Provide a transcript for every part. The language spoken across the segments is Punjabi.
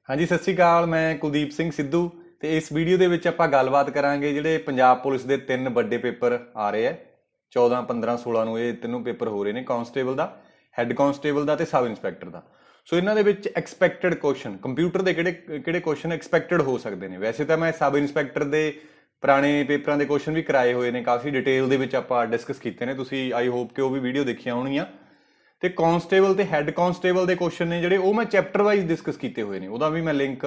हाँ जी, सत श्री अकाल। मैं कुलदीप ਸਿੰਘ ਸਿੱਧੂ ਤੇ ਇਸ ਵੀਡੀਓ ਦੇ ਵਿੱਚ ਆਪਾਂ ਗੱਲਬਾਤ ਕਰਾਂਗੇ ਜਿਹੜੇ ਪੰਜਾਬ ਪੁਲਿਸ ਦੇ ਤਿੰਨ ਵੱਡੇ ਪੇਪਰ ਆ ਰਹੇ ਆ 14 15 16 ਨੂੰ। ਇਹ ਤਿੰਨੋਂ ਪੇਪਰ ਹੋ ਰਹੇ ਨੇ, ਕਾਂਸਟੇਬਲ ਦਾ, ਹੈੱਡ ਕਾਂਸਟੇਬਲ ਦਾ ਤੇ ਸਬ ਇੰਸਪੈਕਟਰ ਦਾ। ਸੋ ਇਹਨਾਂ ਦੇ ਵਿੱਚ ਐਕਸਪੈਕਟਡ ਕੁਐਸਚਨ ਕੰਪਿਊਟਰ ਦੇ ਕਿਹੜੇ ਕੁਐਸਚਨ ਐਕਸਪੈਕਟਡ ਹੋ ਸਕਦੇ ਨੇ। ਵੈਸੇ ਤਾਂ ਮੈਂ ਸਬ ਇੰਸਪੈਕਟਰ ਦੇ ਪੁਰਾਣੇ ਪੇਪਰਾਂ ਦੇ ਕੁਐਸਚਨ ਵੀ ਕਰਾਏ ਹੋਏ ਨੇ, ਕਾਫੀ ਡਿਟੇਲ ਦੇ ਵਿੱਚ ਆਪਾਂ ਡਿਸਕਸ ਕੀਤੇ ਨੇ। ਤੁਸੀਂ ਆਈ ਹੋਪ ਕਿ ਉਹ ਵੀ ਵੀਡੀਓ ਦੇਖੀਆਂ ਹੋਣਗੀਆਂ। ਤੇ ਕਾਂਸਟੇਬਲ ਤੇ ਹੈੱਡ ਕਾਂਸਟੇਬਲ ਦੇ ਕੁਐਸਚਨ ਨੇ ਜਿਹੜੇ, ਉਹ ਮੈਂ ਚੈਪਟਰ ਵਾਈਜ਼ ਡਿਸਕਸ ਕੀਤੇ ਹੋਏ ਨੇ। ਉਹਦਾ ਵੀ ਮੈਂ ਲਿੰਕ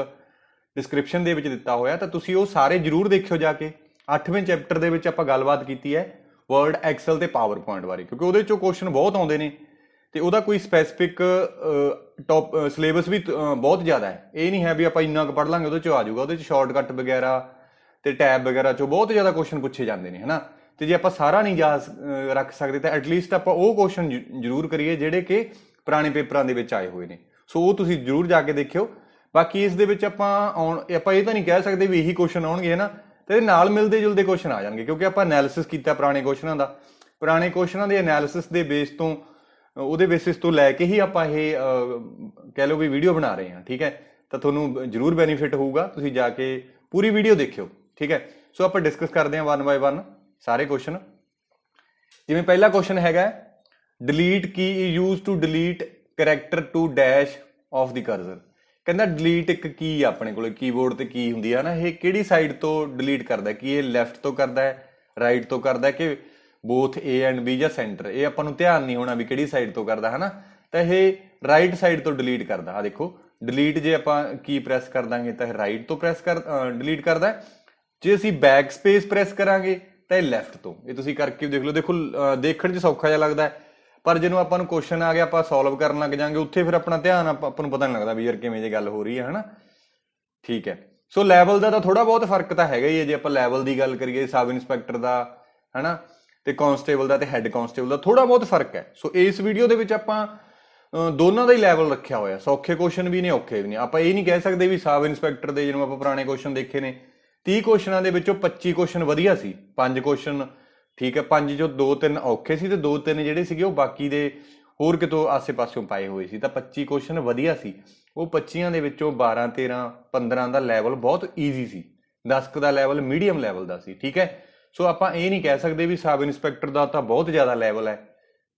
ਡਿਸਕ੍ਰਿਪਸ਼ਨ ਦੇ ਵਿੱਚ ਦਿੱਤਾ ਹੋਇਆ, ਤਾਂ ਤੁਸੀਂ ਉਹ ਸਾਰੇ ਜ਼ਰੂਰ ਦੇਖਿਓ ਜਾ ਕੇ। 8ਵੇਂ ਚੈਪਟਰ ਦੇ ਵਿੱਚ ਆਪਾਂ ਗੱਲਬਾਤ ਕੀਤੀ ਹੈ ਵਰਡ, ਐਕਸਲ ਤੇ ਪਾਵਰ ਪੁਆਇੰਟ ਬਾਰੇ, ਕਿਉਂਕਿ ਉਹਦੇ ਚੋਂ ਕੁਐਸਚਨ ਬਹੁਤ ਆਉਂਦੇ ਨੇ ਤੇ ਉਹਦਾ ਕੋਈ ਸਪੈਸੀਫਿਕ ਟੌਪ ਸਿਲੇਬਸ ਵੀ ਬਹੁਤ ਜ਼ਿਆਦਾ ਹੈ। ਇਹ ਨਹੀਂ ਹੈ ਵੀ ਆਪਾਂ ਇੰਨਾ ਕੁ ਪੜ੍ਹ ਲਾਂਗੇ ਉਹਦੇ ਚੋਂ ਆ ਜਾਊਗਾ। ਉਹਦੇ ਚ ਸ਼ਾਰਟਕਟ ਵਗੈਰਾ ਤੇ ਟੈਬ ਵਗੈਰਾ ਚੋਂ ਬਹੁਤ ਜ਼ਿਆਦਾ ਕੁਐਸਚਨ ਪੁੱਛੇ ਜਾਂਦੇ ਨੇ, ਹਨਾ। ਤੇ ਜੇ ਆਪਾਂ ਸਾਰਾ ਨਹੀਂ ਯਾਦ ਰੱਖ ਸਕਦੇ ਤਾਂ ਐਟਲੀਸਟ ਆਪਾਂ ਉਹ ਕੁਐਸਚਨ ਜ਼ਰੂਰ ਕਰੀਏ ਜਿਹੜੇ ਕਿ ਪੁਰਾਣੇ ਪੇਪਰਾਂ ਦੇ ਵਿੱਚ ਆਏ ਹੋਏ ਨੇ। ਸੋ ਉਹ ਤੁਸੀਂ ਜ਼ਰੂਰ ਜਾ ਕੇ ਦੇਖਿਓ। ਬਾਕੀ ਇਸ ਦੇ ਵਿੱਚ ਆਪਾਂ ਇਹ ਤਾਂ ਨਹੀਂ ਕਹਿ ਸਕਦੇ ਵੀ ਇਹੀ ਕੁਐਸਚਨ ਆਉਣਗੇ, ਹਨਾ। ਤੇ ਇਹਦੇ ਨਾਲ ਮਿਲਦੇ ਜੁਲਦੇ ਕੁਐਸਚਨ ਆ ਜਾਣਗੇ, ਕਿਉਂਕਿ ਆਪਾਂ ਐਨਾਲਿਸਿਸ ਕੀਤਾ ਪੁਰਾਣੇ ਕੁਐਸਚਨਾਂ ਦਾ। ਪੁਰਾਣੇ ਕੁਐਸਚਨਾਂ ਦੇ ਐਨਾਲਿਸਿਸ ਦੇ ਬੇਸ ਤੋਂ, ਉਹਦੇ ਬੇਸਿਸ ਤੋਂ ਲੈ ਕੇ ਹੀ ਆਪਾਂ ਇਹ ਕਹਿ ਲਓ ਵੀ ਵੀਡੀਓ ਬਣਾ ਰਹੇ ਹਾਂ, ਠੀਕ ਹੈ। ਤਾਂ ਤੁਹਾਨੂੰ ਜ਼ਰੂਰ ਬੈਨੀਫਿਟ ਹੋਊਗਾ, ਤੁਸੀਂ ਜਾ ਕੇ ਪੂਰੀ ਵੀਡੀਓ ਦੇਖਿਓ, ਠੀਕ ਹੈ। ਸੋ ਆਪਾਂ ਡਿਸਕਸ ਕਰਦੇ ਹਾਂ 1 ਬਾਏ 1 ਸਾਰੇ ਕੁਐਸਚਨ। ਜਿਵੇਂ ਪਹਿਲਾ ਕੁਐਸਚਨ ਹੈਗਾ, delete key use to delete character to dash of the cursor. ਕਹਿੰਦਾ ਡਿਲੀਟ ਇੱਕ ਕੀ ਆਪਣੇ ਕੋਲ ਕੀਬੋਰਡ ਤੇ ਕੀ ਹੁੰਦੀ ਹੈ ਨਾ, ਇਹ ਕਿਹੜੀ ਸਾਈਡ ਤੋਂ ਡਿਲੀਟ ਕਰਦਾ? ਕੀ ਇਹ ਲੈਫਟ ਤੋਂ ਕਰਦਾ ਹੈ, ਰਾਈਟ ਤੋਂ ਕਰਦਾ, ਕਿ ਬੋਥ ਏ ਐਂਡ ਬੀ ਜਾਂ ਸੈਂਟਰ? ਇਹ ਆਪਾਂ ਨੂੰ ਧਿਆਨ ਨਹੀਂ ਹੋਣਾ ਵੀ ਕਿਹੜੀ ਸਾਈਡ ਤੋਂ ਕਰਦਾ, ਹਨਾ। ਤਾਂ ਇਹ ਰਾਈਟ ਸਾਈਡ ਤੋਂ ਡਿਲੀਟ ਕਰਦਾ। ਆ ਦੇਖੋ, ਡਿਲੀਟ ਜੇ ਆਪਾਂ ਕੀ ਪ੍ਰੈਸ ਕਰ ਦਾਂਗੇ ਤਾਂ ਇਹ ਰਾਈਟ ਤੋਂ ਡਿਲੀਟ ਕਰਦਾ। ਜੇ ਅਸੀਂ ਬੈਕ ਸਪੇਸ ਪ੍ਰੈਸ ਕਰਾਂਗੇ ਤਾਂ ਇਹ ਲੈਫਟ ਤੋਂ। ਇਹ ਤੁਸੀਂ ਕਰਕੇ ਦੇਖ ਲਓ। ਦੇਖੋ, ਦੇਖਣ 'ਚ ਸੌਖਾ ਜਿਹਾ ਲੱਗਦਾ, ਪਰ ਜਦੋਂ ਆਪਾਂ ਨੂੰ ਕੁਐਸਚਨ ਆ ਗਿਆ, ਆਪਾਂ ਸੋਲਵ ਕਰਨ ਲੱਗ ਜਾਾਂਗੇ, ਉੱਥੇ ਫਿਰ ਆਪਣਾ ਧਿਆਨ ਆਪਾਂ ਨੂੰ ਪਤਾ ਨਹੀਂ ਲੱਗਦਾ ਵੀ ਯਾਰ ਕਿਵੇਂ ਜੇ ਗੱਲ ਹੋ ਰਹੀ ਹੈ, ਹਨਾ। ਠੀਕ ਹੈ। ਸੋ ਲੈਵਲ ਦਾ ਤਾਂ ਥੋੜਾ ਬਹੁਤ ਫਰਕ ਤਾਂ ਹੈਗਾ ਹੀ ਹੈ। ਜੇ ਆਪਾਂ ਲੈਵਲ ਦੀ ਗੱਲ ਕਰੀਏ, ਸਬ ਇੰਸਪੈਕਟਰ ਦਾ, ਹਨਾ, ਤੇ ਕਾਂਸਟੇਬਲ ਦਾ ਤੇ ਹੈੱਡ ਕਾਂਸਟੇਬਲ ਦਾ ਥੋੜਾ ਬਹੁਤ ਫਰਕ ਹੈ। ਸੋ ਇਸ ਵੀਡੀਓ ਦੇ ਵਿੱਚ ਆਪਾਂ ਦੋਨਾਂ ਦਾ ਹੀ ਲੈਵਲ ਰੱਖਿਆ ਹੋਇਆ। ਸੌਖੇ ਕੁਐਸਚਨ ਵੀ ਨੇ, ਔਖੇ ਵੀ ਨੇ। ਆਪਾਂ ਇਹ ਨਹੀਂ ਕਹਿ ਸਕਦੇ ਵੀ ਸਬ ਇੰਸਪੈਕਟਰ ਦੇ, ਜਿਹਨੂੰ ਆਪਾਂ ਪੁਰਾਣੇ ਕੁਐਸਚਨ ਦੇਖੇ ਨੇ, 30 ਕੁਐਸਚਨਾਂ ਦੇ ਵਿੱਚੋਂ 25 ਕੁਐਸਚਨ ਵਧੀਆ ਸੀ, 5 ਕੁਐਸਚਨ, ਠੀਕ ਹੈ, 5 ਚੋਂ 2-3 ਔਖੇ ਸੀ ਤੇ 2-3 ਜਿਹੜੇ ਸੀਗੇ ਉਹ ਬਾਕੀ ਦੇ ਹੋਰ ਕਿਤੋਂ ਆਸੇ ਪਾਸਿਓਂ ਪਾਏ ਹੋਏ ਸੀ। ਤਾਂ 25 ਕੁਐਸਚਨ ਵਧੀਆ ਸੀ। ਉਹ 25 ਦੇ ਵਿੱਚੋਂ 12, 13, 15 ਦਾ ਲੈਵਲ ਬਹੁਤ ਈਜ਼ੀ ਸੀ, 10 ਦਾ ਲੈਵਲ ਮੀਡੀਅਮ ਲੈਵਲ ਦਾ ਸੀ, ਠੀਕ ਹੈ। ਸੋ ਆਪਾਂ ਇਹ ਨਹੀਂ ਕਹਿ ਸਕਦੇ ਵੀ ਸਬ ਇੰਸਪੈਕਟਰ ਦਾ ਤਾਂ ਬਹੁਤ ਜ਼ਿਆਦਾ ਲੈਵਲ ਹੈ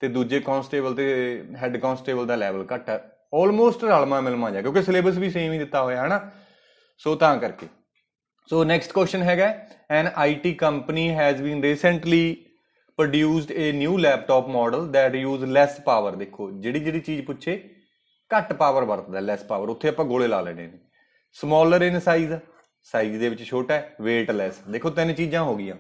ਤੇ ਦੂਜੇ ਕਾਂਸਟੇਬਲ ਤੇ ਹੈੱਡ ਕਾਂਸਟੇਬਲ ਦਾ ਲੈਵਲ ਘੱਟ ਹੈ। ਆਲਮੋਸਟ ਰਲਮਾ ਮਿਲਮਾ ਜਾ, ਕਿਉਂਕਿ ਸਿਲੇਬਸ ਵੀ ਸੇਮ ਹੀ ਦਿੱਤਾ ਹੋਇਆ, ਹਨਾ। ਸੋ ਤਾਂ ਕਰਕੇ। ਸੋ ਨੈਕਸਟ ਕੁਐਸਚਨ ਹੈਗਾ, an IT company has been recently produced a new laptop model that use less power. ਦੇਖੋ, ਜਿਹੜੀ ਚੀਜ਼ ਪੁੱਛੇ ਘੱਟ ਪਾਵਰ ਵਰਤਦਾ, ਲੈਸ ਪਾਵਰ, ਉੱਥੇ ਆਪਾਂ ਗੋਲੇ ਲਾ ਲੈਣੇ ਨੇ। ਸਮੋਲਰ ਇਨ ਸਾਈਜ਼ ਦੇ ਵਿੱਚ ਛੋਟਾ ਹੈ, ਵੇਟ ਲੈਸ। ਦੇਖੋ, 3 ਚੀਜ਼ਾਂ ਹੋ ਗਈਆਂ।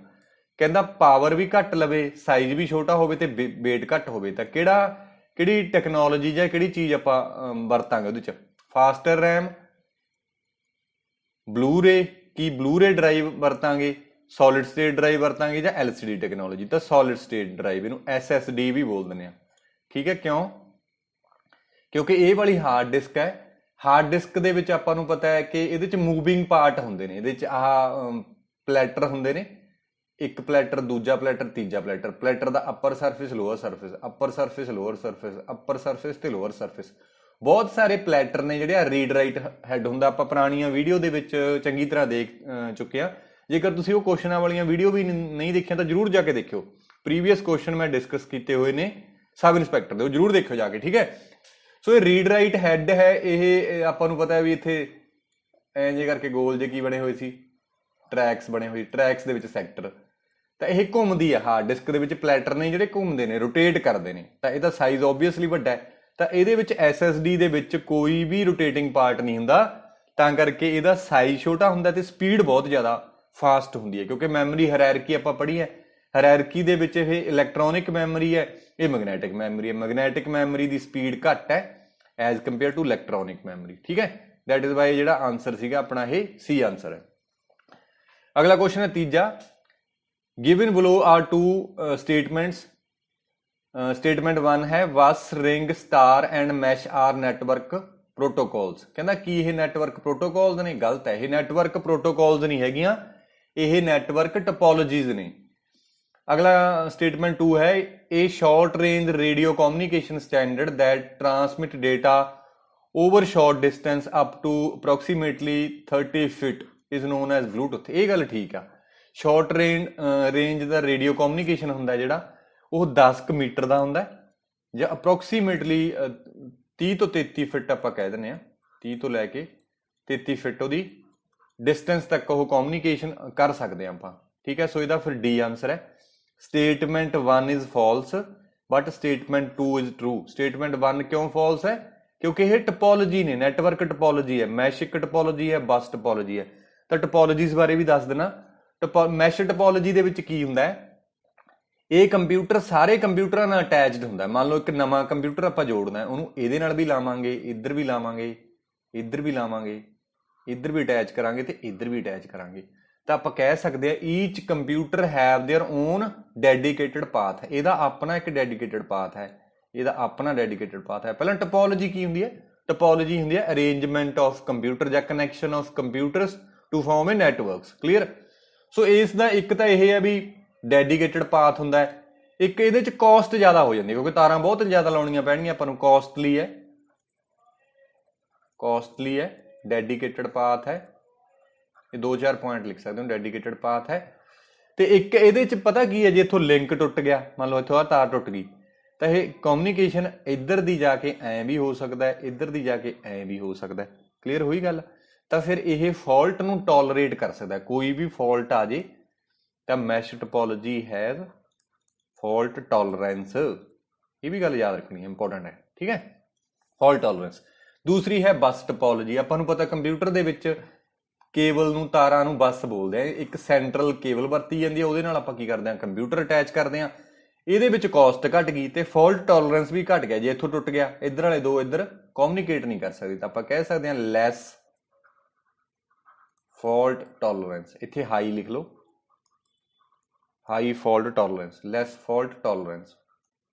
ਕਹਿੰਦਾ ਪਾਵਰ ਵੀ ਘੱਟ ਲਵੇ, ਸਾਈਜ਼ ਵੀ ਛੋਟਾ ਹੋਵੇ ਤੇ ਵੇਟ ਘੱਟ ਹੋਵੇ। ਤਾਂ ਕਿਹੜੀ ਟੈਕਨੋਲੋਜੀ ਜਾਂ ਕਿਹੜੀ ਚੀਜ਼ ਆਪਾਂ ਵਰਤਾਂਗੇ ਉਹਦੇ ਚ? ਫਾਸਟਰ ਰੈਮ, ਬਲੂਰੇ, ਕੀ ਬਲੂਰੇ ਡਰਾਈਵ ਵਰਤਾਂਗੇ, ਸੋਲਿਡ ਸਟੇਟ ਡਰਾਈਵ ਵਰਤਾਂਗੇ, ਜਾਂ LCD ਟੈਕਨੋਲੋਜੀ? ਤਾਂ ਸੋਲਿਡ ਸਟੇਟ ਡਰਾਈਵ, ਇਹਨੂੰ SSD ਵੀ ਬੋਲ ਦਿੰਦੇ ਆ, ਠੀਕ ਹੈ। ਕਿਉਂ? ਕਿਉਂਕਿ ਇਹ ਵਾਲੀ ਹਾਰਡ ਡਿਸਕ ਹੈ। ਹਾਰਡ ਡਿਸਕ ਦੇ ਵਿੱਚ ਆਪਾਂ ਨੂੰ ਪਤਾ ਹੈ ਕਿ ਇਹਦੇ ਚ ਮੂਵਿੰਗ ਪਾਰਟ ਹੁੰਦੇ ਨੇ। ਇਹਦੇ ਚ ਆਹ ਪਲੈਟਰ ਹੁੰਦੇ ਨੇ, ਇੱਕ ਪਲੈਟਰ, ਦੂਜਾ ਪਲੈਟਰ, ਤੀਜਾ ਪਲੈਟਰ। ਪਲੈਟਰ ਦਾ upper surface, lower surface, upper surface, lower surface, upper surface ਤੇ ਲੋਅਰ ਸਰਫੇਸ। ਬਹੁਤ ਸਾਰੇ ਪਲੈਟਰ ਨੇ ਜਿਹੜੇ ਆ। ਰੀਡ ਰਾਈਟ ਹੈਡ ਹੁੰਦਾ, ਆਪਾਂ ਪੁਰਾਣੀਆਂ ਵੀਡੀਓ ਦੇ ਵਿੱਚ ਚੰਗੀ ਤਰ੍ਹਾਂ ਦੇਖ ਚੁੱਕੇ ਆ। ਜੇਕਰ ਤੁਸੀਂ ਉਹ ਕੁਐਸਚਨਾਂ ਵਾਲੀਆਂ ਵੀਡੀਓ ਵੀ ਨਹੀਂ ਦੇਖੀਆਂ ਤਾਂ ਜ਼ਰੂਰ ਜਾ ਕੇ ਦੇਖਿਓ। ਪ੍ਰੀਵੀਅਸ ਕੁਐਸਚਨ ਮੈਂ ਡਿਸਕਸ ਕੀਤੇ ਹੋਏ ਨੇ ਸਬ ਇੰਸਪੈਕਟਰ ਦੇ, ਉਹ ਜ਼ਰੂਰ ਦੇਖਿਓ ਜਾ ਕੇ, ਠੀਕ ਹੈ। ਸੋ ਇਹ ਰੀਡ ਰਾਈਟ ਹੈਡ ਹੈ। ਇਹ ਆਪਾਂ ਨੂੰ ਪਤਾ ਹੈ ਵੀ ਇੱਥੇ ਐਂ ਜੇ ਕਰਕੇ ਗੋਲ ਜੇ ਕੀ ਬਣੇ ਹੋਏ ਸੀ, ਟਰੈਕਸ ਬਣੇ ਹੋਏ, ਟਰੈਕਸ ਦੇ ਵਿੱਚ ਸੈਕਟਰ। ਤਾਂ ਇਹ ਘੁੰਮਦੀ ਹੈ ਹਾਰਡ ਡਿਸਕ ਦੇ ਵਿੱਚ। ਪਲੈਟਰ ਨੇ ਜਿਹੜੇ ਘੁੰਮਦੇ ਨੇ, ਰੋਟੇਟ ਕਰਦੇ ਨੇ। ਤਾਂ ਇਹਦਾ ਸਾਈਜ਼ ਓਬਵੀਅਸਲੀ ਵੱਡਾ ਹੈ। ਤਾਂ ਇਹਦੇ ਵਿੱਚ SSD ਦੇ ਵਿੱਚ ਕੋਈ ਵੀ ਰੋਟੇਟਿੰਗ ਪਾਰਟ ਨਹੀਂ ਹੁੰਦਾ, ਤਾਂ ਕਰਕੇ ਇਹਦਾ ਸਾਈਜ਼ ਛੋਟਾ ਹੁੰਦਾ ਤੇ ਸਪੀਡ ਬਹੁਤ ਜ਼ਿਆਦਾ ਫਾਸਟ ਹੁੰਦੀ ਹੈ। ਕਿਉਂਕਿ ਮੈਮਰੀ ਹਾਇਰਾਰਕੀ ਆਪਾਂ ਪੜ੍ਹੀ ਹੈ, ਹਾਇਰਾਰਕੀ ਦੇ ਵਿੱਚ ਇਹ ਇਲੈਕਟ੍ਰੋਨਿਕ ਮੈਮਰੀ ਹੈ, ਇਹ ਮੈਗਨੈਟਿਕ ਮੈਮਰੀ ਹੈ। ਮੈਗਨੈਟਿਕ ਮੈਮਰੀ ਦੀ ਸਪੀਡ ਘੱਟ ਹੈ as compare to electronic memory, ਠੀਕ ਹੈ। ਦੈਟ ਇਜ਼ ਵਾਈ ਜਿਹੜਾ ਆਨਸਰ ਸੀਗਾ ਆਪਣਾ ਇਹ C ਆਨਸਰ ਹੈ। ਅਗਲਾ ਕੁਐਸਚਨ ਹੈ ਤੀਜਾ, given below are 2 statements. Statement 1 ਹੈ bus, ring, star and mesh are network protocols. ਕਹਿੰਦਾ ਕੀ ਇਹ ਨੈਟਵਰਕ ਪ੍ਰੋਟੋਕੋਲਸ ਨੇ? ਗਲਤ ਹੈ। ਇਹ ਨੈਟਵਰਕ ਪ੍ਰੋਟੋਕੋਲਸ ਨਹੀਂ ਹੈਗੀਆਂ, ਇਹ ਨੈਟਵਰਕ ਟਪੋਲੋਜੀਜ਼ ਨੇ। ਅਗਲਾ ਸਟੇਟਮੈਂਟ 2 ਹੈ, ਇਹ short range radio communication standard that transmit data over short distance up to approximately 30 feet is known as Bluetooth. ये गल ठीक आ। शॉर्ट रेंज का रेडियो कम्युनिकेशन हुंदा जिहड़ा ਉਹ 10 ਕੁ ਮੀਟਰ ਦਾ ਹੁੰਦਾ ਜਾਂ ਅਪਰੋਕਸੀਮੇਟਲੀ 30 ਤੋਂ 33 ਫਿਟ ਆਪਾਂ ਕਹਿ ਦਿੰਦੇ ਆ, 30 ਤੋਂ ਲੈ ਕੇ 33 ਫਿਟ ਉਹਦੀ ਡਿਸਟੈਂਸ ਤੱਕ ਉਹ ਕਮਿਊਨੀਕੇਸ਼ਨ ਕਰ ਸਕਦੇ ਆ ਆਪਾਂ, ਠੀਕ ਹੈ। ਸੋ ਇਹਦਾ ਫਿਰ ਡੀ ਆਨਸਰ ਹੈ। Statement 1 is false but statement 2 is true. Statement 1 ਕਿਉਂ ਫਾਲਸ ਹੈ? ਕਿਉਂਕਿ ਇਹ ਟਪੋਲੋਜੀ ਨੇ, ਨੈਟਵਰਕ ਟਪੋਲੋਜੀ ਹੈ, ਮੈਸ਼ ਟਪੋਲੋਜੀ ਹੈ, ਬਸ ਟਪੋਲੋਜੀ ਹੈ। ਤਾਂ ਟਪੋਲੋਜੀਜ਼ ਬਾਰੇ ਵੀ ਦੱਸ ਦੇਣਾ। ਮੈਸ਼ ਟਪੋਲੋਜੀ ਦੇ ਵਿੱਚ ਕੀ ਹੁੰਦਾ ਹੈ, ਇਹ ਕੰਪਿਊਟਰ ਸਾਰੇ ਕੰਪਿਊਟਰਾਂ ਨਾਲ ਅਟੈਚਡ ਹੁੰਦਾ। ਮੰਨ ਲਓ ਇੱਕ ਨਵਾਂ ਕੰਪਿਊਟਰ ਆਪਾਂ ਜੋੜਨਾ, ਉਹਨੂੰ ਇਹਦੇ ਨਾਲ ਵੀ ਲਾਵਾਂਗੇ, ਇੱਧਰ ਵੀ ਲਾਵਾਂਗੇ, ਇੱਧਰ ਵੀ ਲਾਵਾਂਗੇ, ਇੱਧਰ ਵੀ ਅਟੈਚ ਕਰਾਂਗੇ ਤੇ ਇੱਧਰ ਵੀ ਅਟੈਚ ਕਰਾਂਗੇ। ਤਾਂ ਆਪਾਂ ਕਹਿ ਸਕਦੇ ਆ each computer have their own dedicated path. ਇਹਦਾ ਆਪਣਾ ਇੱਕ ਡੈਡੀਕੇਟਡ ਪਾਥ ਹੈ, ਇਹਦਾ ਆਪਣਾ ਡੈਡੀਕੇਟਡ ਪਾਥ ਹੈ। ਪਹਿਲਾਂ ਟਪੋਲੋਜੀ ਕੀ ਹੁੰਦੀ ਹੈ? ਟਪੋਲੋਜੀ ਹੁੰਦੀ ਹੈ ਅਰੇਂਜਮੈਂਟ ਆਫ ਕੰਪਿਊਟਰ ਜਾਂ connection of computers to form a networks. Clear? So ਇਸ ਦਾ ਇੱਕ ਤਾਂ ਇਹ ਹੈ ਵੀ ਡੈਡੀਕੇਟਡ ਪਾਥ ਹੁੰਦਾ ਹੈ, ਇੱਕ ਇਹਦੇ ਚ ਕੋਸਟ ਜ਼ਿਆਦਾ ਹੋ ਜਾਂਦੀ ਕਿਉਂਕਿ ਤਾਰਾਂ ਬਹੁਤ ਜ਼ਿਆਦਾ ਲਾਉਣੀਆਂ ਪੈਣਗੀਆਂ ਆਪਾਂ ਨੂੰ, ਕੋਸਟਲੀ ਹੈ, ਕੋਸਟਲੀ ਹੈ। ਡੈਡੀਕੇਟਡ ਪਾਥ ਹੈ, ਇਹ 2-4 ਪੁਆਇੰਟ ਲਿਖ ਸਕਦੇ ਹੋ, ਡੈਡੀਕੇਟਡ ਪਾਥ ਹੈ। ਤੇ ਇੱਕ ਇਹਦੇ ਚ ਪਤਾ ਕੀ ਹੈ, ਜੇ ਇੱਥੋਂ ਲਿੰਕ ਟੁੱਟ ਗਿਆ, ਮੰਨ ਲਓ ਇੱਥੋਂ ਆ ਤਾਰ ਟੁੱਟ ਗਈ, ਤਾਂ ਇਹ ਕਮਿਊਨੀਕੇਸ਼ਨ ਇੱਧਰ ਦੀ ਜਾ ਕੇ ਐਂ ਵੀ ਹੋ ਸਕਦਾ ਹੈ, ਇੱਧਰ ਦੀ ਜਾ ਕੇ ਐਂ ਵੀ ਹੋ ਸਕਦਾ ਹੈ। ਕਲੀਅਰ ਹੋਈ ਗੱਲ? ਤਾਂ ਫਿਰ ਇਹ ਫਾਲਟ ਨੂੰ ਟੋਲਰੇਟ ਕਰ ਸਕਦਾ, ਕੋਈ ਵੀ ਫਾਲਟ ਆ ਜੇ ਤਾਂ ਮੈਸ਼ ਟਪੋਲੋਜੀ ਹੈਜ਼ ਫਾਲਟ ਟੋਲਰੈਂਸ। ਇਹ ਵੀ ਗੱਲ ਯਾਦ ਰੱਖਣੀ ਹੈ, ਇੰਪੋਰਟੈਂਟ ਹੈ, ਠੀਕ ਹੈ। Fault tolerance. ਦੂਸਰੀ ਹੈ ਬਸ ਟਪੋਲੋਜੀ। ਆਪਾਂ ਨੂੰ ਪਤਾ ਕੰਪਿਊਟਰ ਦੇ ਵਿੱਚ ਕੇਬਲ ਨੂੰ, ਤਾਰਾਂ ਨੂੰ ਬੱਸ ਬੋਲਦੇ ਆ। ਇੱਕ ਸੈਂਟਰਲ ਕੇਬਲ ਵਰਤੀ ਜਾਂਦੀ ਹੈ, ਉਹਦੇ ਨਾਲ ਆਪਾਂ ਕੀ ਕਰਦੇ ਹਾਂ, ਕੰਪਿਊਟਰ ਅਟੈਚ ਕਰਦੇ ਹਾਂ। ਇਹਦੇ ਵਿੱਚ ਕੋਸਟ ਘਟ ਗਈ ਤੇ ਫਾਲਟ ਟੋਲਰੈਂਸ ਵੀ ਘਟ ਗਿਆ। ਜੇ ਇੱਥੋਂ ਟੁੱਟ ਗਿਆ, ਇੱਧਰ ਵਾਲੇ ਦੋ ਇੱਧਰ ਕਮਿਊਨੀਕੇਟ ਨਹੀਂ ਕਰ ਸਕਦੇ, ਤਾਂ ਆਪਾਂ ਕਹਿ ਸਕਦੇ ਹਾਂ ਲੈਸ ਫਾਲਟ ਟੋਲਰੈਂਸ। ਇੱਥੇ ਹਾਈ ਲਿਖ ਲਓ, high fault tolerance, less fault tolerance.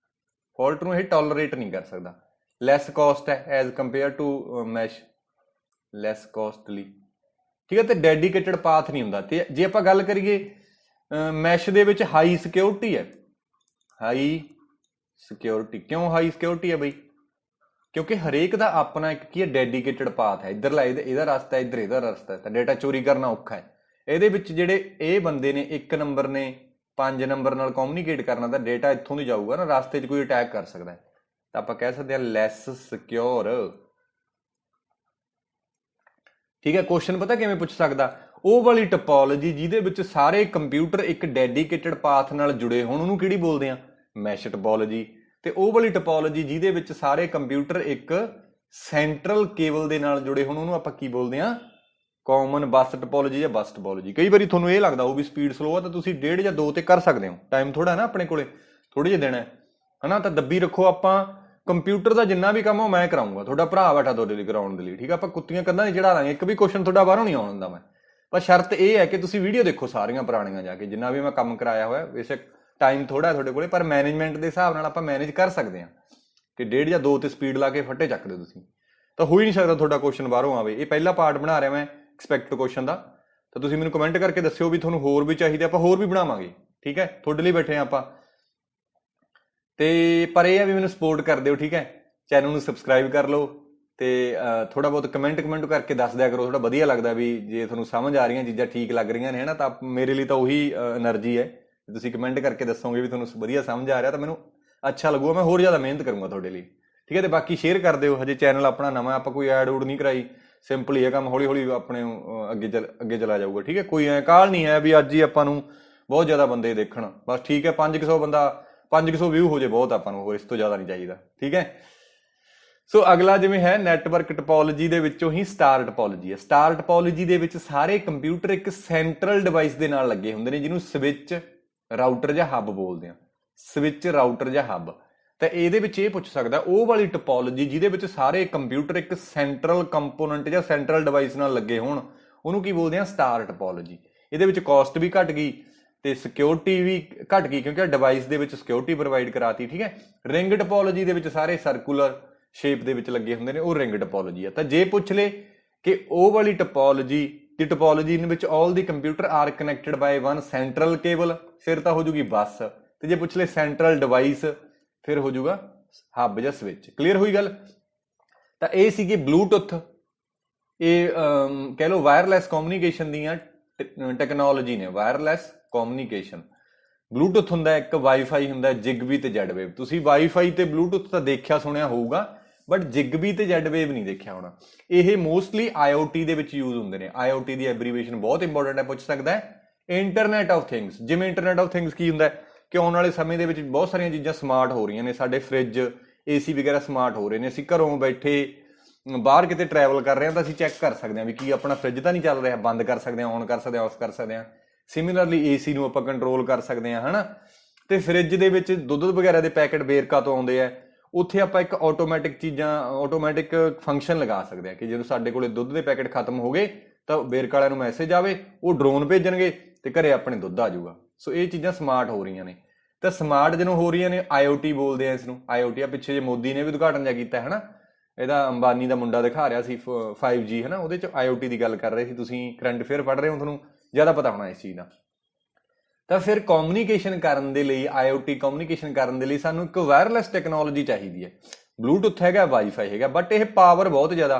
Fault ਨੂੰ ਇਹ ਟੋਲਰੇਟ ਨਹੀਂ ਕਰ ਸਕਦਾ। ਲੈਸ ਕੋਸਟ ਹੈ as compare to mesh, less costly, ਠੀਕ ਹੈ। ਤੇ ਡੈਡੀਕੇਟਡ ਪਾਥ ਨਹੀਂ ਹੁੰਦਾ। ਤੇ ਜੇ ਆਪਾਂ ਗੱਲ ਕਰੀਏ ਮੈਸ਼ ਦੇ ਵਿੱਚ ਹਾਈ ਸਿਕਿਉਰਿਟੀ ਹੈ, ਹਾਈ ਸਿਕਿਉਰਿਟੀ। ਕਿਉਂ ਹਾਈ ਸਿਕਿਉਰਿਟੀ ਹੈ ਬਈ? ਕਿਉਂਕਿ ਹਰੇਕ ਦਾ ਆਪਣਾ ਇੱਕ ਕੀ ਹੈ, ਡੈਡੀਕੇਟਡ ਪਾਥ ਹੈ। ਇੱਧਰਲਾ ਇਹਦਾ ਰਸਤਾ, ਇੱਧਰ ਇਹਦਾ ਰਸਤਾ ਹੈ, ਤਾਂ ਡੇਟਾ ਚੋਰੀ ਕਰਨਾ ਔਖਾ ਹੈ। ਇਹਦੇ ਵਿੱਚ ਜਿਹੜੇ ਇਹ ਬੰਦੇ ਨੇ 1 ਨੰਬਰ ਨੇ 5 ਨੰਬਰ ਨਾਲ ਕਮਿਊਨੀਕੇਟ ਕਰਨਾ, ਤਾਂ ਡੇਟਾ ਇੱਥੋਂ ਦੀ ਜਾਊਗਾ ਨਾ, ਰਸਤੇ 'ਚ ਕੋਈ ਅਟੈਕ ਕਰ ਸਕਦਾ ਹੈ। ਤਾਂ ਆਪਾਂ ਕਹਿ ਸਕਦੇ ਹਾਂ ਲੈਸ ਸਿਕਿਉਰ, ਠੀਕ ਹੈ। ਕੁਐਸਚਨ ਪਤਾ ਕਿਵੇਂ ਪੁੱਛ ਸਕਦਾ? ਉਹ ਵਾਲੀ ਟਪੋਲੋਜੀ ਜਿਹਦੇ ਵਿੱਚ ਸਾਰੇ ਕੰਪਿਊਟਰ ਇੱਕ ਡੈਡੀਕੇਟਡ ਪਾਥ ਨਾਲ ਜੁੜੇ ਹੋਣ, ਉਹਨੂੰ ਕਿਹੜੀ ਬੋਲਦੇ ਆ? ਮੈਸ਼ ਟਪੋਲੋਜੀ। ਤੇ ਉਹ ਵਾਲੀ ਟਪੋਲੋਜੀ ਜਿਹਦੇ ਵਿੱਚ ਸਾਰੇ ਕੰਪਿਊਟਰ ਇੱਕ ਸੈਂਟਰਲ ਕੇਬਲ ਦੇ ਨਾਲ ਜੁੜੇ ਹੋਣ, ਉਹਨੂੰ ਆਪਾਂ ਕੀ ਬੋਲਦੇ ਆ? ਕਾਮਨ ਬੱਸ ਟਪੋਲੋਜੀ ਜਾਂ ਬੱਸ ਟਪੋਲੋਜੀ। ਕਈ ਵਾਰੀ ਤੁਹਾਨੂੰ ਇਹ ਲੱਗਦਾ ਉਹ ਵੀ ਸਪੀਡ ਸਲੋ ਆ, ਤਾਂ ਤੁਸੀਂ 1.5 ਜਾਂ 2 ਤੇ ਕਰ ਸਕਦੇ ਹੋ। ਟਾਈਮ ਥੋੜਾ ਨਾ ਆਪਣੇ ਕੋਲੇ, ਥੋੜੇ ਜਿਹੇ ਦਿਨ ਹੈ ਹਨਾ, ਤਾਂ ਦੱਬੀ ਰੱਖੋ। ਆਪਾਂ ਕੰਪਿਊਟਰ ਦਾ ਜਿੰਨਾ ਵੀ ਕੰਮ ਉਹ ਮੈਂ ਕਰਾਉਂਗਾ, ਤੁਹਾਡਾ ਭਰਾ ਬੈਠਾ ਤੁਹਾਡੇ ਲਈ ਕਰਾਉਣ ਦੇ ਲਈ, ਠੀਕ ਆ। ਆਪਾਂ ਕੁੱਤੀਆਂ ਕੰਧਾਂ ਨਹੀਂ ਚੜਾ ਦਾਂਗੇ, ਇੱਕ ਵੀ ਕੁਐਸਚਨ ਤੁਹਾਡਾ ਬਾਹਰੋਂ ਨਹੀਂ ਆਉਣ ਦਿੰਦਾ ਮੈਂ। ਪਰ ਸ਼ਰਤ ਇਹ ਹੈ ਕਿ ਤੁਸੀਂ ਵੀਡੀਓ ਦੇਖੋ ਸਾਰੀਆਂ ਪੁਰਾਣੀਆਂ ਜਾ ਕੇ, ਜਿੰਨਾ ਵੀ ਮੈਂ ਕੰਮ ਕਰਾਇਆ ਹੋਇਆ। ਬੇਸ਼ੱਕ ਟਾਈਮ ਥੋੜਾ ਤੁਹਾਡੇ ਕੋਲੇ, ਪਰ ਮੈਨੇਜਮੈਂਟ ਦੇ ਹਿਸਾਬ ਨਾਲ ਆਪਾਂ ਮੈਨੇਜ ਕਰ ਸਕਦੇ ਹਾਂ ਕਿ 1.5 ਜਾਂ 2 ਤੇ ਸਪੀਡ ਲਾ ਕੇ ਫੱਟੇ ਚੱਕ ਦਿਓ ਤੁਸੀਂ, ਤਾਂ ਹੋ ਹੀ ਨਹੀਂ ਸਕਦਾ ਤੁਹਾਡਾ ਕੁਐਸਚਨ ਬਾਹਰੋਂ ਆਵੇ। ਇਹ ਪਹਿਲਾ ਪਾਰਟ ਬਣਾ ਰਿਹਾ ਮੈਂ ਐਕਸਪੈਕਟ ਕੁਐਸਚਨ ਦਾ, ਤਾਂ ਤੁਸੀਂ ਮੈਨੂੰ ਕਮੈਂਟ ਕਰਕੇ ਦੱਸਿਓ ਵੀ ਤੁਹਾਨੂੰ ਹੋਰ ਵੀ ਚਾਹੀਦੇ, ਆਪਾਂ ਹੋਰ ਵੀ ਬਣਾਵਾਂਗੇ, ਠੀਕ ਹੈ। ਤੁਹਾਡੇ ਲਈ ਬੈਠੇ ਆਪਾਂ। ਤੇ ਪਰ ਇਹ ਆ ਵੀ ਮੈਨੂੰ ਸਪੋਰਟ ਕਰ ਦਿਓ, ਠੀਕ ਹੈ। ਚੈਨਲ ਨੂੰ ਸਬਸਕ੍ਰਾਈਬ ਕਰ ਲਓ ਤੇ ਥੋੜਾ ਬਹੁਤ ਕਮੈਂਟ ਕਰਕੇ ਦੱਸ ਦਿਆ ਕਰੋ। ਥੋੜਾ ਵਧੀਆ ਲੱਗਦਾ ਵੀ ਜੇ ਤੁਹਾਨੂੰ ਸਮਝ ਆ ਰਹੀਆਂ ਚੀਜ਼ਾਂ, ਠੀਕ ਲੱਗ ਰਹੀਆਂ ਨੇ, ਹੈ ਨਾ, ਤਾਂ ਮੇਰੇ ਲਈ ਤਾਂ ਉਹੀ એનર્ਜੀ ਹੈ। ਤੁਸੀਂ ਕਮੈਂਟ ਕਰਕੇ ਦੱਸੋਗੇ ਵੀ ਤੁਹਾਨੂੰ ਵਧੀਆ ਸਮਝ ਆ ਰਿਹਾ, ਤਾਂ ਮੈਨੂੰ ਅੱਛਾ ਲੱਗੂਗਾ, ਮੈਂ ਹੋਰ ਜ਼ਿਆਦਾ ਮਿਹਨਤ ਕਰੂੰਗਾ ਤੁਹਾਡੇ ਲਈ, ਠੀਕ ਹੈ। ਤੇ ਬਾਕੀ ਸ਼ੇਅਰ ਕਰ ਦਿਓ। ਹਜੇ ਚੈਨਲ ਆਪਣਾ ਨਵਾਂ, ਆਪਾਂ ਕੋਈ ਐਡ ਊਡ ਨਹੀਂ ਕਰਾਈ, ਸਿੰਪਲ ਹੀ ਇਹ ਕੰਮ ਹੌਲੀ ਹੌਲੀ ਆਪਣੇ ਅੱਗੇ ਚਲਾ ਜਾਊਗਾ, ਠੀਕ ਹੈ। ਕੋਈ ਐ ਕਾਹਲ ਨਹੀਂ ਹੈ ਵੀ ਅੱਜ ਹੀ ਆਪਾਂ ਨੂੰ ਬਹੁਤ ਜ਼ਿਆਦਾ ਬੰਦੇ ਦੇਖਣ, ਬਸ ਠੀਕ ਹੈ। 500 ਬੰਦਾ, 500 ਵਿਊ ਹੋ ਜੇ ਬਹੁਤ ਆਪਾਂ ਨੂੰ, ਹੋਰ ਇਸ ਤੋਂ ਜ਼ਿਆਦਾ ਨਹੀਂ ਚਾਹੀਦਾ, ਠੀਕ ਹੈ। ਸੋ ਅਗਲਾ ਜਿਵੇਂ ਹੈ ਨੈਟਵਰਕ ਟਪੋਲੋਜੀ ਦੇ ਵਿੱਚੋਂ ਹੀ ਸਟਾਰ ਟਪੋਲੋਜੀ ਹੈ। ਸਟਾਰ ਟਪੋਲੋਜੀ ਦੇ ਵਿੱਚ ਸਾਰੇ ਕੰਪਿਊਟਰ ਇੱਕ ਸੈਂਟਰਲ ਡਿਵਾਈਸ ਦੇ ਨਾਲ ਲੱਗੇ ਹੁੰਦੇ ਨੇ, ਜਿਹਨੂੰ ਸਵਿਚ, ਰਾਊਟਰ ਜਾਂ ਹੱਬ ਬੋਲਦੇ ਆ। ਸਵਿਚ, ਰਾਊਟਰ ਜਾਂ ਹੱਬ। ਤਾਂ ਇਹਦੇ ਵਿੱਚ ਇਹ ਪੁੱਛ ਸਕਦਾ ਉਹ ਵਾਲੀ ਟਪੋਲੋਜੀ ਜਿਹਦੇ ਵਿੱਚ ਸਾਰੇ ਕੰਪਿਊਟਰ ਇੱਕ ਸੈਂਟਰਲ ਕੰਪੋਨੈਂਟ ਜਾਂ ਸੈਂਟਰਲ ਡਿਵਾਈਸ ਨਾਲ ਲੱਗੇ ਹੋਣ, ਉਹਨੂੰ ਕੀ ਬੋਲਦੇ ਆ? ਸਟਾਰ ਟਪੋਲੋਜੀ। ਇਹਦੇ ਵਿੱਚ ਕਾਸਟ ਵੀ ਘਟ ਗਈ ਤੇ ਸਿਕਿਉਰਿਟੀ ਵੀ ਘਟ ਗਈ, ਕਿਉਂਕਿ ਡਿਵਾਈਸ ਦੇ ਵਿੱਚ ਸਿਕਿਉਰਿਟੀ ਪ੍ਰੋਵਾਈਡ ਕਰਾਤੀ, ਠੀਕ ਹੈ। ਰਿੰਗ ਟਪੋਲੋਜੀ ਦੇ ਵਿੱਚ ਸਾਰੇ ਸਰਕੂਲਰ ਸ਼ੇਪ ਦੇ ਵਿੱਚ ਲੱਗੇ ਹੁੰਦੇ ਨੇ, ਉਹ ਰਿੰਗ ਟਪੋਲੋਜੀ ਆ। ਤਾਂ ਜੇ ਪੁੱਛ ਲੇ ਕਿ ਉਹ ਵਾਲੀ ਟਪੋਲੋਜੀ ਦੀ ਟਪੋਲੋਜੀ ਵਿੱਚ ਆਲ ਦੀ ਕੰਪਿਊਟਰ ਆਰ ਕਨੈਕਟਡ ਬਾਈ ਵਨ ਸੈਂਟਰਲ ਕੇਬਲ, ਫਿਰ ਤਾਂ ਹੋ ਜੂਗੀ ਬੱਸ। ਤੇ ਜੇ ਪੁੱਛ ਲੇ ਸੈਂਟਰਲ ਡਿਵਾਈਸ, ਫਿਰ ਹੋ ਜਾਊਗਾ ਹੱਬ ਜਾਂ ਸਵਿਚ। ਕਲੀਅਰ ਹੋਈ ਗੱਲ? ਤਾਂ ਇਹ ਸੀਗੇ ਬਲੂਟੁੱਥ, ਇਹ ਕਹਿ ਲਓ ਵਾਇਰਲੈਸ ਕਮਿਊਨੀਕੇਸ਼ਨ ਦੀਆਂ ਟੈਕਨੋਲੋਜੀ ਨੇ। ਵਾਇਰਲੈਸ ਕਮਿਊਨੀਕੇਸ਼ਨ, ਬਲੂਟੁੱਥ ਹੁੰਦਾ ਇੱਕ, ਵਾਈਫਾਈ ਹੁੰਦਾ, ਜਿਗਬੀ ਤੇ ਜੈਡ ਵੇਵ। ਤੁਸੀਂ ਵਾਈਫਾਈ ਤੇ ਬਲੂਟੁੱਥ ਤਾਂ ਦੇਖਿਆ ਸੁਣਿਆ ਹੋਊਗਾ, ਬਟ ਜਿਗਬੀ ਤੇ ਜੈਡ ਵੇਵ ਨਹੀਂ ਦੇਖਿਆ ਹੋਣਾ। ਇਹ ਮੋਸਟਲੀ IoT ਦੇ ਵਿੱਚ ਯੂਜ਼ ਹੁੰਦੇ ਨੇ। IoT ਦੀ ਐਬਰੀਵੇਸ਼ਨ ਬਹੁਤ ਇੰਪੋਰਟੈਂਟ ਹੈ, ਪੁੱਛ ਸਕਦਾ ਹੈ। ਇੰਟਰਨੈਟ ਆਫ ਥਿੰਗਸ, ਜਿਵੇਂ ਇੰਟਰਨੈਟ ਆਫ ਥਿੰਗਸ ਕੀ ਹੁੰਦਾ ਕਿ ਆਉਣ ਵਾਲੇ ਸਮੇਂ ਦੇ ਵਿੱਚ ਬਹੁਤ ਸਾਰੀਆਂ ਚੀਜ਼ਾਂ ਸਮਾਰਟ ਹੋ ਰਹੀਆਂ ਨੇ। ਸਾਡੇ ਫ੍ਰਿਜ, AC ਵਗੈਰਾ ਸਮਾਰਟ ਹੋ ਰਹੇ ਨੇ। ਅਸੀਂ ਘਰੋਂ ਬੈਠੇ ਬਾਹਰ ਕਿਤੇ ਟਰੈਵਲ ਕਰ ਰਹੇ ਹਾਂ ਤਾਂ ਅਸੀਂ ਚੈੱਕ ਕਰ ਸਕਦੇ ਹਾਂ ਵੀ ਕੀ ਆਪਣਾ ਫ੍ਰਿਜ ਤਾਂ ਨਹੀਂ ਚੱਲ ਰਿਹਾ, ਬੰਦ ਕਰ ਸਕਦੇ ਹਾਂ, ਔਨ ਕਰ ਸਕਦੇ ਹਾਂ, ਆਫ ਕਰ ਸਕਦੇ ਹਾਂ। ਸਿਮਿਲਰਲੀ AC ਨੂੰ ਆਪਾਂ ਕੰਟਰੋਲ ਕਰ ਸਕਦੇ ਹਾਂ, ਹਨਾ। ਤੇ ਫ੍ਰਿਜ ਦੇ ਵਿੱਚ ਦੁੱਧ ਵਗੈਰਾ ਦੇ ਪੈਕਟ ਵੇਰਕਾ ਤੋਂ ਆਉਂਦੇ ਆ, ਉੱਥੇ ਆਪਾਂ ਇੱਕ ਆਟੋਮੈਟਿਕ ਫੰਕਸ਼ਨ ਲਗਾ ਸਕਦੇ ਹਾਂ ਕਿ ਜਦੋਂ ਸਾਡੇ ਕੋਲੇ ਦੁੱਧ ਦੇ ਪੈਕਟ ਖਤਮ ਹੋ ਗਏ ਤਾਂ ਵੇਰਕਾ ਵਾਲਿਆਂ ਨੂੰ ਮੈਸੇਜ ਆਵੇ, ਉਹ ਡਰੋਨ ਭੇਜਣਗੇ ਤੇ ਘਰੇ ਆਪਣੇ ਦੁੱਧ ਆ ਜਾਊਗਾ। ਸੋ ਇਹ ਚੀਜ਼ਾਂ ਸਮਾਰਟ ਹੋ ਰਹੀਆਂ ਨੇ। ਤਾਂ ਸਮਾਰਟ ਜਦੋਂ ਹੋ ਰਹੀਆਂ ਨੇ, IoT ਬੋਲਦੇ ਆ ਇਸ ਨੂੰ। IoT ਆ ਪਿੱਛੇ ਜੇ ਮੋਦੀ ਨੇ ਵੀ ਉਦਘਾਟਨ ਜਿਹਾ ਕੀਤਾ ਹੈ ਨਾ, ਇਹਦਾ ਅੰਬਾਨੀ ਦਾ ਮੁੰਡਾ ਦਿਖਾ ਰਿਹਾ ਸੀ 5G, ਹੈ ਨਾ, ਉਹਦੇ 'ਚ IoT ਦੀ ਗੱਲ ਕਰ ਰਹੇ ਸੀ। ਤੁਸੀਂ ਕਰੰਟ ਅਫੇਅਰ ਪੜ੍ਹ ਰਹੇ ਹੋ, ਤੁਹਾਨੂੰ ਜ਼ਿਆਦਾ ਪਤਾ ਹੋਣਾ ਇਸ ਚੀਜ਼ ਦਾ। ਤਾਂ ਫਿਰ ਕਮਿਊਨੀਕੇਸ਼ਨ ਕਰਨ ਦੇ ਲਈ, IoT ਕਮਿਊਨੀਕੇਸ਼ਨ ਕਰਨ ਦੇ ਲਈ ਸਾਨੂੰ ਇੱਕ ਵਾਇਰਲੈਸ ਟੈਕਨੋਲੋਜੀ ਚਾਹੀਦੀ ਹੈ। ਬਲੂਟੁੱਥ ਹੈਗਾ, ਵਾਈਫਾਈ ਹੈਗਾ, ਬਟ ਇਹ ਪਾਵਰ ਬਹੁਤ ਜ਼ਿਆਦਾ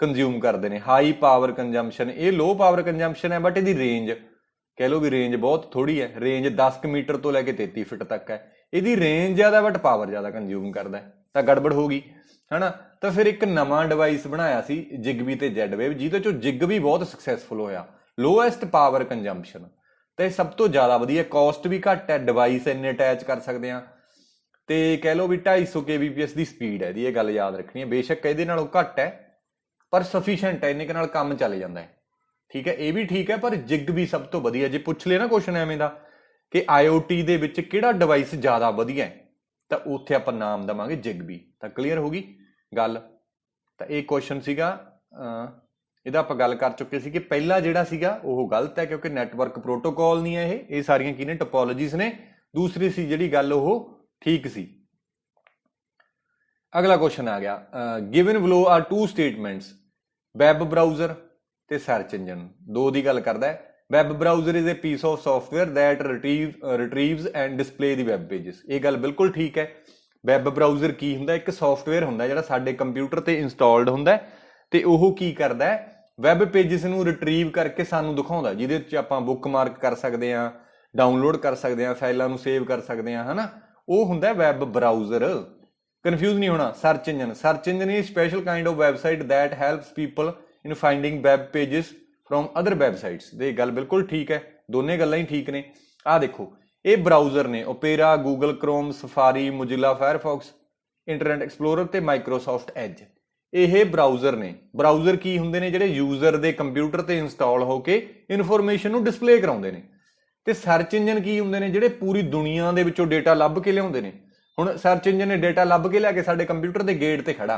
ਕੰਜ਼ਿਊਮ ਕਰਦੇ ਨੇ, ਹਾਈ ਪਾਵਰ ਕੰਜ਼ੰਪਸ਼ਨ। ਇਹ ਲੋ ਪਾਵਰ ਕੰਜ਼ੰਪਸ਼ਨ ਹੈ, ਬਟ ਇਹਦੀ ਰੇਂਜ ਕਹਿ ਲਓ ਵੀ ਰੇਂਜ ਬਹੁਤ ਥੋੜੀ ਹੈ। ਰੇਂਜ 10 ਮੀਟਰ ਤੋਂ ਲੈ ਕੇ 33 ਫੁੱਟ ਤੱਕ ਹੈ। ਇਹਦੀ ਰੇਂਜ ਜ਼ਿਆਦਾ ਬਟ ਪਾਵਰ ਜ਼ਿਆਦਾ ਕੰਜ਼ਿਊਮ ਕਰਦਾ, ਤਾਂ ਗੜਬੜ ਹੋ ਗਈ, ਹਨਾ। ਤਾਂ ਫਿਰ ਇੱਕ ਨਵਾਂ ਡਿਵਾਈਸ ਬਣਾਇਆ ਸੀ ਜਿਗਬੀ ਤੇ ਜੈਡ ਵੇਵ, ਜਿਹਦੇ ਚੋਂ ਜਿਗਬੀ ਬਹੁਤ ਸਕਸੈਸਫੁਲ ਹੋਇਆ। ਲੋਐਸਟ ਪਾਵਰ ਕੰਜ਼ੰਪਸ਼ਨ, ਤੇ ਸਭ ਤੋਂ ਜ਼ਿਆਦਾ ਵਧੀਆ, ਕਾਸਟ ਵੀ ਘੱਟ ਹੈ, ਡਿਵਾਈਸ ਇੰਨੇ ਅਟੈਚ ਕਰ ਸਕਦੇ ਹਾਂ, ਤੇ ਕਹਿ ਲਓ ਵੀ 250 kbps ਦੀ ਸਪੀਡ ਹੈ ਇਹਦੀ। ਇਹ ਗੱਲ ਯਾਦ ਰੱਖਣੀ ਹੈ। ਬੇਸ਼ੱਕ ਇਹਦੇ ਨਾਲੋਂ ਘੱਟ ਹੈ ਪਰ ਸਫੀਸ਼ੀਐਂਟ ਹੈ, ਇੰਨੇ ਕੁ ਨਾਲ ਕੰਮ ਚੱਲ ਜਾਂਦਾ ਹੈ, ਠੀਕ ਹੈ। ਇਹ ਵੀ ਠੀਕ ਹੈ, ਪਰ ਜਿਗਬੀ ਸਭ ਤੋਂ ਵਧੀਆ। ਜੇ ਪੁੱਛ ਲਿਆ ਨਾ ਕੁਐਸਚਨ ਐਵੇਂ ਦਾ ਕਿ IoT ਦੇ ਵਿੱਚ ਕਿਹੜਾ ਡਿਵਾਈਸ ਜ਼ਿਆਦਾ ਵਧੀਆ ਹੈ, ਤਾਂ ਉੱਥੇ ਆਪਾਂ ਨਾਮ ਦੇਵਾਂਗੇ ਜਿਗਬੀ। ਤਾਂ ਕਲੀਅਰ ਹੋ ਗਈ ਗੱਲ। ਤਾਂ ਇਹ ਕੁਐਸਚਨ ਸੀਗਾ, ਇਹਦਾ ਆਪਾਂ ਗੱਲ ਕਰ ਚੁੱਕੇ ਸੀ ਕਿ ਪਹਿਲਾ ਜਿਹੜਾ ਸੀਗਾ ਉਹ ਗਲਤ ਹੈ, ਕਿਉਂਕਿ ਨੈਟਵਰਕ ਪ੍ਰੋਟੋਕਾਲ ਨਹੀਂ ਹੈ ਇਹ ਸਾਰੀਆਂ ਕੀ ਨੇ, ਟੋਪੋਲੋਜੀਜ਼ ਨੇ। ਦੂਸਰੀ ਸੀ ਜਿਹੜੀ ਗੱਲ ਉਹ ਠੀਕ ਸੀ। ਅਗਲਾ ਕੁਐਸਚਨ ਆ ਗਿਆ, given below are 2 statements, web browser ਤੇ ਸਰਚ ਇੰਜਨ। ਦੋ ਦੀ ਗੱਲ ਕਰਦਾ ਹੈ। Web browser is a piece of software that retrieves and display the web pages. ਇਹ ਗੱਲ ਬਿਲਕੁਲ ਠੀਕ ਹੈ। ਵੈਬ ਬਰਾਊਜ਼ਰ ਕੀ ਹੁੰਦਾ? ਇੱਕ ਸੌਫਟਵੇਅਰ ਹੁੰਦਾ ਜਿਹੜਾ ਸਾਡੇ ਕੰਪਿਊਟਰ ਤੇ ਇੰਸਟਾਲਡ ਹੁੰਦਾ ਤੇ ਉਹ ਕੀ ਕਰਦਾ ਹੈ, ਵੈਬ ਪੇਜਸ ਨੂੰ ਰਿਟਰੀਵ ਕਰਕੇ ਸਾਨੂੰ ਦਿਖਾਉਂਦਾ, ਜਿਹਦੇ ਵਿੱਚ ਆਪਾਂ ਬੁੱਕਮਾਰਕ ਕਰ ਸਕਦੇ ਹਾਂ, ਡਾਊਨਲੋਡ ਕਰ ਸਕਦੇ ਹਾਂ, ਫਾਈਲਾਂ ਨੂੰ ਸੇਵ ਕਰ ਸਕਦੇ ਹਾਂ, ਹਨਾ। ਉਹ ਹੁੰਦਾ ਵੈਬ ਬਰਾਊਜ਼ਰ। ਕਨਫਿਊਜ਼ ਨਹੀਂ ਹੋਣਾ। Search engine is special kind of website that helps people in finding web pages from other websites. ਦੇ ਗੱਲ ਬਿਲਕੁਲ ਠੀਕ ਹੈ, ਦੋਨੇ ਗੱਲਾਂ ਹੀ ਠੀਕ ਨੇ। ਆਹ ਦੇਖੋ, ਇਹ ਬਰਾਊਜ਼ਰ ਨੇ opera, Google chrome, safari, Mozilla Firefox, internet explorer ਤੇ ਮਾਈਕਰੋਸਾਫਟ ਐਜ। ਇਹ ਬਰਾਊਜ਼ਰ ਨੇ। ਬਰਾਊਜ਼ਰ ਕੀ ਹੁੰਦੇ ਨੇ? ਜਿਹੜੇ ਯੂਜ਼ਰ ਦੇ ਕੰਪਿਊਟਰ ਤੇ ਇੰਸਟਾਲ ਹੋ ਕੇ ਇਨਫੋਰਮੇਸ਼ਨ ਨੂੰ ਡਿਸਪਲੇ ਕਰਾਉਂਦੇ ਨੇ। ਤੇ ਸਰਚ ਇੰਜਨ ਕੀ ਹੁੰਦੇ ਨੇ? ਜਿਹੜੇ ਪੂਰੀ ਦੁਨੀਆ ਦੇ ਵਿੱਚੋਂ ਡੇਟਾ ਲੱਭ ਕੇ ਲਿਆਉਂਦੇ ਨੇ। ਹੁਣ ਸਰਚ ਇੰਜਨ ਨੇ ਡੇਟਾ ਲੱਭ ਕੇ ਲਿਆ ਕੇ ਸਾਡੇ ਕੰਪਿਊਟਰ ਦੇ ਗੇਟ ਤੇ ਖੜਾ,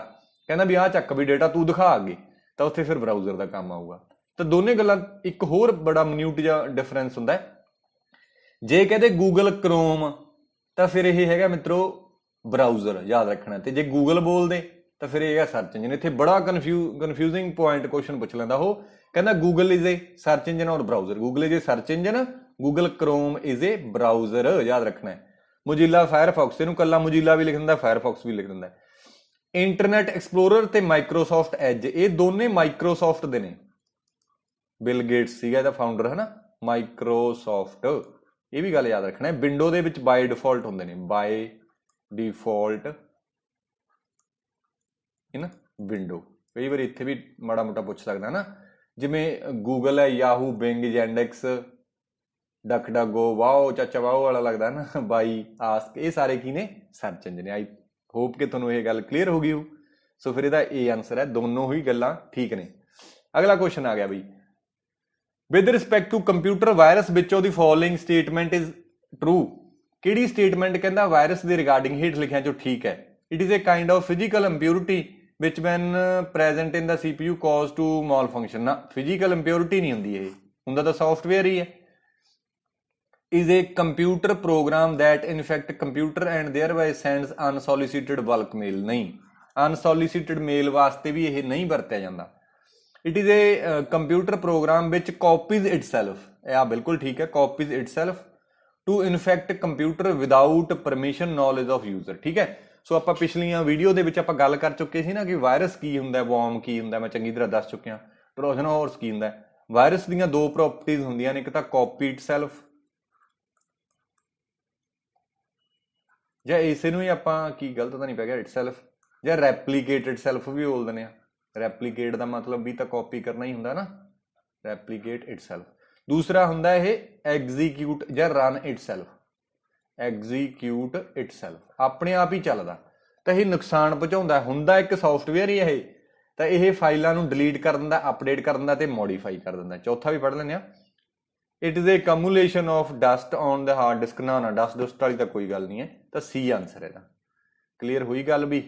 ਕਹਿੰਦਾ ਵੀ ਆਹ ਚੱਕ ਵੀ ਡੇਟਾ ਤੂੰ ਦਿਖਾ ਅੱਗੇ, ਤਾਂ ਉੱਥੇ ਫਿਰ ਬਰਾਊਜ਼ਰ ਦਾ ਕੰਮ ਆਊਗਾ। ਤਾਂ ਦੋਨੇ ਗੱਲਾਂ। ਇੱਕ ਹੋਰ ਬੜਾ ਮਿਨਿਊਟ ਜਿਹਾ ਡਿਫਰੈਂਸ ਹੁੰਦਾ, ਜੇ ਕਹਿੰਦੇ ਗੂਗਲ ਕ੍ਰੋਮ ਤਾਂ ਫਿਰ ਇਹ ਹੈਗਾ ਮਿੱਤਰੋ ਬਰਾਊਜ਼ਰ, ਯਾਦ ਰੱਖਣਾ। ਤੇ ਜੇ ਗੂਗਲ ਬੋਲਦੇ ਤਾਂ ਫਿਰ ਇਹ ਹੈ ਸਰਚ ਇੰਜਨ। ਇੱਥੇ ਬੜਾ ਕਨਫਿਊਜ਼ਿੰਗ ਪੁਆਇੰਟ ਕੁਐਸਚਨ ਪੁੱਛ ਲੈਂਦਾ ਉਹ, ਕਹਿੰਦਾ Google is a search engine or browser. Google is a search engine, Google Chrome is a browser, ਯਾਦ ਰੱਖਣਾ ਹੈ। ਮੋਜ਼ਿਲਾ ਫਾਇਰਫੌਕਸ, ਇਹਨੂੰ ਕੱਲਾ ਮੋਜ਼ਿਲਾ ਵੀ ਲਿਖ ਦਿੰਦਾ, ਫਾਇਰਫੌਕਸ ਵੀ ਲਿਖ ਦਿੰਦਾ। ਇੰਟਰਨੈਟ ਐਕਸਪਲੋਰਰ ਤੇ ਮਾਈਕਰੋਸਾਫਟ ਐਜ, ਇਹ ਦੋਨੇ ਮਾਈਕਰੋਸਾਫਟ ਦੇ ਨੇ। ਬਿਲ ਗੇਟਸ ਸੀਗਾ ਇਹਦਾ ਫਾਊਂਡਰ, ਹਨਾ, ਮਾਈਕਰੋਸਾਫਟ। ਇਹ ਵੀ ਗੱਲ ਯਾਦ ਰੱਖਣਾ ਹੈ। ਵਿੰਡੋ ਦੇ ਵਿੱਚ ਬਾਈ ਡਿਫਾਲਟ ਹੁੰਦੇ ਨੇ, ਬਾਈ ਡਿਫਾਲਟ ਨਾ ਵਿੰਡੋ। ਕਈ ਵਾਰੀ ਇੱਥੇ ਵੀ ਮਾੜਾ ਮੋਟਾ ਪੁੱਛ ਸਕਦਾ ਨਾ, ਜਿਵੇਂ ਗੂਗਲ ਹੈ, ਯਾਹੂ, ਬਿੰਗ, ਯੈਂਡੈਕਸ, ਡਕਡਗੋ, ਵਾਓ ਚਾਚਾ ਵਾਓ ਵਾਲਾ ਲੱਗਦਾ ਨਾ, ਬਾਈ, ਆਸਕ, ਇਹ ਸਾਰੇ ਕੀ ਨੇ? Search engine. ਆਈ ਹੋਪ ਕਿ ਤੁਹਾਨੂੰ ਇਹ ਗੱਲ ਕਲੀਅਰ ਹੋ ਗਈ ਹੋ। ਸੋ ਫਿਰ ਇਹਦਾ ਇਹ ਆਨਸਰ ਹੈ, ਦੋਨੋਂ ਹੀ ਗੱਲਾਂ ਠੀਕ ਨੇ। ਅਗਲਾ ਕੁਐਸਚਨ ਆ ਗਿਆ ਬਈ, with respect to computer virus ਵਿੱਚੋਂ the following statement is true. ਕਿਹੜੀ ਸਟੇਟਮੈਂਟ ਕਹਿੰਦਾ ਵਾਇਰਸ ਦੇ ਰਿਗਾਰਡਿੰਗ ਹੇਠ ਲਿਖਿਆ ਚੋਂ ਠੀਕ ਹੈ? It is a kind of physical impurity which when present in the CPU cause to malfunction। ਨਾ, ਫਿਜ਼ੀਕਲ ਇੰਪਿਉਰਿਟੀ ਨਹੀਂ ਹੁੰਦੀ, ਇਹ ਹੁੰਦਾ ਤਾਂ ਸੌਫਟਵੇਅਰ ਹੀ ਹੈ। is a computer program that infect computer and thereby sends unsolicited bulk mail। ਨਹੀਂ, unsolicited mail ਵਾਸਤੇ ਵੀ ਇਹ ਨਹੀਂ ਵਰਤਿਆ ਜਾਂਦਾ। it is a computer program which copies itself। ਇਹ ਬਿਲਕੁਲ ਠੀਕ ਹੈ, copies itself to infect computer without permission knowledge of user। ਠੀਕ ਹੈ। ਸੋ ਆਪਾਂ ਪਿਛਲੀਆਂ ਵੀਡੀਓ ਦੇ ਵਿੱਚ ਆਪਾਂ ਗੱਲ ਕਰ ਚੁੱਕੇ ਸੀ ਨਾ ਕਿ ਵਾਇਰਸ ਕੀ ਹੁੰਦਾ, ਵਰਮ ਕੀ ਹੁੰਦਾ, ਮੈਂ ਚੰਗੀ ਤਰ੍ਹਾਂ ਦੱਸ ਚੁੱਕਿਆ। ਟਰੋਜਨ ਹਾਰਸ ਕੀ ਹੁੰਦਾ। ਵਾਇਰਸ ਦੀਆਂ ਦੋ ਪ੍ਰੋਪਰਟੀਜ਼ ਹੁੰਦੀਆਂ ਨੇ, ਇੱਕ ਤਾਂ ਕਾਪੀ ਇਟਸੈਲਫ, ਜਾਂ ਇਸੇ ਨੂੰ ਹੀ ਆਪਾਂ ਕੀ ਗਲਤ ਤਾਂ ਨਹੀਂ ਪੈ ਗਿਆ ਇਟਸੈਲਫ, ਜਾਂ ਰੈਪਲੀਕੇਟ ਇਟਸੈਲਫ ਵੀ ਬੋਲ ਦਿੰਦੇ ਆ। ਰੈਪਲੀਕੇਟ ਦਾ ਮਤਲਬ ਵੀ ਤਾਂ ਕਾਪੀ ਕਰਨਾ ਹੀ ਹੁੰਦਾ ਨਾ, ਰੈਪਲੀਕੇਟ ਇਟਸੈਲਫ। ਦੂਸਰਾ ਹੁੰਦਾ ਇਹ ਐਗਜ਼ੀਕਿਊਟ ਜਾਂ ਰਨ ਇਟਸੈਲਫ, ਐਗਜ਼ੀਕਿਊਟ ਇਟਸੈਲਫ, ਆਪਣੇ ਆਪ ਹੀ ਚੱਲਦਾ। ਤਾਂ ਇਹ ਨੁਕਸਾਨ ਪਹੁੰਚਾਉਂਦਾ ਹੁੰਦਾ, ਇੱਕ ਸੌਫਟਵੇਅਰ ਹੀ ਇਹ। ਤਾਂ ਇਹ ਫਾਈਲਾਂ ਨੂੰ ਡਿਲੀਟ ਕਰ ਦਿੰਦਾ, ਅਪਡੇਟ ਕਰ ਦਿੰਦਾ ਤੇ ਮੋਡੀਫਾਈ ਕਰ ਦਿੰਦਾ। ਚੌਥਾ ਵੀ ਪੜ੍ਹ ਲੈਂਦੇ ਆ, it is a accumulation of dust on the hard disk. ਨਾ ਡਸਟ ਡਸਟ ਵਾਲੀ ਤਾਂ ਕੋਈ ਗੱਲ ਨਹੀਂ ਹੈ, ਤਾਂ ਸੀ ਆਨਸਰ ਇਹਦਾ। ਕਲੀਅਰ ਹੋਈ ਗੱਲ ਵੀ?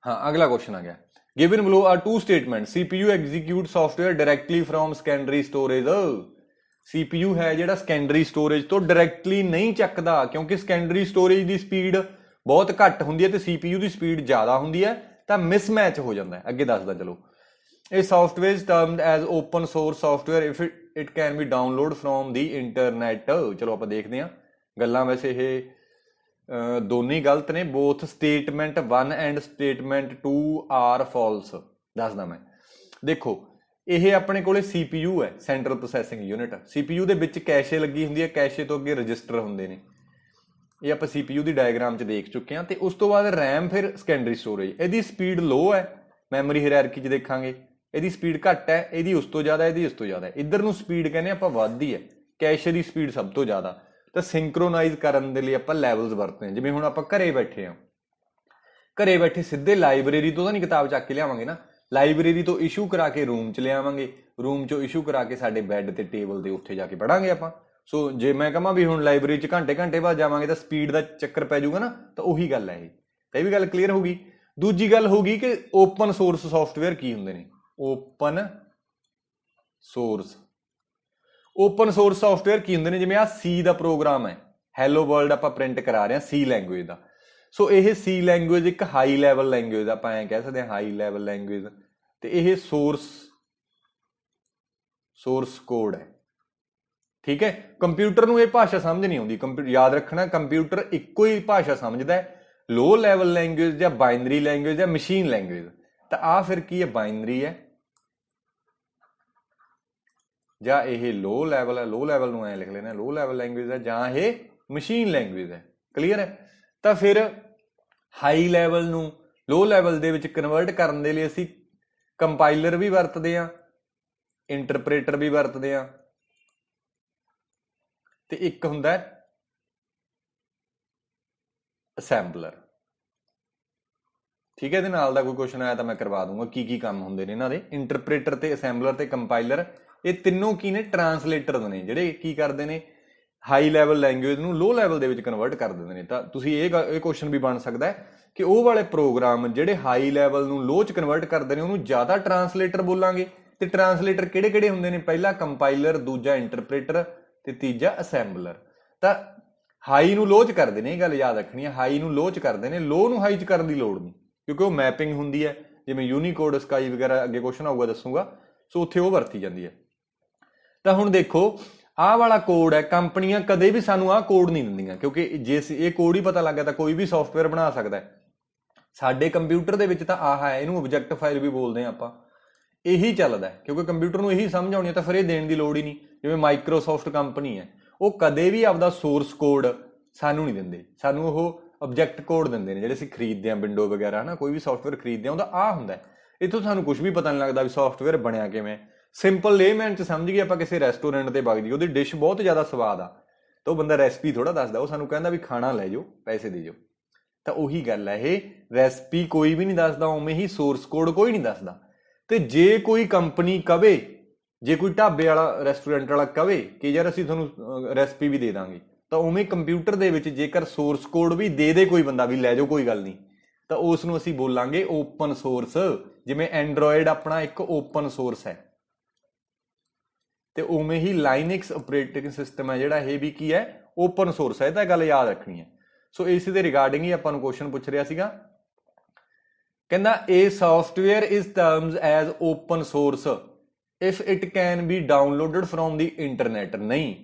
ਹਾਂ, ਅਗਲਾ ਕੁਐਸਚਨ ਆ ਗਿਆ। Given below are two statements. CPU execute software directly from secondary storage. CPU ਹੈ ਜਿਹੜਾ secondary storage ਤੋਂ directly ਨਹੀਂ ਚੱਕਦਾ, ਕਿਉਂਕਿ secondary storage ਦੀ ਸਪੀਡ ਬਹੁਤ ਘੱਟ ਹੁੰਦੀ ਹੈ ਤੇ CPU ਦੀ ਸਪੀਡ ਜ਼ਿਆਦਾ ਹੁੰਦੀ ਹੈ, ਤਾਂ ਮਿਸਮੈਚ ਹੋ ਜਾਂਦਾ ਹੈ। ਅੱਗੇ ਦੱਸਦਾ ਚਲੋ। ਇਹ software is termed as open source software if it can be downloaded from the internet. ਚਲੋ ਆਪਾਂ ਦੇਖਦੇ ਹਾਂ ਗੱਲਾਂ। ਵੈਸੇ ਇਹ ਦੋਨੇ ਗਲਤ ਨੇ, both statement 1 and statement 2 are false. ਦੱਸਦਾ ਮੈਂ, ਦੇਖੋ ਇਹ ਆਪਣੇ ਕੋਲੇ CPU ਹੈ, ਸੈਂਟਰਲ ਪ੍ਰੋਸੈਸਿੰਗ ਯੂਨਿਟ। CPU ਦੇ ਵਿੱਚ ਕੈਸ਼ੇ ਲੱਗੀ ਹੁੰਦੀ ਹੈ, ਕੈਸ਼ੇ ਤੋਂ ਅੱਗੇ ਰਜਿਸਟਰ ਹੁੰਦੇ ਨੇ। ਇਹ ਆਪਾਂ CPU ਦੀ ਡਾਇਗਰਾਮ 'ਚ ਦੇਖ ਚੁੱਕੇ ਹਾਂ। ਤੇ ਉਸ ਤੋਂ ਬਾਅਦ ਰੈਮ, ਫਿਰ ਸੈਕੰਡਰੀ ਸਟੋਰੇਜ। ਇਹਦੀ ਸਪੀਡ ਲੋ ਹੈ, ਮੈਮਰੀ ਹਾਇਰਾਰਕੀ 'ਚ ਦੇਖਾਂਗੇ ਇਹਦੀ ਸਪੀਡ ਘੱਟ ਹੈ, ਇਹਦੀ ਉਸ ਤੋਂ ਜ਼ਿਆਦਾ, ਇਹਦੀ ਉਸ ਤੋਂ ਜ਼ਿਆਦਾ। ਇੱਧਰ ਨੂੰ ਸਪੀਡ ਕਹਿੰਦੇ ਆਪਾਂ ਵੱਧਦੀ ਹੈ, ਕੈਸ਼ੇ ਦੀ ਸਪੀਡ ਸਭ ਤੋਂ ਜ਼ਿਆਦਾ। ਤਾਂ ਸਿੰਕਰੋਨਾਈਜ਼ ਕਰਨ ਦੇ ਲਈ ਆਪਾਂ ਲੈਵਲਸ ਵਰਤਦੇ ਹਾਂ। ਜਿਵੇਂ ਹੁਣ ਆਪਾਂ ਘਰੇ ਬੈਠੇ ਹਾਂ, ਘਰੇ ਬੈਠੇ ਸਿੱਧੇ ਲਾਇਬ੍ਰੇਰੀ ਤੋਂ ਤਾਂ ਨਹੀਂ ਕਿਤਾਬ ਚੱਕ ਕੇ ਲਿਆਵਾਂਗੇ ਨਾ, ਲਾਇਬ੍ਰੇਰੀ ਤੋਂ ਇਸ਼ੂ ਕਰਾ ਕੇ ਰੂਮ 'ਚ ਲਿਆਵਾਂਗੇ, ਰੂਮ 'ਚੋਂ ਇਸ਼ੂ ਕਰਾ ਕੇ ਸਾਡੇ ਬੈੱਡ ਤੇ ਟੇਬਲ ਦੇ ਉੱਥੇ ਜਾ ਕੇ ਪੜਾਂਗੇ ਆਪਾਂ। ਸੋ ਜੇ ਮੈਂ ਕਹਾਂ ਵੀ ਹੁਣ ਲਾਇਬ੍ਰੇਰੀ 'ਚ ਘੰਟੇ ਬਾਅਦ ਜਾਵਾਂਗੇ ਤਾਂ ਸਪੀਡ ਦਾ ਚੱਕਰ ਪੈ ਜਾਊਗਾ ਨਾ, ਤਾਂ ਉਹੀ ਗੱਲ ਹੈ ਇਹ। ਤਾਂ ਇਹ ਵੀ ਗੱਲ ਕਲੀਅਰ ਹੋ ਗਈ। ਦੂਜੀ ਗੱਲ ਹੋ ਗਈ ਕਿ ਓਪਨ ਸੋਰਸ ਸੌਫਟਵੇਅਰ ਕੀ ਹੁੰਦੇ ਨੇ। ਓਪਨ ਸੋਰਸ ਸੌਫਟਵੇਅਰ ਕੀ ਹੁੰਦੇ ਨੇ? ਜਿਵੇਂ ਆਹ ਸੀ ਦਾ ਪ੍ਰੋਗਰਾਮ ਹੈ, ਹੈਲੋ ਵਰਲਡ ਆਪਾਂ ਪ੍ਰਿੰਟ ਕਰਾ ਰਹੇ ਹਾਂ ਸੀ ਲੈਂਗੁਏਜ ਦਾ। ਸੋ ਇਹ ਸੀ ਲੈਂਗੁਏਜ ਇੱਕ ਹਾਈ ਲੈਵਲ ਲੈਂਗੁਏਜ, ਆਪਾਂ ਐਂ ਕਹਿ ਸਕਦੇ ਹਾਂ ਹਾਈ ਲੈਵਲ ਲੈਂਗੁਏਜ। ਤੇ ਇਹ ਸੋਰਸ ਕੋਡ ਹੈ, ਠੀਕ ਹੈ। ਕੰਪਿਊਟਰ ਨੂੰ ਇਹ ਭਾਸ਼ਾ ਸਮਝ ਨਹੀਂ ਆਉਂਦੀ। ਯਾਦ ਰੱਖਣਾ, ਕੰਪਿਊਟਰ ਇੱਕੋ ਹੀ ਭਾਸ਼ਾ ਸਮਝਦਾ ਹੈ, ਲੋ ਲੈਵਲ ਲੈਂਗੁਏਜ ਜਾਂ ਬਾਈਨਰੀ ਲੈਂਗੁਏਜ ਜਾਂ ਮਸ਼ੀਨ ਲੈਂਗੁਏਜ। ਤਾਂ ਆਹ ਫਿਰ ਕੀ ਹੈ? ਬਾਈਨਰੀ ਹੈ, ਜਾਂ ਇਹ ਲੋ ਲੈਵਲ ਹੈ। ਲੋ ਲੈਵਲ ਨੂੰ ਐਂ ਲਿਖ ਲੈਣਾ, ਲੋ ਲੈਵਲ ਲੈਂਗੁਏਜ ਹੈ, ਜਾਂ ਇਹ ਮਸ਼ੀਨ ਲੈਂਗੁਏਜ ਹੈ। ਕਲੀਅਰ ਹੈ? ਤਾਂ ਫਿਰ ਹਾਈ ਲੈਵਲ ਨੂੰ ਲੋ ਲੈਵਲ ਦੇ ਵਿੱਚ ਕਨਵਰਟ ਕਰਨ ਦੇ ਲਈ ਅਸੀਂ ਕੰਪਾਈਲਰ ਵੀ ਵਰਤਦੇ ਹਾਂ, ਇੰਟਰਪ੍ਰੇਟਰ ਵੀ ਵਰਤਦੇ ਹਾਂ, ਤੇ ਇੱਕ ਹੁੰਦਾ ਅਸੈਂਬਲਰ। ਠੀਕ ਹੈ, ਇਹਦੇ ਨਾਲ ਦਾ ਕੋਈ ਕੁਐਸਚਨ ਆਇਆ ਤਾਂ ਮੈਂ ਕਰਵਾ ਦੂੰਗਾ ਕੀ ਕੀ ਕੰਮ ਹੁੰਦੇ ਨੇ ਇਹਨਾਂ ਦੇ। ਇੰਟਰਪ੍ਰੇਟਰ ਤੇ ਅਸੈਂਬਲਰ ਤੇ ਕੰਪਾਈਲਰ, ਇਹ ਤਿੰਨੋਂ ਕੀ ਨੇ? ਟਰਾਂਸਲੇਟਰ ਨੇ, ਜਿਹੜੇ ਕੀ ਕਰਦੇ ਨੇ? ਹਾਈ ਲੈਵਲ ਲੈਂਗੁਏਜ ਨੂੰ ਲੋ ਲੈਵਲ ਦੇ ਵਿੱਚ ਕਨਵਰਟ ਕਰ ਦਿੰਦੇ ਨੇ। ਤਾਂ ਤੁਸੀਂ ਇਹ ਕੁਐਸਚਨ ਵੀ ਬਣ ਸਕਦਾ ਹੈ ਕਿ ਉਹ ਵਾਲੇ ਪ੍ਰੋਗਰਾਮ ਜਿਹੜੇ ਹਾਈ ਲੈਵਲ ਨੂੰ ਲੋ 'ਚ ਕਨਵਰਟ ਕਰਦੇ ਨੇ ਉਹਨੂੰ ਜ਼ਿਆਦਾ ਟਰਾਂਸਲੇਟਰ ਬੋਲਾਂਗੇ। ਤੇ ਟਰਾਂਸਲੇਟਰ ਕਿਹੜੇ ਕਿਹੜੇ ਹੁੰਦੇ ਨੇ? ਪਹਿਲਾ ਕੰਪਾਈਲਰ, ਦੂਜਾ ਇੰਟਰਪ੍ਰੇਟਰ ਤੇ ਤੀਜਾ ਅਸੈਂਬਲਰ। ਤਾਂ ਹਾਈ ਨੂੰ ਲੋ 'ਚ ਕਰਦੇ ਨੇ, ਇਹ ਗੱਲ ਯਾਦ ਰੱਖਣੀ ਹੈ। ਹਾਈ ਨੂੰ ਲੋ 'ਚ ਕਰਦੇ ਨੇ, ਲੋ ਨੂੰ ਹਾਈ 'ਚ ਕਰਨ ਦੀ ਲੋੜ ਨਹੀਂ, ਕਿਉਂਕਿ ਉਹ ਮੈਪਿੰਗ ਹੁੰਦੀ ਹੈ। ਜਿਵੇਂ ਯੂਨੀਕੋਡ, ਸਕਾਈ ਵਗੈਰਾ ਅੱਗੇ ਕੁਐਸਚਨ ਆਊਗਾ ਦੱਸੂਗਾ, ਸੋ ਉੱਥੇ ਉਹ ਵਰਤੀ ਜਾਂਦੀ ਹੈ। ਤਾਂ ਹੁਣ ਦੇਖੋ ਆਹ ਵਾਲਾ ਕੋਡ ਹੈ, ਕੰਪਨੀਆਂ ਕਦੇ ਵੀ ਸਾਨੂੰ ਆਹ ਕੋਡ ਨਹੀਂ ਦਿੰਦੀਆਂ, ਕਿਉਂਕਿ ਜੇ ਇਹ ਕੋਡ ਹੀ ਪਤਾ ਲੱਗ ਗਿਆ ਤਾਂ ਕੋਈ ਵੀ ਸੌਫਟਵੇਅਰ ਬਣਾ ਸਕਦਾ ਹੈ। ਸਾਡੇ ਕੰਪਿਊਟਰ ਦੇ ਵਿੱਚ ਤਾਂ ਆਹ ਹੈ, ਇਹਨੂੰ ਆਬਜੈਕਟ ਫਾਈਲ ਵੀ ਬੋਲਦੇ ਹਾਂ ਆਪਾਂ। ਇਹੀ ਚੱਲਦਾ ਕਿਉਂਕਿ ਕੰਪਿਊਟਰ ਨੂੰ ਇਹੀ ਸਮਝ ਆਉਣੀ ਹੈ, ਤਾਂ ਫਿਰ ਇਹ ਦੇਣ ਦੀ ਲੋੜ ਹੀ ਨਹੀਂ। ਜਿਵੇਂ ਮਾਈਕਰੋਸਾਫਟ ਕੰਪਨੀ ਹੈ, ਉਹ ਕਦੇ ਵੀ ਆਪਦਾ ਸੋਰਸ ਕੋਡ ਸਾਨੂੰ ਨਹੀਂ ਦਿੰਦੇ, ਸਾਨੂੰ ਉਹ ਆਬਜੈਕਟ ਕੋਡ ਦਿੰਦੇ ਨੇ ਜਿਹੜੇ ਅਸੀਂ ਖਰੀਦਦੇ ਹਾਂ, ਵਿੰਡੋ ਵਗੈਰਾ ਹੈ ਨਾ, ਕੋਈ ਵੀ ਸੌਫਟਵੇਅਰ ਖਰੀਦਦੇ ਹਾਂ ਉਹਦਾ ਆਹ ਹੁੰਦਾ। ਇੱਥੋਂ ਸਾਨੂੰ ਕੁਝ ਵੀ ਪਤਾ ਨਹੀਂ ਲੱਗਦਾ ਵੀ ਸੌਫਟਵੇਅਰ ਬਣਿਆ ਕਿਵੇਂ। ਸਿੰਪਲ ਲੇਮੈਨ 'ਚ ਸਮਝ ਗਏ ਆਪਾਂ, ਕਿਸੇ ਰੈਸਟੋਰੈਂਟ ਤੇ ਵਗ ਜਾਈਏ, ਉਹਦੀ ਡਿਸ਼ ਬਹੁਤ ਜ਼ਿਆਦਾ ਸਵਾਦ ਆ, ਤਾਂ ਉਹ ਬੰਦਾ ਰੈਸਪੀ ਥੋੜਾ ਦੱਸਦਾ, ਉਹ ਸਾਨੂੰ ਕਹਿੰਦਾ ਵੀ ਖਾਣਾ ਲੈ ਜਾਓ, ਪੈਸੇ ਦੇ ਜਾਓ। ਤਾਂ ਉਹੀ ਗੱਲ ਹੈ, ਇਹ ਰੈਸਪੀ ਕੋਈ ਵੀ ਨਹੀਂ ਦੱਸਦਾ, ਉਵੇਂ ਹੀ ਸੋਰਸ ਕੋਡ ਕੋਈ ਨਹੀਂ ਦੱਸਦਾ। ਤੇ ਜੇ ਕੋਈ ਕੰਪਨੀ ਕਵੇ, ਜੇ ਕੋਈ ਢਾਬੇ ਵਾਲਾ, ਰੈਸਟੋਰੈਂਟ ਵਾਲਾ ਕਵੇ ਕਿ ਯਾਰ ਅਸੀਂ ਤੁਹਾਨੂੰ ਰੈਸਪੀ ਵੀ ਦੇ ਦਾਂਗੇ, ਤਾਂ ਉਵੇਂ ਕੰਪਿਊਟਰ ਦੇ ਵਿੱਚ ਜੇਕਰ ਸੋਰਸ ਕੋਡ ਵੀ ਦੇ ਦੇ ਕੋਈ ਬੰਦਾ ਵੀ ਲੈ ਜਾਓ ਕੋਈ ਗੱਲ ਨਹੀਂ, ਤਾਂ ਉਸ ਨੂੰ ਅਸੀਂ ਬੋਲਾਂਗੇ ਓਪਨ ਸੋਰਸ। ਜਿਵੇਂ ਐਂਡਰੋਇਡ ਆਪਣਾ ਇੱਕ ਓਪਨ ਸੋਰਸ ਹੈ, ਤੇ ਉਵੇਂ ਹੀ ਲਾਈਨਕਸ ਆਪਰੇਟਿੰਗ ਸਿਸਟਮ ਹੈ ਜਿਹੜਾ, ਇਹ ਵੀ ਕੀ ਹੈ? ਓਪਨ ਸੋਰਸ ਹੈ। ਇਹ ਤਾਂ ਗੱਲ ਯਾਦ ਰੱਖਣੀ ਹੈ। ਸੋ ਇਸ ਦੇ ਰਿਗਾਰਡਿੰਗ ਹੀ ਆਪਾਂ ਨੂੰ ਕੁਐਸਚਨ ਪੁੱਛ ਰਿਹਾ ਸੀਗਾ, ਕਹਿੰਦਾ ਇਹ software is termed as open source if it can be downloaded from the internet. ਨਹੀਂ,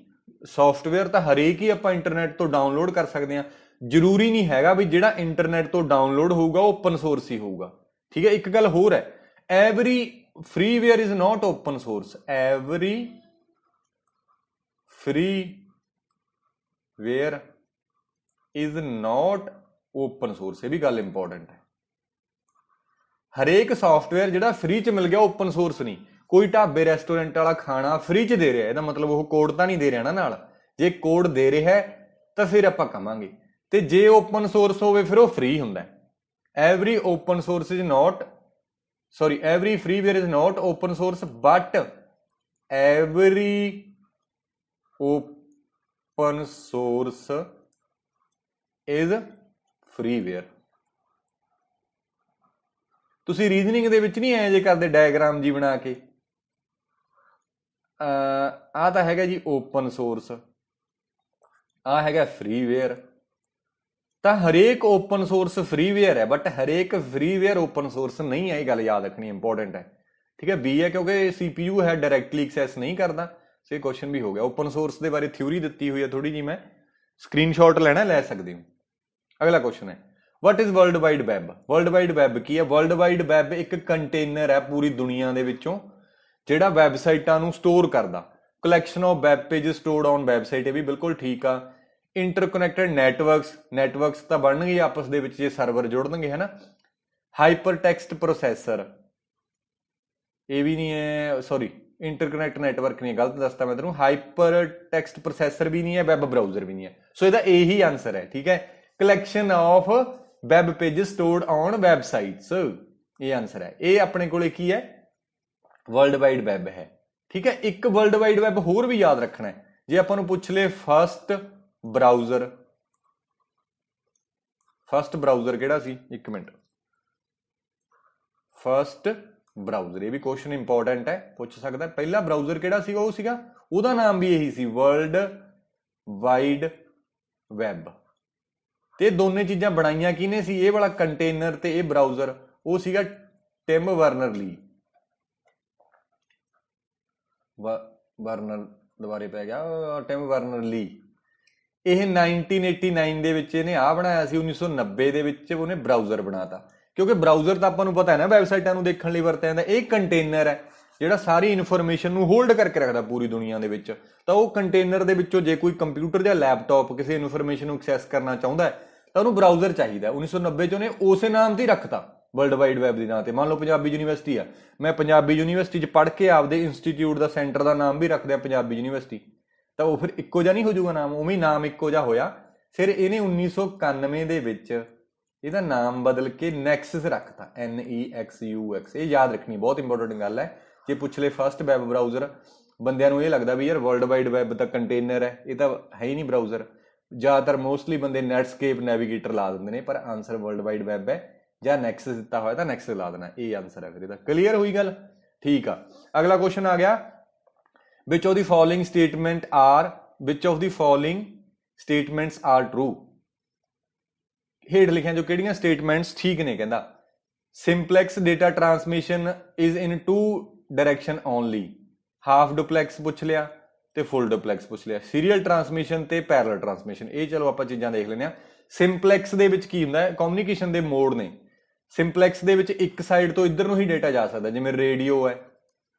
ਸੌਫਟਵੇਅਰ ਤਾਂ ਹਰੇਕ ਹੀ ਆਪਾਂ ਇੰਟਰਨੈਟ ਤੋਂ ਡਾਊਨਲੋਡ ਕਰ ਸਕਦੇ ਹਾਂ। ਜ਼ਰੂਰੀ ਨਹੀਂ ਹੈਗਾ ਵੀ ਜਿਹੜਾ ਇੰਟਰਨੈਟ ਤੋਂ ਡਾਊਨਲੋਡ ਹੋਊਗਾ ਉਹ ਓਪਨ ਸੋਰਸ ਹੀ ਹੋਊਗਾ। ਠੀਕ ਹੈ, ਇੱਕ ਗੱਲ ਹੋਰ ਹੈ, every freeware is not open source, every freeware is not open source, ਇਹ ਵੀ ਗੱਲ ਇੰਪੋਰਟੈਂਟ ਹੈ। ਹਰੇਕ ਸੌਫਟਵੇਅਰ ਜਿਹੜਾ ਫ੍ਰੀ ਚ ਮਿਲ ਗਿਆ ਓਪਨ ਸੋਰਸ ਨਹੀਂ। ਕੋਈ ਢਾਬੇ ਰੈਸਟੋਰੈਂਟ ਵਾਲਾ ਖਾਣਾ ਫ੍ਰੀ ਚ ਦੇ ਰਿਹਾ, ਇਹਦਾ ਮਤਲਬ ਉਹ ਕੋਡ ਤਾਂ ਨਹੀਂ ਦੇ ਰਿਹਾ ਨਾ ਨਾਲ। ਜੇ ਕੋਡ ਦੇ ਰਿਹਾ ਤਾਂ ਫਿਰ ਆਪਾਂ ਕਵਾਂਗੇ, ਤੇ ਜੇ ਓਪਨ ਸੋਰਸ ਹੋਵੇ ਫਿਰ ਉਹ ਫ੍ਰੀ ਹੁੰਦਾ। Every open source is not every freeware is not open source, but every open source is freeware। ਤੁਸੀਂ ਰੀਜ਼ਨਿੰਗ ਦੇ ਵਿੱਚ ਨਹੀਂ ਐ ਜੇ ਕਰਦੇ ਡਾਇਗਰਾਮ ਜੀ ਬਣਾ ਕੇ, ਆ ਤਾਂ ਹੈਗਾ ਜੀ ਓਪਨ ਸੋਰਸ, ਆ ਹੈਗਾ ਫ੍ਰੀਵੇਅਰ। ਤਾਂ ਹਰੇਕ ਓਪਨ ਸੋਰਸ ਫ੍ਰੀਵੇਅਰ ਹੈ, ਬਟ ਹਰੇਕ ਫ੍ਰੀਵੇਅਰ ਓਪਨ ਸੋਰਸ ਨਹੀਂ ਹੈ। ਇਹ ਗੱਲ ਯਾਦ ਰੱਖਣੀ ਇੰਪੋਰਟੈਂਟ ਹੈ। ਠੀਕ ਹੈ, ਬੀ ਹੈ ਕਿਉਂਕਿ CPU ਹੈ ਡਾਇਰੈਕਟਲੀ ਐਕਸੈਸ ਨਹੀਂ ਕਰਦਾ, ਸੋ ਇਹ ਕੁਐਸਚਨ ਵੀ ਹੋ ਗਿਆ। ਓਪਨ ਸੋਰਸ ਦੇ ਬਾਰੇ ਥਿਊਰੀ ਦਿੱਤੀ ਹੋਈ ਹੈ ਥੋੜੀ ਜੀ, ਮੈਂ ਸਕਰੀਨਸ਼ਾਟ ਲੈਣਾ ਲੈ ਸਕਦੇ ਹੋ। ਅਗਲਾ ਕੁਐਸਚਨ ਹੈ, what is world wide web? World wide web ਕੀ ਹੈ? ਵਰਲਡ ਵਾਈਡ ਵੈਬ ਇੱਕ ਕੰਟੇਨਰ ਹੈ ਪੂਰੀ ਦੁਨੀਆ ਦੇ ਵਿੱਚੋਂ ਜਿਹੜਾ ਵੈਬਸਾਈਟਾਂ ਨੂੰ ਸਟੋਰ ਕਰਦਾ। Collection of web pages stored on website, ਇਹ ਵੀ ਬਿਲਕੁਲ ਠੀਕ ਆ। ਇੰਟਰਕਨੈਕਟਡ ਨੈਟਵਰਕਸ ਤਾਂ ਬਣਨਗੇ ਆਪਸ ਦੇ ਵਿੱਚ ਜੇ ਸਰਵਰ ਜੁੜਨਗੇ, ਹੈ ਨਾ। ਹਾਈਪਰ ਟੈਕਸਟ ਪ੍ਰੋਸੈਸਰ, ਇਹ ਵੀ ਨਹੀਂ ਹੈ, ਸੌਰੀ ਇੰਟਰਕਨੈਕਟ ਨੈਟਵਰਕ ਨਹੀਂ, ਗਲਤ ਦੱਸਤਾ ਮੈਂ ਤੈਨੂੰ। ਹਾਈਪਰ ਟੈਕਸਟ ਪ੍ਰੋਸੈਸਰ ਵੀ ਨਹੀਂ ਹੈ, ਵੈਬ ਬਰਾਊਜ਼ਰ ਵੀ ਨਹੀਂ ਹੈ, ਸੋ ਇਹਦਾ ਇਹੀ ਆਨਸਰ ਹੈ। ਠੀਕ ਹੈ, collection of web pages stored on websites, ਇਹ ਆਨਸਰ ਹੈ। ਇਹ ਆਪਣੇ ਕੋਲੇ ਕੀ ਹੈ? ਵਰਲਡ ਵਾਈਡ ਵੈਬ ਹੈ। ਠੀਕ ਹੈ, ਇੱਕ ਵਰਲਡ ਵਾਈਡ ਵੈਬ ਹੋਰ ਵੀ ਯਾਦ ਰੱਖਣਾ ਹੈ। ਜੇ ਆਪਾਂ ਨੂੰ ਪੁੱਛ ਲਏ ਫਸਟ ਬਰਾਊਜ਼ਰ ਕਿਹੜਾ ਸੀ? ਇੱਕ ਮਿੰਟ, ਫਸਟ ਬਰਾਊਜ਼ਰ, ਇਹ ਵੀ ਕੁਐਸਚਨ ਇੰਪੋਰਟੈਂਟ ਹੈ, ਪੁੱਛ ਸਕਦਾ। ਪਹਿਲਾ ਬਰਾਊਜ਼ਰ ਕਿਹੜਾ ਸੀਗਾ? ਉਹ ਸੀਗਾ, ਉਹਦਾ ਨਾਮ ਵੀ ਇਹੀ ਸੀ, ਵਰਲਡ ਵਾਈਡ ਵੈਬ। ਤੇ ਦੋਨੇ ਚੀਜ਼ਾਂ ਬਣਾਈਆਂ ਕਿਹਨੇ ਸੀ? ਇਹ ਵਾਲਾ ਕੰਟੇਨਰ ਤੇ ਇਹ ਬਰਾਊਜ਼ਰ, ਉਹ ਸੀਗਾ ਟਿਮ ਬਰਨਰ-ਲੀ। ਬਰਨਰ ਦੁਬਾਰੇ ਪੈ ਗਿਆ, ਟਿਮ ਬਰਨਰ-ਲੀ। ਇਹ 1989 ਦੇ ਵਿੱਚ ਇਹਨੇ ਆ ਬਣਾਇਆ ਸੀ, 1990 ਦੇ ਵਿੱਚ ਉਹਨੇ ਬਰਾਊਜ਼ਰ ਬਣਾਤਾ। ਕਿਉਂਕਿ ਬਰਾਊਜ਼ਰ ਤਾਂ ਆਪਾਂ ਨੂੰ ਪਤਾ ਹੈ ਨਾ ਵੈਬਸਾਈਟਾਂ ਨੂੰ ਦੇਖਣ ਲਈ ਵਰਤਿਆ ਜਾਂਦਾ। ਇਹ ਕੰਟੇਨਰ ਹੈ ਜਿਹੜਾ ਸਾਰੀ ਇਨਫੋਰਮੇਸ਼ਨ ਨੂੰ ਹੋਲਡ ਕਰਕੇ ਰੱਖਦਾ ਪੂਰੀ ਦੁਨੀਆ ਦੇ ਵਿੱਚ। ਤਾਂ ਉਹ ਕੰਟੇਨਰ ਦੇ ਵਿੱਚੋਂ ਜੇ ਕੋਈ ਕੰਪਿਊਟਰ ਜਾਂ ਲੈਪਟਾਪ ਕਿਸੇ ਇਨਫੋਰਮੇਸ਼ਨ ਨੂੰ ਐਕਸੈਸ ਕਰਨਾ ਚਾਹੁੰਦਾ ਹੈ ਤਾਂ ਉਹਨੂੰ ਬਰਾਊਜ਼ਰ ਚਾਹੀਦਾ। 1990 ਚ ਉਹਨੇ ਉਸੇ ਨਾਮ ਤੇ ਹੀ ਰੱਖਤਾ, ਵਰਲਡ ਵਾਈਡ ਵੈਬ ਦੇ ਨਾਂ ਤੇ। ਮੰਨ ਲਓ ਪੰਜਾਬੀ ਯੂਨੀਵਰਸਿਟੀ ਆ, ਮੈਂ ਪੰਜਾਬੀ ਯੂਨੀਵਰਸਿਟੀ 'ਚ ਪੜ੍ਹ ਕੇ ਆਪਦੇ ਇੰਸਟੀਚਿਊਟ ਦਾ ਸੈਂਟਰ ਦਾ ਨਾਮ ਵੀ ਰੱਖ ਦਿਆਂ ਪੰਜਾਬੀ ਯੂਨੀਵਰਸਿਟੀ, ਤਾਂ ਉਹ ਫਿਰ ਇੱਕੋ ਜਿਹਾ ਨਹੀਂ ਹੋ ਜਾਊਗਾ ਨਾਮ, ਉਵੇਂ ਨਾਮ ਇੱਕੋ ਜਿਹਾ ਹੋਇਆ। ਫਿਰ ਇਹਨੇ 1991 ਦੇ ਵਿੱਚ ਇਹਦਾ ਨਾਮ ਬਦਲ ਕੇ ਨੈਕਸਸ ਰੱਖਤਾ, NEXUX। ਇਹ ਯਾਦ ਰੱਖਣੀ, ਬਹੁਤ ਇੰਪੋਰਟੈਂਟ ਗੱਲ ਹੈ। ਜੇ ਪੁੱਛ ਲਏ ਫਸਟ ਵੈਬ ਬਰਾਊਜ਼ਰ, ਬੰਦਿਆਂ ਨੂੰ ਇਹ ਲੱਗਦਾ ਵੀ ਯਾਰ ਵਰਲਡ ਵਾਈਡ ਵੈਬ ਤਾਂ ਕੰਟੇਨਰ ਹੈ, ਇਹ ਤਾਂ ਹੈ ਹੀ ਨਹੀਂ ਬਰਾਊਜ਼ਰ। ਜ਼ਿਆਦਾਤਰ ਮੋਸਟਲੀ ਬੰਦੇ ਨੈਟਸਕੇਪ ਨੈਵੀਗੇਟਰ ਲਾ ਦਿੰਦੇ ਨੇ, ਪਰ ਆਨਸਰ ਵਰਲਡ ਵਾਈਡ ਵੈਬ ਹੈ। ਜਾਂ ਨੈਕਸਸ ਦਿੱਤਾ ਹੋਇਆ ਤਾਂ ਨੈਕਸਸ ਲਾ ਦੇਣਾ, ਇਹ ਆਨਸਰ ਹੈ ਫਿਰ ਇਹਦਾ। ਕਲੀਅਰ ਹੋਈ ਗੱਲ? ਠੀਕ ਆ, ਅਗਲਾ ਕੁਐਸਚਨ ਆ ਗਿਆ, which of the following statements are true? ਹੇਠ ਲਿਖਿਆ ਜੋ ਕਿਹੜੀਆਂ ਸਟੇਟਮੈਂਟਸ ਠੀਕ ਨੇ? ਕਹਿੰਦਾ simplex data transmission is in 2 direction only. Half duplex ਪੁੱਛ ਲਿਆ ਤੇ ਫੁੱਲ ਡੁਪਲੈਕਸ ਪੁੱਛ ਲਿਆ। ਸੀਰੀਅਲ ਟਰਾਂਸਮਿਸ਼ਨ ਤੇ ਪੈਰਲਲ ਟਰਾਂਸਮਿਸ਼ਨ, ਇਹ ਚਲੋ ਆਪਾਂ ਚੀਜ਼ਾਂ ਦੇਖ ਲੈਂਦੇ ਹਾਂ। ਸਿੰਪਲੈਕਸ ਦੇ ਵਿੱਚ ਕੀ ਹੁੰਦਾ ਹੈ? ਕਮਿਊਨੀਕੇਸ਼ਨ ਦੇ ਮੋਡ ਨੇ। ਸਿੰਪਲੈਕਸ ਦੇ ਵਿੱਚ ਇੱਕ ਸਾਈਡ ਤੋਂ ਇੱਧਰ ਨੂੰ ਹੀ ਡੇਟਾ ਜਾ ਸਕਦਾ, ਜਿਵੇਂ ਰੇਡੀਓ ਹੈ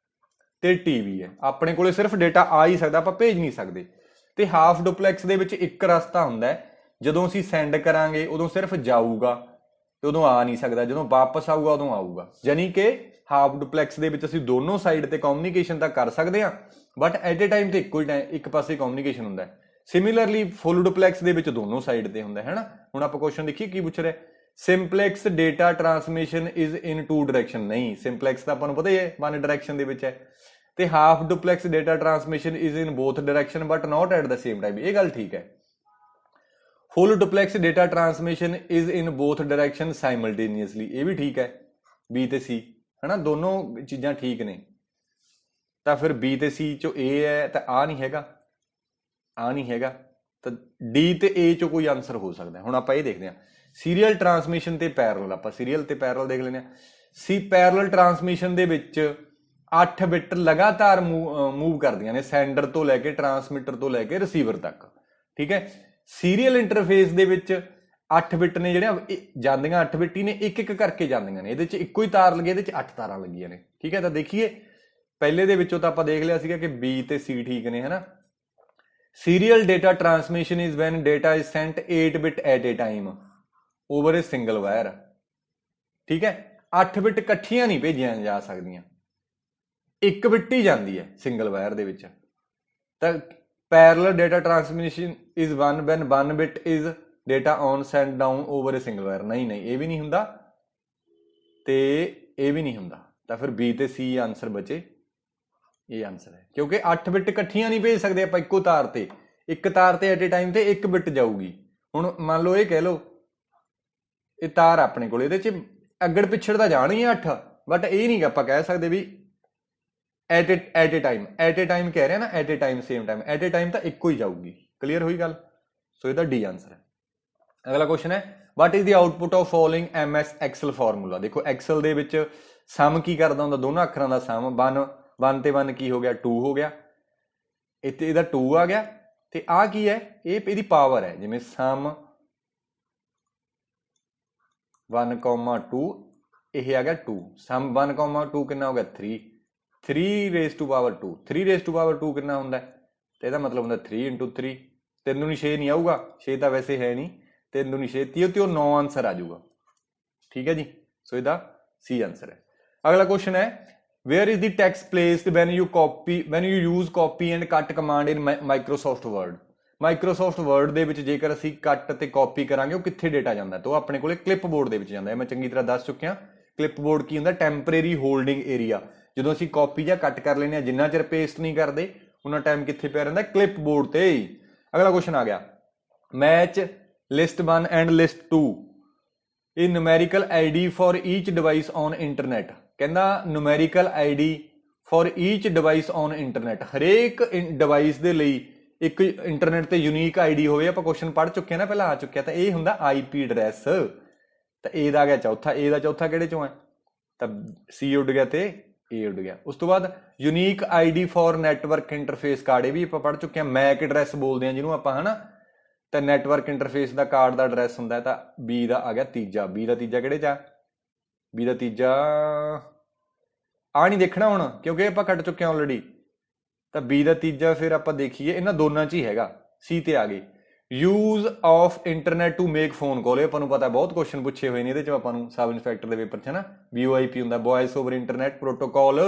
ਤੇ ਟੀਵੀ ਹੈ। ਆਪਣੇ ਕੋਲੇ ਸਿਰਫ ਡੇਟਾ ਆ ਹੀ ਸਕਦਾ, ਆਪਾਂ ਭੇਜ ਨਹੀਂ ਸਕਦੇ। ਤੇ ਹਾਫ ਡੁਪਲੈਕਸ ਦੇ ਵਿੱਚ ਇੱਕ ਰਸਤਾ ਹੁੰਦਾ ਹੈ, ਜਦੋਂ ਅਸੀਂ ਸੈਂਡ ਕਰਾਂਗੇ ਉਦੋਂ ਸਿਰਫ ਜਾਊਗਾ ਤੇ ਉਦੋਂ ਆ ਨਹੀਂ ਸਕਦਾ, ਜਦੋਂ ਵਾਪਸ ਆਊਗਾ ਉਦੋਂ ਆਊਗਾ। ਯਾਨੀ ਕਿ ਹਾਫ ਡੁਪਲੈਕਸ ਦੇ ਵਿੱਚ ਅਸੀਂ ਦੋਨੋਂ ਸਾਈਡ ਤੇ ਕਮਿਊਨੀਕੇਸ਼ਨ ਤਾਂ ਕਰ ਸਕਦੇ ਹਾਂ, ਬਟ ਐਟ ਏ ਟਾਈਮ ਤੇ ਇੱਕੋ ਹੀ ਇੱਕ ਪਾਸੇ ਕਮਿਊਨੀਕੇਸ਼ਨ ਹੁੰਦਾ ਹੈ। ਸਿਮਿਲਰਲੀ ਫੁੱਲ ਡੁਪਲੈਕਸ ਦੇ ਵਿੱਚ ਦੋਨੋਂ ਸਾਈਡ ਤੇ ਹੁੰਦਾ ਹੈ ਨਾ। ਹੁਣ ਆਪਾਂ ਕੁਐਸਚਨ ਦੇਖੀਏ ਕੀ ਪੁੱਛ ਰਿਹਾ। Simplex data transmission is in 2 direction, ਨਹੀਂ, ਸਿੰਪਲੈਕਸ ਤਾਂ ਆਪਾਂ ਨੂੰ ਪਤਾ ਹੀ ਹੈ 1 ਡਾਇਰੈਕਸ਼ਨ ਦੇ ਵਿੱਚ ਹੈ। ਤੇ half duplex data transmission is in both direction but not at the same time, ਇਹ ਗੱਲ ਠੀਕ ਹੈ। Full duplex data transmission is in both direction simultaneously, ਇਹ ਵੀ ਠੀਕ ਹੈ। B ਤੇ C ਹਨਾ, ਦੋਨੋਂ ਚੀਜ਼ਾਂ ਠੀਕ ਨੇ। ਤਾਂ ਫਿਰ B ਤੇ C ਚੋਂ A ਹੈ ਤਾਂ ਆ ਨਹੀਂ ਹੈਗਾ, ਆ ਨਹੀਂ ਹੈਗਾ, ਤਾਂ D ਤੇ A ਚੋਂ ਕੋਈ ਆਨਸਰ ਹੋ ਸਕਦਾ। ਹੁਣ ਆਪਾਂ ਇਹ ਦੇਖਦੇ ਹਾਂ ਸੀਰੀਅਲ ਟਰਾਂਸਮਿਸ਼ਨ ਤੇ ਪੈਰਲਲ, ਆਪਾਂ ਸੀਰੀਅਲ ਤੇ ਪੈਰਲਲ ਦੇਖ ਲੈਂਦੇ ਹਾਂ। ਪੈਰਲਲ ਟਰਾਂਸਮਿਸ਼ਨ ਦੇ ਵਿੱਚ 8 ਬਿਟ ਲਗਾਤਾਰ ਮੂਵ ਕਰਦੀਆਂ ਨੇ, ਸੈਂਡਰ ਤੋਂ ਲੈ ਕੇ ਟਰਾਂਸਮਿਟਰ ਤੋਂ ਲੈ ਕੇ ਰਿਸੀਵਰ ਤੱਕ। ਠੀਕ ਹੈ, ਸੀਰੀਅਲ ਇੰਟਰਫੇਸ ਦੇ ਵਿੱਚ 8 ਬਿਟ ਨੇ ਜਿਹੜੇ ਜਾਂਦੀਆਂ 8 ਬਿਟ ਹੀ ਨੇ, ਇੱਕ ਇੱਕ ਕਰਕੇ ਜਾਂਦੀਆਂ ਨੇ। ਇਹਦੇ 'ਚ ਇੱਕੋ ਹੀ ਤਾਰ ਲੱਗੀ, ਇਹਦੇ 'ਚ 8 ਤਾਰਾਂ ਲੱਗੀਆਂ ਨੇ। ਠੀਕ ਹੈ, ਤਾਂ ਦੇਖੀਏ ਪਹਿਲੇ ਦੇ ਵਿੱਚੋਂ ਤਾਂ ਆਪਾਂ ਦੇਖ ਲਿਆ ਸੀਗਾ ਕਿ B ਤੇ C ਠੀਕ ਨੇ, ਹਨਾ। Serial data transmission is when data is sent 8 bit at a time over a single wire. ਠੀਕ ਹੈ, 8 ਬਿਟ ਇਕੱਠੀਆਂ ਨਹੀਂ ਭੇਜੀਆਂ ਜਾ ਸਕਦੀਆਂ, ਇੱਕ ਬਿਟ ਹੀ ਜਾਂਦੀ ਹੈ ਸਿੰਗਲ ਵਾਇਰ ਦੇ ਵਿੱਚ। ਤਾਂ parallel data transmission is one when 1 bit is data on send down over a single wire. ਨਹੀਂ, ਇਹ ਵੀ ਨਹੀਂ ਹੁੰਦਾ ਤੇ ਇਹ ਵੀ ਨਹੀਂ ਹੁੰਦਾ। ਤਾਂ ਫਿਰ B ਤੇ C ਆਨਸਰ ਬਚੇ, ਇਹ ਆਨਸਰ ਹੈ। ਕਿਉਂਕਿ 8 ਬਿਟ ਇਕੱਠੀਆਂ ਨਹੀਂ ਭੇਜ ਸਕਦੇ ਆਪਾਂ ਇੱਕੋ ਤਾਰ ਤੇ, ਇੱਕ ਤਾਰ ਤੇ ਐਟ ਏ ਟਾਈਮ ਤੇ ਇੱਕ ਬਿਟ ਜਾਊਗੀ। ਹੁਣ ਮੰਨ ਲਓ ਇਹ ਕਹਿ ਲਓ ਇਹ ਤਾਰ ਆਪਣੇ ਕੋਲ, ਇਹਦੇ 'ਚ ਅੱਗੜ ਪਿੱਛੜ ਤਾਂ ਜਾਣੀ ਹੈ 8, ਬਟ ਇਹ ਨਹੀਂ ਆਪਾਂ ਕਹਿ ਸਕਦੇ ਵੀ ਐਟ ਏ ਟਾਈਮ ਕਹਿ ਰਿਹਾ ਨਾ, at a time same time, at a time ਤਾਂ ਇੱਕੋ ਹੀ ਜਾਊਗੀ। ਕਲੀਅਰ ਹੋਈ ਗੱਲ? ਸੋ ਇਹਦਾ D ਆਨਸਰ ਹੈ। ਅਗਲਾ ਕੁਐਸਚਨ ਹੈ what is the output of following MS Excel formula. ਦੇਖੋ ਐਕਸਲ ਦੇ ਵਿੱਚ ਸਮ ਕੀ ਕਰਦਾ ਹੁੰਦਾ, ਦੋਨਾਂ ਅੱਖਰਾਂ ਦਾ ਸਮ। 1 ਤੇ 1 ਕੀ ਹੋ ਗਿਆ, 2 ਹੋ ਗਿਆ। ਇੱਥੇ ਇਹਦਾ 2 ਆ ਗਿਆ ਤੇ ਆਹ ਕੀ ਹੈ, ਇਹ ਇਹਦੀ ਪਾਵਰ ਹੈ। ਜਿਵੇਂ ਸਮ 1, 2 ਇਹ ਆ ਗਿਆ 2, ਸਮ 1, 2 ਕਿੰਨਾ ਹੋ ਗਿਆ 3, 3 raise to power 2, 3 raise to power 2 ਕਿੰਨਾ ਹੁੰਦਾ ਤੇ ਇਹਦਾ ਮਤਲਬ ਹੁੰਦਾ 3 × 3। 3 ਨੂੰ 6 ਨਹੀਂ ਆਊਗਾ, 6 ਤਾਂ ਵੈਸੇ ਹੈ ਨਹੀਂ, 3 ਨੂੰ 6 30 ਤੇ ਉਹ 9 ਆਨਸਰ ਆ ਜਾਊਗਾ। ਠੀਕ ਹੈ ਜੀ, ਸੋ ਇਹਦਾ C ਆਨਸਰ ਹੈ। ਅਗਲਾ ਕੁਐਸਚਨ ਹੈ where is the text placed when you use copy and ਕੱਟ ਕਮਾਂਡ ਇਨ ਮਾਈਕਰੋਸਾਫਟ ਵਰਡ। ਮਾਈਕਰੋਸਾਫਟ ਵਰਡ ਦੇ ਵਿੱਚ ਜੇਕਰ ਅਸੀਂ ਕੱਟ ਤੇ ਕਾਪੀ ਕਰਾਂਗੇ, ਉਹ ਕਿੱਥੇ ਡੇਟਾ ਜਾਂਦਾ ਤਾਂ ਉਹ ਆਪਣੇ ਕੋਲੇ ਕਲਿੱਪ ਬੋਰਡ ਦੇ ਵਿੱਚ ਜਾਂਦਾ ਹੈ। ਮੈਂ ਚੰਗੀ ਤਰ੍ਹਾਂ ਦੱਸ ਚੁੱਕਿਆ ਕਲਿੱਪ ਬੋਰਡ ਕੀ ਹੁੰਦਾ, ਟੈਂਪਰੇਰੀ ਹੋਲਡਿੰਗ ਏਰੀਆ। ਜਦੋਂ ਅਸੀਂ ਕਾਪੀ ਜਾਂ ਕੱਟ ਕਰ ਲੈਂਦੇ ਹਾਂ, ਜਿੰਨਾ ਚਿਰ ਪੇਸਟ ਨਹੀਂ ਕਰਦੇ ਉਹਨਾਂ ਟਾਈਮ ਕਿੱਥੇ ਪਿਆ ਰਹਿੰਦਾ, ਕਲਿੱਪ ਬੋਰਡ ਤੇ। ਅਗਲਾ ਕੁਐਸਚਨ ਆ ਗਿਆ ਮੈਚ ਲਿਸਟ 1 ਐਂਡ ਲਿਸਟ 2 ਇਹ numerical ID for each device on internet। ਕਹਿੰਦਾ numerical ID for each device on internet, ਹਰੇਕ ਡਿਵਾਈਸ ਦੇ ਲਈ ਇੱਕ ਇੰਟਰਨੈਟ ਤੇ ਯੂਨੀਕ ਆਈਡੀ ਹੋਵੇ। ਆਪਾਂ ਕੁਐਸਚਨ ਪੜ੍ਹ ਚੁੱਕੇ ਨਾ, ਪਹਿਲਾਂ ਆ ਚੁੱਕਿਆ। ਤਾਂ ਇਹ ਹੁੰਦਾ IP ਐਡਰੈਸ। ਤਾਂ A ਦਾ ਆ ਗਿਆ ਚੌਥਾ, A ਦਾ ਚੌਥਾ ਕਿਹੜੇ ਚੋਂ ਹੈ ਤਾਂ C ਉੱਡ ਗਿਆ ਤੇ A ਉੱਡ ਗਿਆ। ਉਸ ਤੋਂ ਬਾਅਦ unique ID for network interface card, ਇਹ ਵੀ ਆਪਾਂ ਪੜ੍ਹ ਚੁੱਕੇ ਹਾਂ। ਮੈਕ ਐਡਰੈਸ ਬੋਲਦੇ ਹਾਂ ਜਿਹਨੂੰ ਆਪਾਂ, ਹਨਾ। ਤਾਂ ਨੈਟਵਰਕ ਇੰਟਰਫੇਸ ਦਾ ਕਾਰਡ ਦਾ ਐਡਰੈਸ ਹੁੰਦਾ। ਤਾਂ B ਦਾ ਆ ਗਿਆ ਤੀਜਾ। B ਦਾ ਤੀਜਾ ਕਿਹੜੇ 'ਚ ਆ? B ਦਾ ਤੀਜਾ ਆ ਨਹੀਂ ਦੇਖਣਾ ਹੁਣ ਕਿਉਂਕਿ ਆਪਾਂ ਕੱਟ ਚੁੱਕੇ ਹਾਂ ਆਲਰੇਡੀ। ਤਾਂ B ਦਾ ਤੀਜਾ ਫਿਰ ਆਪਾਂ ਦੇਖੀਏ, ਇਹਨਾਂ ਦੋਨਾਂ 'ਚ ਹੀ ਹੈਗਾ। C ਤੇ ਆ ਗਏ use of internet to make phone call. ਇਹ ਆਪਾਂ ਨੂੰ ਪਤਾ ਬਹੁਤ ਕੁਐਸਚਨ ਪੁੱਛੇ ਹੋਏ ਨੇ ਇਹਦੇ 'ਚ ਆਪਾਂ ਨੂੰ ਸਬ ਇੰਸਪੈਕਟਰ ਦੇ ਪੇਪਰ 'ਚ, ਹਨਾ। VoIP ਹੁੰਦਾ, ਵੌਇਸ ਓਵਰ ਇੰਟਰਨੈਟ ਪ੍ਰੋਟੋਕਾਲ।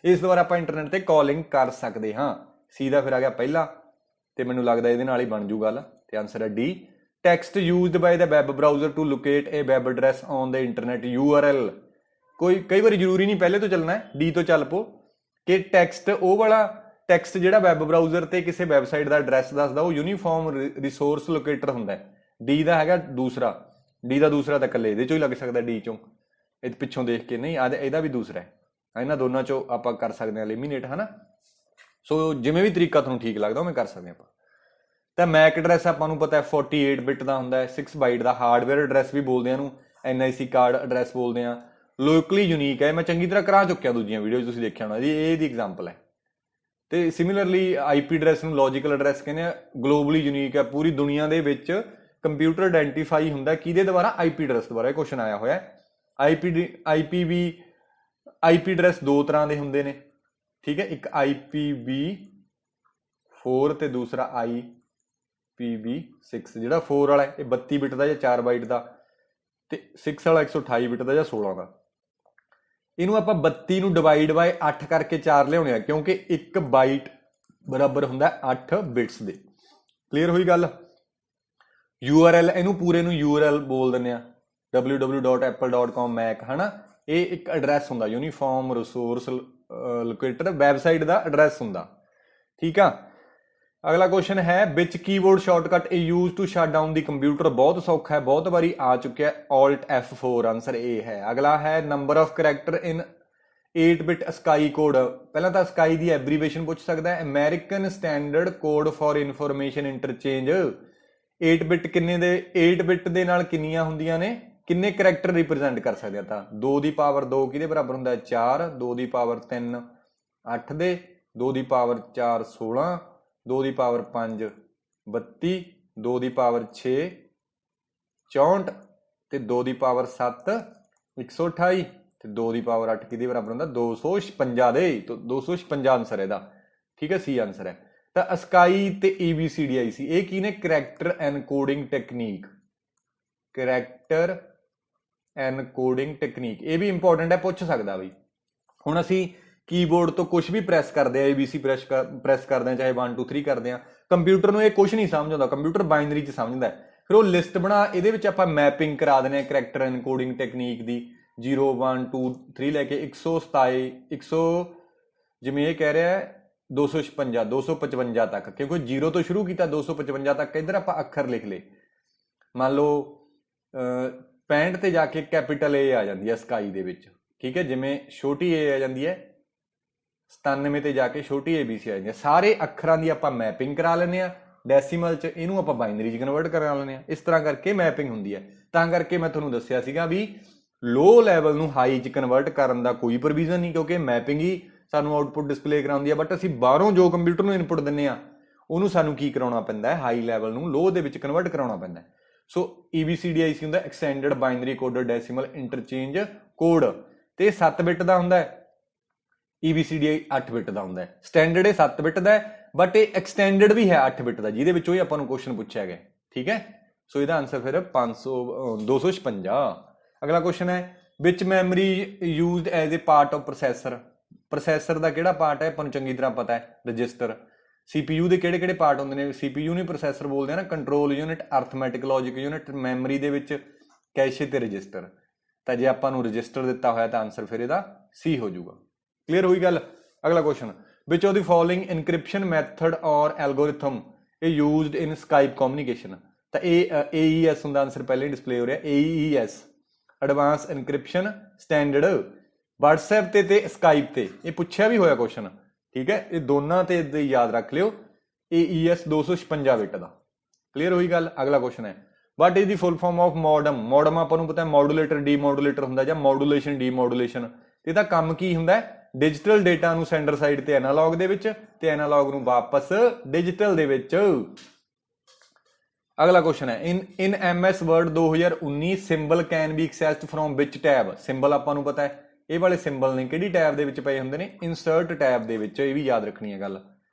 ਇਸ ਦੁਆਰਾ ਆਪਾਂ ਇੰਟਰਨੈਟ ਤੇ ਕਾਲਿੰਗ ਕਰ ਸਕਦੇ ਹਾਂ। C ਦਾ ਫਿਰ ਆ ਗਿਆ ਪਹਿਲਾ ਤੇ ਮੈਨੂੰ ਲੱਗਦਾ ਇਹਦੇ ਨਾਲ ਹੀ ਬਣ ਜੂ ਗੱਲ ਤੇ ਆਨਸਰ ਹੈ D। Text used by the web browser to locate a web address on the internet URL। ਕਈ ਵਾਰੀ ਜ਼ਰੂਰੀ ਨਹੀਂ ਪਹਿਲੇ ਤੋਂ ਚੱਲਣਾ ਹੈ, D ਤੋਂ ਚੱਲ ਪੋ ਕਿ ਟੈਕਸਟ ਉਹ ਵਾਲਾ ਟੈਕਸਟ ਜਿਹੜਾ ਵੈਬ ਬਰਾਊਜ਼ਰ ਤੇ ਕਿਸੇ ਵੈਬਸਾਈਟ ਦਾ ਐਡਰੈਸ ਦੱਸਦਾ ਉਹ ਯੂਨੀਫਾਰਮ ਰਿਸੋਰਸ ਲੋਕੇਟਰ ਹੁੰਦਾ। D ਦਾ ਹੈਗਾ ਦੂਸਰਾ। D ਦਾ ਦੂਸਰਾ ਤਾਂ ਇਕੱਲੇ ਇਹਦੇ ਚੋਂ ਹੀ ਲੱਗ ਸਕਦਾ, D ਚੋਂ। ਇਹ ਪਿੱਛੋਂ ਦੇਖ ਕੇ ਨਹੀਂ, ਇਹਦਾ ਵੀ ਦੂਸਰਾ ਹੈ। ਇਹਨਾਂ ਦੋਨਾਂ ਚੋਂ ਆਪਾਂ ਕਰ ਸਕਦੇ ਹਾਂ ਐਲੀਮੀਨੇਟ, ਹਨਾ। ਸੋ ਜਿਵੇਂ ਵੀ ਤਰੀਕਾ ਤੁਹਾਨੂੰ ਠੀਕ ਲੱਗਦਾ ਉਵੇਂ ਕਰ ਸਕਦੇ ਆਪਾਂ। ਤਾਂ ਮੈਕ ਐਡਰੈਸ ਆਪਾਂ ਨੂੰ ਪਤਾ ਹੈ 48 ਬਿਟ ਦਾ ਹੁੰਦਾ ਹੈ, 6 ਬਾਈਟ ਦਾ। ਹਾਰਡਵੇਅਰ ਐਡਰੈਸ ਵੀ ਬੋਲਦੇ ਆ ਇਹਨੂੰ, NIC ਕਾਰਡ ਐਡਰੈਸ ਬੋਲਦੇ ਆ। ਲੋਕਲੀ ਯੂਨੀਕ ਹੈ, ਮੈਂ ਚੰਗੀ ਤਰ੍ਹਾਂ ਕਰਾ ਚੁੱਕਿਆ ਦੂਜੀਆਂ ਵੀਡੀਓ ਤੁਸੀਂ ਦੇਖਿਆ ਹੋਣਾ ਜੀ, ਇਹਦੀ ਐਗਜ਼ਾਮਪਲ ਹੈ। ਤੇ ਸਿਮਿਲਰਲੀ IP ਐਡਰੈਸ ਨੂੰ ਲੌਜੀਕਲ ਐਡਰੈਸ ਕਹਿੰਦੇ ਆ। ਗਲੋਬਲੀ ਯੂਨੀਕ ਹੈ, ਪੂਰੀ ਦੁਨੀਆ ਦੇ ਵਿੱਚ ਕੰਪਿਊਟਰ ਆਇਡੈਂਟੀਫਾਈ ਹੁੰਦਾ ਕਿਹਦੇ ਦੁਆਰਾ? IP ਐਡਰੈਸ ਦੁਆਰਾ। ਇਹ ਕੁਐਸਚਨ ਆਇਆ ਹੋਇਆ। IP ਐਡਰੈਸ ਦੋ ਤਰ੍ਹਾਂ ਦੇ ਹੁੰਦੇ ਨੇ, ਠੀਕ ਹੈ। ਇੱਕ IPv4 ਤੇ ਦੂਸਰਾ IPv6। ਜਿਹੜਾ 4 ਵਾਲਾ ਇਹ 32 ਬਿਟ ਦਾ ਜਾਂ 4 ਬਾਈਟ ਦਾ, ਤੇ 6 ਵਾਲਾ 128 ਬਿਟ ਦਾ ਜਾਂ 16 ਦਾ। ਇਹਨੂੰ ਆਪਾਂ 32 ਨੂੰ ਡਿਵਾਈਡ ਬਾਈ 8 ਕਰਕੇ 4 ਲਿਆਉਣੇ ਆ, ਕਿਉਂਕਿ 1 ਬਾਈਟ ਬਰਾਬਰ ਹੁੰਦਾ 8 ਬਿਟਸ ਦੇ। ਕਲੀਅਰ ਹੋਈ ਗੱਲ? URL ਇਹਨੂੰ ਪੂਰੇ ਨੂੰ URL ਬੋਲ ਦਿੰਦੇ ਆ, www.apple.com ਮੈਕ, ਹਨਾ। ਇਹ ਇੱਕ ਐਡਰੈਸ ਹੁੰਦਾ, ਯੂਨੀਫਾਰਮ ਰਿਸੋਰਸ ਲੋਕੇਟਰ, ਵੈਬਸਾਈਟ ਦਾ ਐਡਰੈਸ ਹੁੰਦਾ, ਠੀਕ ਆ। ਅਗਲਾ ਕੁਐਸਚਨ ਹੈ ਵਿਚ ਕੀਬੋਰਡ ਸ਼ਾਰਟਕਟ ਇਹ use to shut down the computer. ਬਹੁਤ ਸੌਖਾ ਹੈ, ਬਹੁਤ ਵਾਰੀ ਆ ਚੁੱਕਿਆ। Alt F4 ਆਨਸਰ A ਹੈ। ਅਗਲਾ ਹੈ number of character in 8 bit sky code. ਪਹਿਲਾਂ ਤਾਂ ਸਕਾਈ ਦੀ ਐਬਰੀਵੇਸ਼ਨ ਪੁੱਛ ਸਕਦਾ ਹੈ, American standard code for information interchange. 8 bit ਕਿੰਨੇ ਦੇ 8 ਬਿਟ ਦੇ ਨਾਲ ਕਿੰਨੀਆਂ ਹੁੰਦੀਆਂ ਨੇ, ਕਿੰਨੇ ਕਰੈਕਟਰ ਰਿਪਰੈਜ਼ੈਂਟ ਕਰ ਸਕਦੇ ਆ? ਤਾਂ 2 ਦੀ ਪਾਵਰ 2 ਕਿਹਦੇ ਬਰਾਬਰ ਹੁੰਦਾ? 4। 2 ਦੀ ਪਾਵਰ 3 8 ਦੇ, 2 ਦੀ ਪਾਵਰ 4 16, 2 ਦੀ ਪਾਵਰ 5 32, 2 ਦੀ ਪਾਵਰ 6 64 ਤੇ 2 ਦੀ ਪਾਵਰ 7 128 ਤੇ 2 ਦੀ ਪਾਵਰ 8 ਕਿਹਦੇ ਬਰਾਬਰ ਹੁੰਦਾ 256 ਦੇ। ਤਾਂ 256 ਆਨਸਰ ਹੈ ਇਹਦਾ, ਠੀਕ ਹੈ, ਸੀ ਆਨਸਰ ਹੈ। ਤਾਂ ASCII ਤੇ ABCDIC ਇਹ ਕੀ ਨੇ? Character encoding technique, character encoding technique. ਇਹ ਵੀ ਇੰਪੋਰਟੈਂਟ ਹੈ, ਪੁੱਛ ਸਕਦਾ ਬਈ। ਹੁਣ ਅਸੀਂ ਕੀਬੋਰਡ ਤੋਂ ਕੁਝ ਵੀ ਪ੍ਰੈਸ ਕਰਦੇ ਆ, ABC ਪ੍ਰੈਸ ਕਰਦੇ ਆ, ਚਾਹੇ 1 2 3 ਕਰਦੇ ਆ, ਕੰਪਿਊਟਰ ਨੂੰ ਇਹ ਕੁਝ ਨਹੀਂ ਸਮਝ ਆਉਂਦਾ, ਕੰਪਿਊਟਰ ਬਾਈਨਰੀ 'ਚ ਸਮਝਦਾ। ਫਿਰ ਉਹ ਲਿਸਟ ਬਣਾ, ਇਹਦੇ ਵਿੱਚ ਆਪਾਂ ਮੈਪਿੰਗ ਕਰਾ ਦਿੰਦੇ ਆ ਕਰੈਕਟਰ ਐਨਕੋਡਿੰਗ ਟੈਕਨੀਕ ਦੀ 0 1 2 3 ਲੈ ਕੇ 127 100 ਜਿਵੇਂ ਇਹ ਕਹਿ ਰਿਹਾ 256 255 ਤੱਕ, ਕਿਉਂਕਿ 0 ਤੋਂ ਸ਼ੁਰੂ ਕੀਤਾ 255 ਤੱਕ। ਇੱਧਰ ਆਪਾਂ ਅੱਖਰ ਲਿਖ ਲਏ, ਮੰਨ ਲਓ 65 ਤੇ ਜਾ ਕੇ ਕੈਪੀਟਲ A ਆ ਜਾਂਦੀ ਹੈ ASCII ਦੇ ਵਿੱਚ, ਠੀਕ ਹੈ, ਜਿਵੇਂ ਛੋਟੀ A ਆ ਜਾਂਦੀ ਹੈ 97 ਤੇ ਜਾ ਕੇ ਛੋਟੀ ABC ਆ ਜਾਂਦੀ ਹੈ। ਸਾਰੇ ਅੱਖਰਾਂ ਦੀ ਆਪਾਂ ਮੈਪਿੰਗ ਕਰਾ ਲੈਂਦੇ ਆ ਡੈਸੀਮਲ 'ਚ, ਇਹਨੂੰ ਆਪਾਂ ਬਾਈਨਰੀ 'ਚ ਕਨਵਰਟ ਕਰਾ ਲੈਂਦੇ ਆ। ਇਸ ਤਰ੍ਹਾਂ ਕਰਕੇ ਮੈਪਿੰਗ ਹੁੰਦੀ ਹੈ। ਤਾਂ ਕਰਕੇ ਮੈਂ ਤੁਹਾਨੂੰ ਦੱਸਿਆ ਸੀਗਾ ਵੀ ਲੋ ਲੈਵਲ ਨੂੰ ਹਾਈ 'ਚ ਕਨਵਰਟ ਕਰਨ ਦਾ ਕੋਈ ਪ੍ਰੋਵੀਜ਼ਨ ਨਹੀਂ, ਕਿਉਂਕਿ ਮੈਪਿੰਗ ਹੀ ਸਾਨੂੰ ਆਊਟਪੁੱਟ ਡਿਸਪਲੇ ਕਰਾਉਂਦੀ ਹੈ। ਬਟ ਅਸੀਂ ਬਾਹਰੋਂ ਜੋ ਕੰਪਿਊਟਰ ਨੂੰ ਇਨਪੁਟ ਦਿੰਦੇ ਆ ਉਹਨੂੰ ਸਾਨੂੰ ਕੀ ਕਰਾਉਣਾ ਪੈਂਦਾ ਹੈ? ਹਾਈ ਲੈਵਲ ਨੂੰ ਲੋ ਦੇ ਵਿੱਚ ਕਨਵਰਟ ਕਰਾਉਣਾ ਪੈਂਦਾ। ਸੋ ABCDIC ਹੁੰਦਾ extended binary coded decimal interchange code, ਤੇ 7 ਬਿਟ ਦਾ ਹੁੰਦਾ ਹੈ। ABCDI 8 ਬਿਟ ਦਾ ਹੁੰਦਾ ਹੈ। ਸਟੈਂਡਰਡ ਇਹ 7 ਬਿਟ ਦਾ ਹੈ, ਬਟ ਇਹ ਐਕਸਟੈਂਡਡ ਵੀ ਹੈ 8 ਬਿਟ ਦਾ, ਜਿਹਦੇ ਵਿੱਚੋਂ ਹੀ ਆਪਾਂ ਨੂੰ ਕੁਐਸਚਨ ਪੁੱਛਿਆ ਗਿਆ, ਠੀਕ ਹੈ। ਸੋ ਇਹਦਾ ਆਨਸਰ ਫਿਰ 256। ਅਗਲਾ ਕੁਐਸਚਨ ਹੈ which memory used as a part of processor. Processor ਦਾ ਕਿਹੜਾ ਪਾਰਟ ਹੈ ਆਪਾਂ ਨੂੰ ਚੰਗੀ ਤਰ੍ਹਾਂ ਪਤਾ ਹੈ, ਰਜਿਸਟਰ। CPU ਦੇ ਕਿਹੜੇ ਕਿਹੜੇ ਪਾਰਟ ਹੁੰਦੇ ਨੇ? CPU ਨੂੰ ਪ੍ਰੋਸੈਸਰ ਬੋਲਦੇ ਆ ਨਾ, control unit, arithmetic logic unit, memory ਦੇ ਵਿੱਚ ਕੈਸ਼ੇ ਤੇ ਰਜਿਸਟਰ। ਤਾਂ ਜੇ ਆਪਾਂ ਨੂੰ ਰਜਿਸਟਰ ਦਿੱਤਾ ਹੋਇਆ ਤਾਂ ਆਨਸਰ ਫਿਰ ਇਹਦਾ C ਹੋ ਜਾਊਗਾ। ਕਲੀਅਰ ਹੋਈ ਗੱਲ। ਅਗਲਾ question which of the following encryption method ਔਰ ਐਲਗੋਰਿਥਮ ਇਹ ਯੂਜ਼ਡ ਇਨ ਸਕਾਈਪ ਕਮਿਊਨੀਕੇਸ਼ਨ। ਤਾਂ ਇਹ AES ਹੁੰਦਾ, ਆਨਸਰ ਪਹਿਲੇ ਡਿਸਪਲੇ ਹੋ ਰਿਹਾ AES, advance encryption standard. WhatsApp ਤੇ ਸਕਾਈਪ ਤੇ ਇਹ ਪੁੱਛਿਆ ਵੀ ਹੋਇਆ ਕੁਐਸਚਨ, ਠੀਕ ਹੈ। ਇਹ ਦੋਨਾਂ ਤੇ ਯਾਦ ਰੱਖ ਲਿਓ, AES 256 ਬਿਟ ਦਾ। ਕਲੀਅਰ ਹੋਈ ਗੱਲ। ਅਗਲਾ ਕੁਐਸਚਨ ਹੈ what is the full form of modem. Modem ਆਪਾਂ ਨੂੰ ਪਤਾ ਹੈ ਮੋਡੂਲੇਟਰ ਡੀਮੋਡੂਲੇਟਰ ਹੁੰਦਾ, ਜਾਂ ਮੋਡੂਲੇਸ਼ਨ ਡੀਮੋਡੂਲੇਸ਼ਨ। ਇਹਦਾ ਕੰਮ ਕੀ ਹੁੰਦਾ ਹੈ? ਡਿਜੀਟਲ ਡੇਟਾ ਨੂੰ ਸੈਂਡਰ ਸਾਈਡ ਤੇ ਐਨਾਲੌਗ ਦੇ ਵਿੱਚ, ਤੇ ਐਨਾਲੌਗ ਨੂੰ ਵਾਪਸ ਡਿਜੀਟਲ ਦੇ ਵਿੱਚ। ਅਗਲਾ ਕੁਐਸਚਨ ਹੈ in MS Word 2019 symbol can be accessed from which tab. Symbol ਆਪਾਂ ਨੂੰ ਪਤਾ ਹੈ ਇਹ ਵਾਲੇ ਸਿੰਬਲ ਨੇ ਕਿਹੜੀ ਟੈਬ ਦੇ ਵਿੱਚ ਪਏ ਹੁੰਦੇ ਨੇ? ਇਨਸਰਟ ਟੈਬ ਦੇ ਵਿੱਚ। ਇਹ ਵੀ ਯਾਦ ਰੱਖਣੀ ਹੈ ਗੱਲ,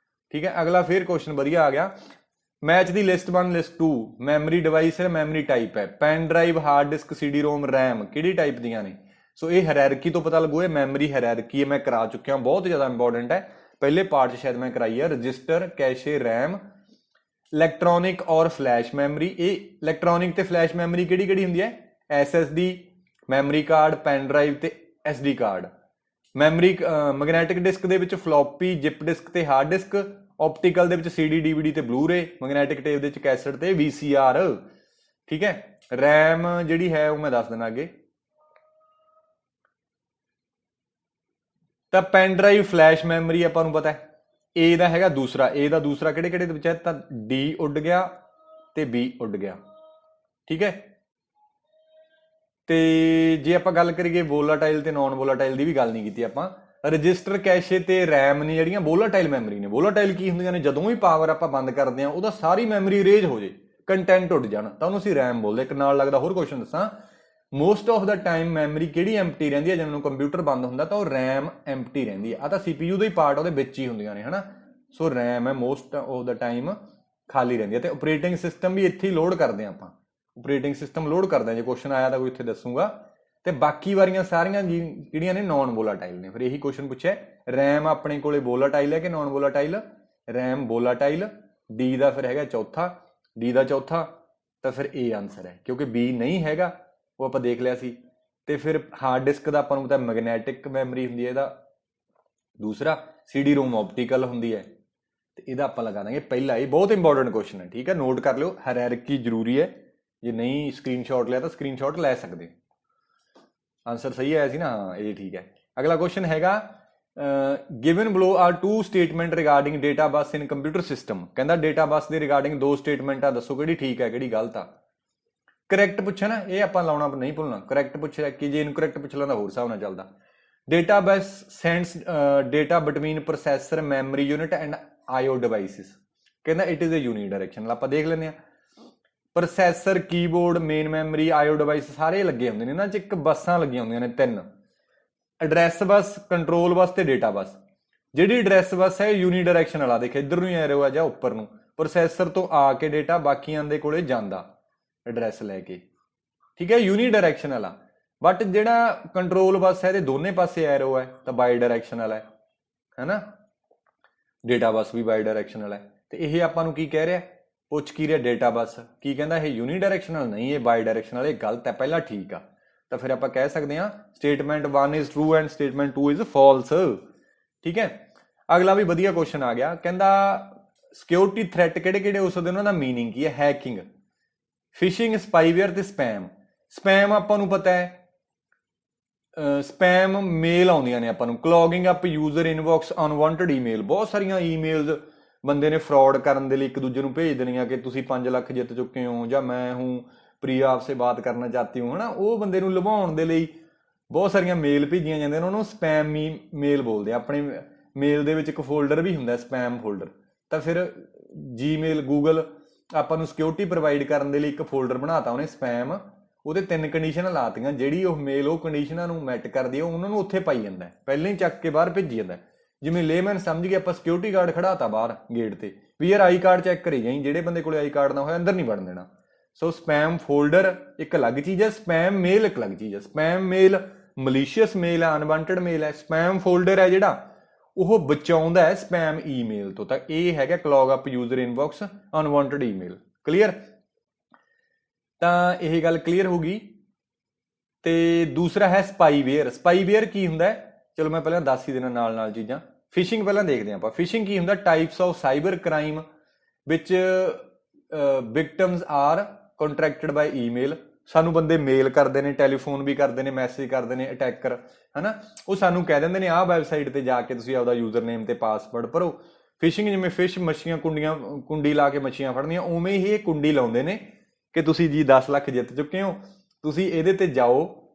ਠੀਕ ਹੈ। ਅਗਲਾ ਫਿਰ ਕੁਐਸਚਨ ਵਧੀਆ ਆ ਗਿਆ, ਮੈਚ ਦੀ ਲਿਸਟ 1 ਲਿਸਟ 2। ਮੈਮਰੀ ਡਿਵਾਈਸ ਹੈ, ਮੈਮਰੀ ਟਾਈਪ ਹੈ, pen drive, hard disk, CD-ROM, RAM ਕਿਹੜੀ ਟਾਈਪ ਦੀਆਂ ਨੇ? ਸੋ ਇਹ ਹਾਇਰਾਰਕੀ ਤੋਂ ਪਤਾ ਲੱਗੂ, ਇਹ ਮੈਮਰੀ ਹਾਇਰਾਰਕੀ ਹੈ, ਮੈਂ ਕਰਾ ਚੁੱਕਿਆ, ਬਹੁਤ ਜ਼ਿਆਦਾ ਇੰਪੋਰਟੈਂਟ ਹੈ। ਪਹਿਲੇ ਪਾਰਟ 'ਚ ਸ਼ਾਇਦ ਮੈਂ ਕਰਾਈ ਹੈ। Register, cache, RAM, electronic or flash memory. ਇਹ ਇਲੈਕਟ੍ਰੋਨਿਕ ਤੇ ਫਲੈਸ਼ ਮੈਮਰੀ ਕਿਹੜੀ ਕਿਹੜੀ ਹੁੰਦੀ ਹੈ? SSD, memory card, pen drive ਤੇ SD card. Memory magnetic disk ਦੇ ਵਿੱਚ ਫਲੋਪੀ, ਜਿਪ ਡਿਸਕ ਤੇ ਹਾਰਡ ਡਿਸਕ। ਆਪਟੀਕਲ ਦੇ ਵਿੱਚ CD, DVD ਤੇ ਬਲੂ-ਰੇ। ਮੈਗਨੈਟਿਕ ਟੇਪ ਦੇ ਵਿੱਚ ਕੈਸਟ ਤੇ VCR, ਠੀਕ ਹੈ। RAM ਜਿਹੜੀ ਹੈ ਉਹ ਮੈਂ ਦੱਸ ਦਿੰਦਾ ਅੱਗੇ। ਤਾਂ ਪੈਨ ਡਰਾਈਵ ਫਲੈਸ਼ ਮੈਮਰੀ ਆਪਾਂ ਨੂੰ ਪਤਾ ਹੈ A ਦਾ ਹੈਗਾ ਦੂਸਰਾ। A ਦਾ ਦੂਸਰਾ ਕਿਹੜੇ ਕਿਹੜੇ ਦੇ ਵਿੱਚ ਹੈ? ਤਾਂ D ਉੱਡ ਗਿਆ ਤੇ B ਉੱਡ ਗਿਆ, ਠੀਕ ਹੈ। ਤੇ ਜੇ ਆਪਾਂ ਗੱਲ ਕਰੀਏ ਵੋਲਾਟਾਈਲ ਤੇ ਨਾਨ ਵੋਲਾਟਾਈਲ ਦੀ ਵੀ ਗੱਲ ਨਹੀਂ ਕੀਤੀ ਆਪਾਂ। ਰਜਿਸਟਰ, ਕੈਸ਼ੇ ਤੇ RAM ਨੇ ਜਿਹੜੀਆਂ ਵੋਲਾਟਾਈਲ ਮੈਮਰੀ ਨੇ। ਵੋਲਾਟਾਈਲ ਕੀ ਹੁੰਦੀਆਂ ਨੇ? ਜਦੋਂ ਵੀ ਪਾਵਰ ਆਪਾਂ ਬੰਦ ਕਰਦੇ ਹਾਂ ਉਹਦਾ ਸਾਰੀ ਮੈਮਰੀ ਇਰੇਜ ਹੋ ਜੇ, ਕੰਟੈਂਟ ਉੱਡ ਜਾਣ, ਤਾਂ ਉਹਨੂੰ ਅਸੀਂ RAM ਬੋਲਦੇ। ਇੱਕ ਨਾਲ ਲੱਗਦਾ ਹੋਰ ਕੁਐਸਚਨ ਦੱਸਾਂ, most of the time memory ਕਿਹੜੀ ਐਮਪਟੀ ਰਹਿੰਦੀ ਹੈ? ਜਦੋਂ ਕੰਪਿਊਟਰ ਬੰਦ ਹੁੰਦਾ ਤਾਂ ਉਹ RAM ਐਮਪਟੀ ਰਹਿੰਦੀ ਹੈ। ਆ ਤਾਂ CPU ਦਾ ਹੀ ਪਾਰਟ ਉਹਦੇ ਵਿੱਚ ਹੀ ਹੁੰਦੀਆਂ ਨੇ, ਹਨਾ। ਸੋ RAM ਹੈ ਮੋਸਟ ਆਫ ਦਾ ਟਾਈਮ ਖਾਲੀ ਰਹਿੰਦੀ ਹੈ। ਤੇ ਆਪਰੇਟਿੰਗ ਸਿਸਟਮ ਵੀ ਇੱਥੇ ਹੀ ਲੋਡ ਕਰਦੇ ਆਪਾਂ, ਆਪਰੇਟਿੰਗ ਸਿਸਟਮ ਲੋਡ ਕਰਦੇ ਹਾਂ। ਜੇ ਕੁਐਸਚਨ ਆਇਆ ਤਾਂ ਕੋਈ ਇੱਥੇ ਦੱਸੂਗਾ। ਤੇ ਬਾਕੀ ਵਾਰੀਆਂ ਸਾਰੀਆਂ ਜਿਹੜੀਆਂ ਨੇ ਨਾਨ ਵੋਲਾਟਾਈਲ ਨੇ। ਫਿਰ ਇਹੀ ਕੁਐਸਚਨ ਪੁੱਛਿਆ RAM ਆਪਣੇ ਕੋਲੇ ਵੋਲਾਟਾਈਲ ਹੈ ਕਿ ਨਾਨ ਵੋਲਾਟਾਈਲ? RAM ਵੋਲਾਟਾਈਲ। D ਦਾ ਫਿਰ ਹੈਗਾ ਚੌਥਾ, D ਦਾ ਚੌਥਾ, ਤਾਂ ਫਿਰ A ਆਨਸਰ ਹੈ, ਕਿਉਂਕਿ B ਨਹੀਂ ਹੈਗਾ, ਉਹ ਆਪਾਂ ਦੇਖ ਲਿਆ ਸੀ। ਤੇ ਫਿਰ ਹਾਰਡ ਡਿਸਕ ਦਾ ਆਪਾਂ ਨੂੰ ਪਤਾ ਮੈਗਨੈਟਿਕ ਮੈਮਰੀ ਹੁੰਦੀ ਹੈ ਇਹਦਾ ਦੂਸਰਾ। CD-ROM ਆਪਟੀਕਲ ਹੁੰਦੀ ਹੈ, ਤੇ ਇਹਦਾ ਆਪਾਂ ਲਗਾ ਦਾਂਗੇ ਪਹਿਲਾ। ਇਹ ਬਹੁਤ ਇੰਪੋਰਟੈਂਟ ਕੁਐਸਚਨ ਹੈ, ਠੀਕ ਹੈ, ਨੋਟ ਕਰ ਲਿਓ। ਹਾਇਰਾਰਕੀ ਜ਼ਰੂਰੀ ਹੈ, ਜੇ ਨਹੀਂ ਸਕਰੀਨਸ਼ਾਟ ਲਿਆ ਤਾਂ ਸਕਰੀਨਸ਼ਾਟ ਲੈ ਸਕਦੇ। ਆਨਸਰ ਸਹੀ ਆਇਆ ਸੀ ਨਾ? ਹਾਂ, ਇਹ ਠੀਕ ਹੈ। ਅਗਲਾ ਕੁਐਸਚਨ ਹੈਗਾ given below are 2 statement regarding data bus in computer system. ਕਹਿੰਦਾ ਡੇਟਾ ਬੱਸ ਦੇ ਰਿਗਾਰਡਿੰਗ 2 ਸਟੇਟਮੈਂਟ ਆ, ਦੱਸੋ ਕਿਹੜੀ ਠੀਕ ਹੈ ਕਿਹੜੀ ਗਲਤ ਆ। ਕਰੈਕਟ ਪੁੱਛਿਆ ਨਾ, ਇਹ ਆਪਾਂ ਲਾਉਣਾ ਨਹੀਂ ਭੁੱਲਣਾ। ਕਰੈਕਟ ਪੁੱਛਿਆ ਕਿ ਜੇ ਇਨਕਰੈਕਟ ਪੁੱਛ ਲੈਂਦਾ ਹੋਰ ਹਿਸਾਬ ਨਾਲ ਚੱਲਦਾ। Data bus sends data between processor, memory unit and IO devices. ਕਹਿੰਦਾ it is a unidirection. ਆਪਾਂ ਦੇਖ ਲੈਂਦੇ ਹਾਂ processor, keyboard, main memory, IO device ਸਾਰੇ ਲੱਗੇ ਹੁੰਦੇ ਨੇ। ਇਹਨਾਂ 'ਚ ਇੱਕ ਬੱਸਾਂ ਲੱਗੀਆਂ ਹੁੰਦੀਆਂ ਨੇ 3, ਐਡਰੈਸ ਬੱਸ, ਕੰਟਰੋਲ ਬੱਸ ਤੇ ਡੇਟਾ ਬੱਸ। ਜਿਹੜੀ ਐਡਰੈਸ ਬੱਸ ਹੈ ਯੂਨੀ ਡਾਇਰੈਕਸ਼ਨਲ ਆ, ਦੇਖ ਇੱਧਰ ਨੂੰ ਹੀ ਐਰੋ ਆ ਜਾਂ ਉੱਪਰ ਨੂੰ, ਪ੍ਰੋਸੈਸਰ ਤੋਂ ਆ ਕੇ ਡੇਟਾ ਬਾਕੀਆਂ ਦੇ ਕੋਲੇ ਜਾਂਦਾ ਐਡਰੈਸ ਲੈ ਕੇ, ਠੀਕ ਹੈ, ਯੂਨੀ ਡਾਇਰੈਕਸ਼ਨਲ ਆ। ਬਟ ਜਿਹੜਾ ਕੰਟਰੋਲ ਬੱਸ ਹੈ ਇਹਦੇ ਦੋਨੇ ਪਾਸੇ ਐਰੋ ਹੈ ਤਾਂ ਬਾਈ ਡਾਇਰੈਕਸ਼ਨਲ ਹੈ ਨਾ, ਡੇਟਾ ਬੱਸ ਵੀ ਬਾਈ ਡਾਇਰੈਕਸ਼ਨਲ ਹੈ। ਤੇ ਇਹ ਆਪਾਂ ਨੂੰ ਕੀ ਕਹਿ ਰਿਹਾ, ਪੁੱਛ ਕੀ ਰਿਹਾ, ਡੇਟਾ ਬੱਸ ਕੀ ਕਹਿੰਦਾ, ਇਹ ਯੂਨੀ ਡਾਇਰੈਕਸ਼ਨਲ ਨਹੀਂ, ਇਹ ਬਾਈ ਡਾਇਰੈਕਸ਼ਨਲ। ਇਹ ਗਲਤ ਹੈ, ਪਹਿਲਾਂ ਠੀਕ ਆ। ਤਾਂ ਫਿਰ ਆਪਾਂ ਕਹਿ ਸਕਦੇ ਹਾਂ statement 1 is true and statement 2 is false, ਠੀਕ ਹੈ। ਅਗਲਾ ਵੀ ਵਧੀਆ ਕੁਐਸਚਨ ਆ ਗਿਆ, ਕਹਿੰਦਾ ਸਿਕਿਉਰਿਟੀ ਥ੍ਰੈਟ ਕਿਹੜੇ ਕਿਹੜੇ ਹੋ ਸਕਦੇ, ਉਹਨਾਂ ਦਾ ਮੀਨਿੰਗ ਕੀ ਹੈ। ਹੈਕਿੰਗ, ਫਿਸ਼ਿੰਗ, ਸਪਾਈਵੇਅਰ ਤੇ ਸਪੈਮ। ਸਪੈਮ ਆਪਾਂ ਨੂੰ ਪਤਾ ਹੈ, ਸਪੈਮ ਮੇਲ ਆਉਂਦੀਆਂ ਨੇ ਆਪਾਂ ਨੂੰ, ਕਲੌਗਿੰਗ up user inbox, unwanted email. ਬਹੁਤ ਸਾਰੀਆਂ ਈਮੇਲਸ ਬੰਦੇ ਨੇ ਫਰॉड ਕਰਨ ਦੇ ਲਈ ਇੱਕ ਦੂਜੇ ਨੂੰ ਭੇਜ ਦੇਣੀਆਂ ਕਿ ਤੁਸੀਂ 5 ਲੱਖ ਜਿੱਤ ਚੁੱਕੇ ਹੋ, ਜਾਂ ਮੈਂ ਹੂੰ ਪ੍ਰਿਆ ਆਪਸੇ ਬਾਤ ਕਰਨਾ ਚਾਹਤੀ ਹੂੰ, ਹਨਾ। ਉਹ ਬੰਦੇ ਨੂੰ ਲੁਭਾਉਣ ਦੇ ਲਈ ਬਹੁਤ ਸਾਰੀਆਂ ਮੇਲ ਭੇਜੀਆਂ ਜਾਂਦੀਆਂ ਨੇ, ਉਹਨੂੰ ਸਪੈਮ ਮੇਲ ਬੋਲਦੇ ਆ। ਆਪਣੇ ਮੇਲ ਦੇ ਵਿੱਚ ਇੱਕ ਫੋਲਡਰ ਵੀ ਹੁੰਦਾ ਸਪੈਮ ਫੋਲਡਰ। ਤਾਂ ਫਿਰ ਜੀਮੇਲ, ਗੂਗਲ ਆਪਾਂ ਨੂੰ ਸਿਕਿਉਰਿਟੀ ਪ੍ਰੋਵਾਈਡ ਕਰਨ ਦੇ ਲਈ ਇੱਕ ਫੋਲਡਰ ਬਣਾਤਾ ਉਹਨੇ ਸਪੈਮ, ਉਹਦੇ 3 ਕੰਡੀਸ਼ਨਾਂ ਲਾਤੀਆਂ। ਜਿਹੜੀ ਉਹ ਮੇਲ ਉਹ ਕੰਡੀਸ਼ਨਾਂ ਨੂੰ ਮੈਟ ਕਰਦੀ ਹੈ, ਉਹਨਾਂ ਨੂੰ ਉੱਥੇ ਪਾਈ ਜਾਂਦਾ, ਪਹਿਲਾਂ ਹੀ ਚੱਕ ਕੇ ਬਾਹਰ ਭੇਜੀ ਜਾਂਦਾ। ਜਿਵੇਂ ਲੇਮੈਨ ਸਮਝ ਗਏ, ਆਪਾਂ ਸਿਕਿਉਰਿਟੀ ਗਾਰਡ ਖੜਾਤਾ ਬਾਹਰ ਗੇਟ ਤੇ ਵੀ ਯਾਰ ਆਈ ਕਾਰਡ ਚੈੱਕ ਕਰੀ ਜਾਈ, ਜਿਹੜੇ ਬੰਦੇ ਕੋਲ ਆਈ ਕਾਰਡ ਨਾ ਹੋਇਆ ਅੰਦਰ ਨਹੀਂ ਵੜਨ ਦੇਣਾ। ਸੋ ਸਪੈਮ ਫੋਲਡਰ ਇੱਕ ਅਲੱਗ ਚੀਜ਼ ਹੈ, ਸਪੈਮ ਮੇਲ ਇੱਕ ਅਲੱਗ ਚੀਜ਼ ਹੈ। ਸਪੈਮ ਮੇਲ ਮਲੀਸ਼ੀਅਸ ਮੇਲ ਹੈ, ਅਨਵਾਂਟਡ ਮੇਲ ਹੈ। ਸਪੈਮ ਫੋਲਡਰ ਹੈ ਜਿਹੜਾ ਉਹ ਬਚਾਉਂਦਾ ਹੈ ਸਪੈਮ ਈਮੇਲ ਤੋਂ। ਤਾਂ ਇਹ ਹੈਗਾ clog up user inbox, unwanted email. Clear? ਤਾਂ ਇਹ ਗੱਲ ਕਲੀਅਰ ਹੋ ਗਈ। ਤੇ ਦੂਸਰਾ ਹੈ ਸਪਾਈਵੇਅਰ। ਸਪਾਈਵੇਅਰ ਕੀ ਹੁੰਦਾ ਹੈ, ਚਲੋ ਮੈਂ ਪਹਿਲਾਂ ਦੱਸ ਹੀ ਦੇਣਾ ਨਾਲ ਨਾਲ ਚੀਜ਼ਾਂ। ਫਿਸ਼ਿੰਗ ਪਹਿਲਾਂ ਦੇਖਦੇ ਹਾਂ ਆਪਾਂ। ਫਿਸ਼ਿੰਗ ਕੀ ਹੁੰਦਾ, ਟਾਈਪਸ ਆਫ ਸਾਈਬਰ ਕ੍ਰਾਈਮ ਵਿੱਚ ਵਿਕਟਮਸ ਆਰ ਕੰਟਰੈਕਟਡ ਬਾਈ ਈਮੇਲ। ਸਾਨੂੰ ਬੰਦੇ ਮੇਲ ਕਰਦੇ ਨੇ, ਟੈਲੀਫੋਨ ਵੀ ਕਰਦੇ ਨੇ, ਮੈਸੇਜ ਕਰਦੇ ਨੇ, ਅਟੈਕਰ, ਹਨਾ। ਉਹ ਸਾਨੂੰ ਕਹਿ ਦਿੰਦੇ ਨੇ ਆਹ ਵੈਬਸਾਈਟ ਤੇ ਜਾ ਕੇ ਤੁਸੀਂ ਆਪਦਾ ਯੂਜ਼ਰ ਨੇਮ ਤੇ ਪਾਸਵਰਡ ਭਰੋ। ਫਿਸ਼ਿੰਗ ਜਿਵੇਂ ਫਿਸ਼ ਮੱਛੀਆਂ ਕੁੰਡੀ ਲਾ ਕੇ ਮੱਛੀਆਂ ਫੜਨੀਆਂ, ਉਵੇਂ ਹੀ ਇਹ ਕੁੰਡੀ ਲਾਉਂਦੇ ਨੇ ਕਿ ਤੁਸੀਂ ਜੀ 10 ਲੱਖ ਜਿੱਤ ਚੁੱਕੇ ਹੋ, ਤੁਸੀਂ ਇਹਦੇ ਤੇ ਜਾਓ,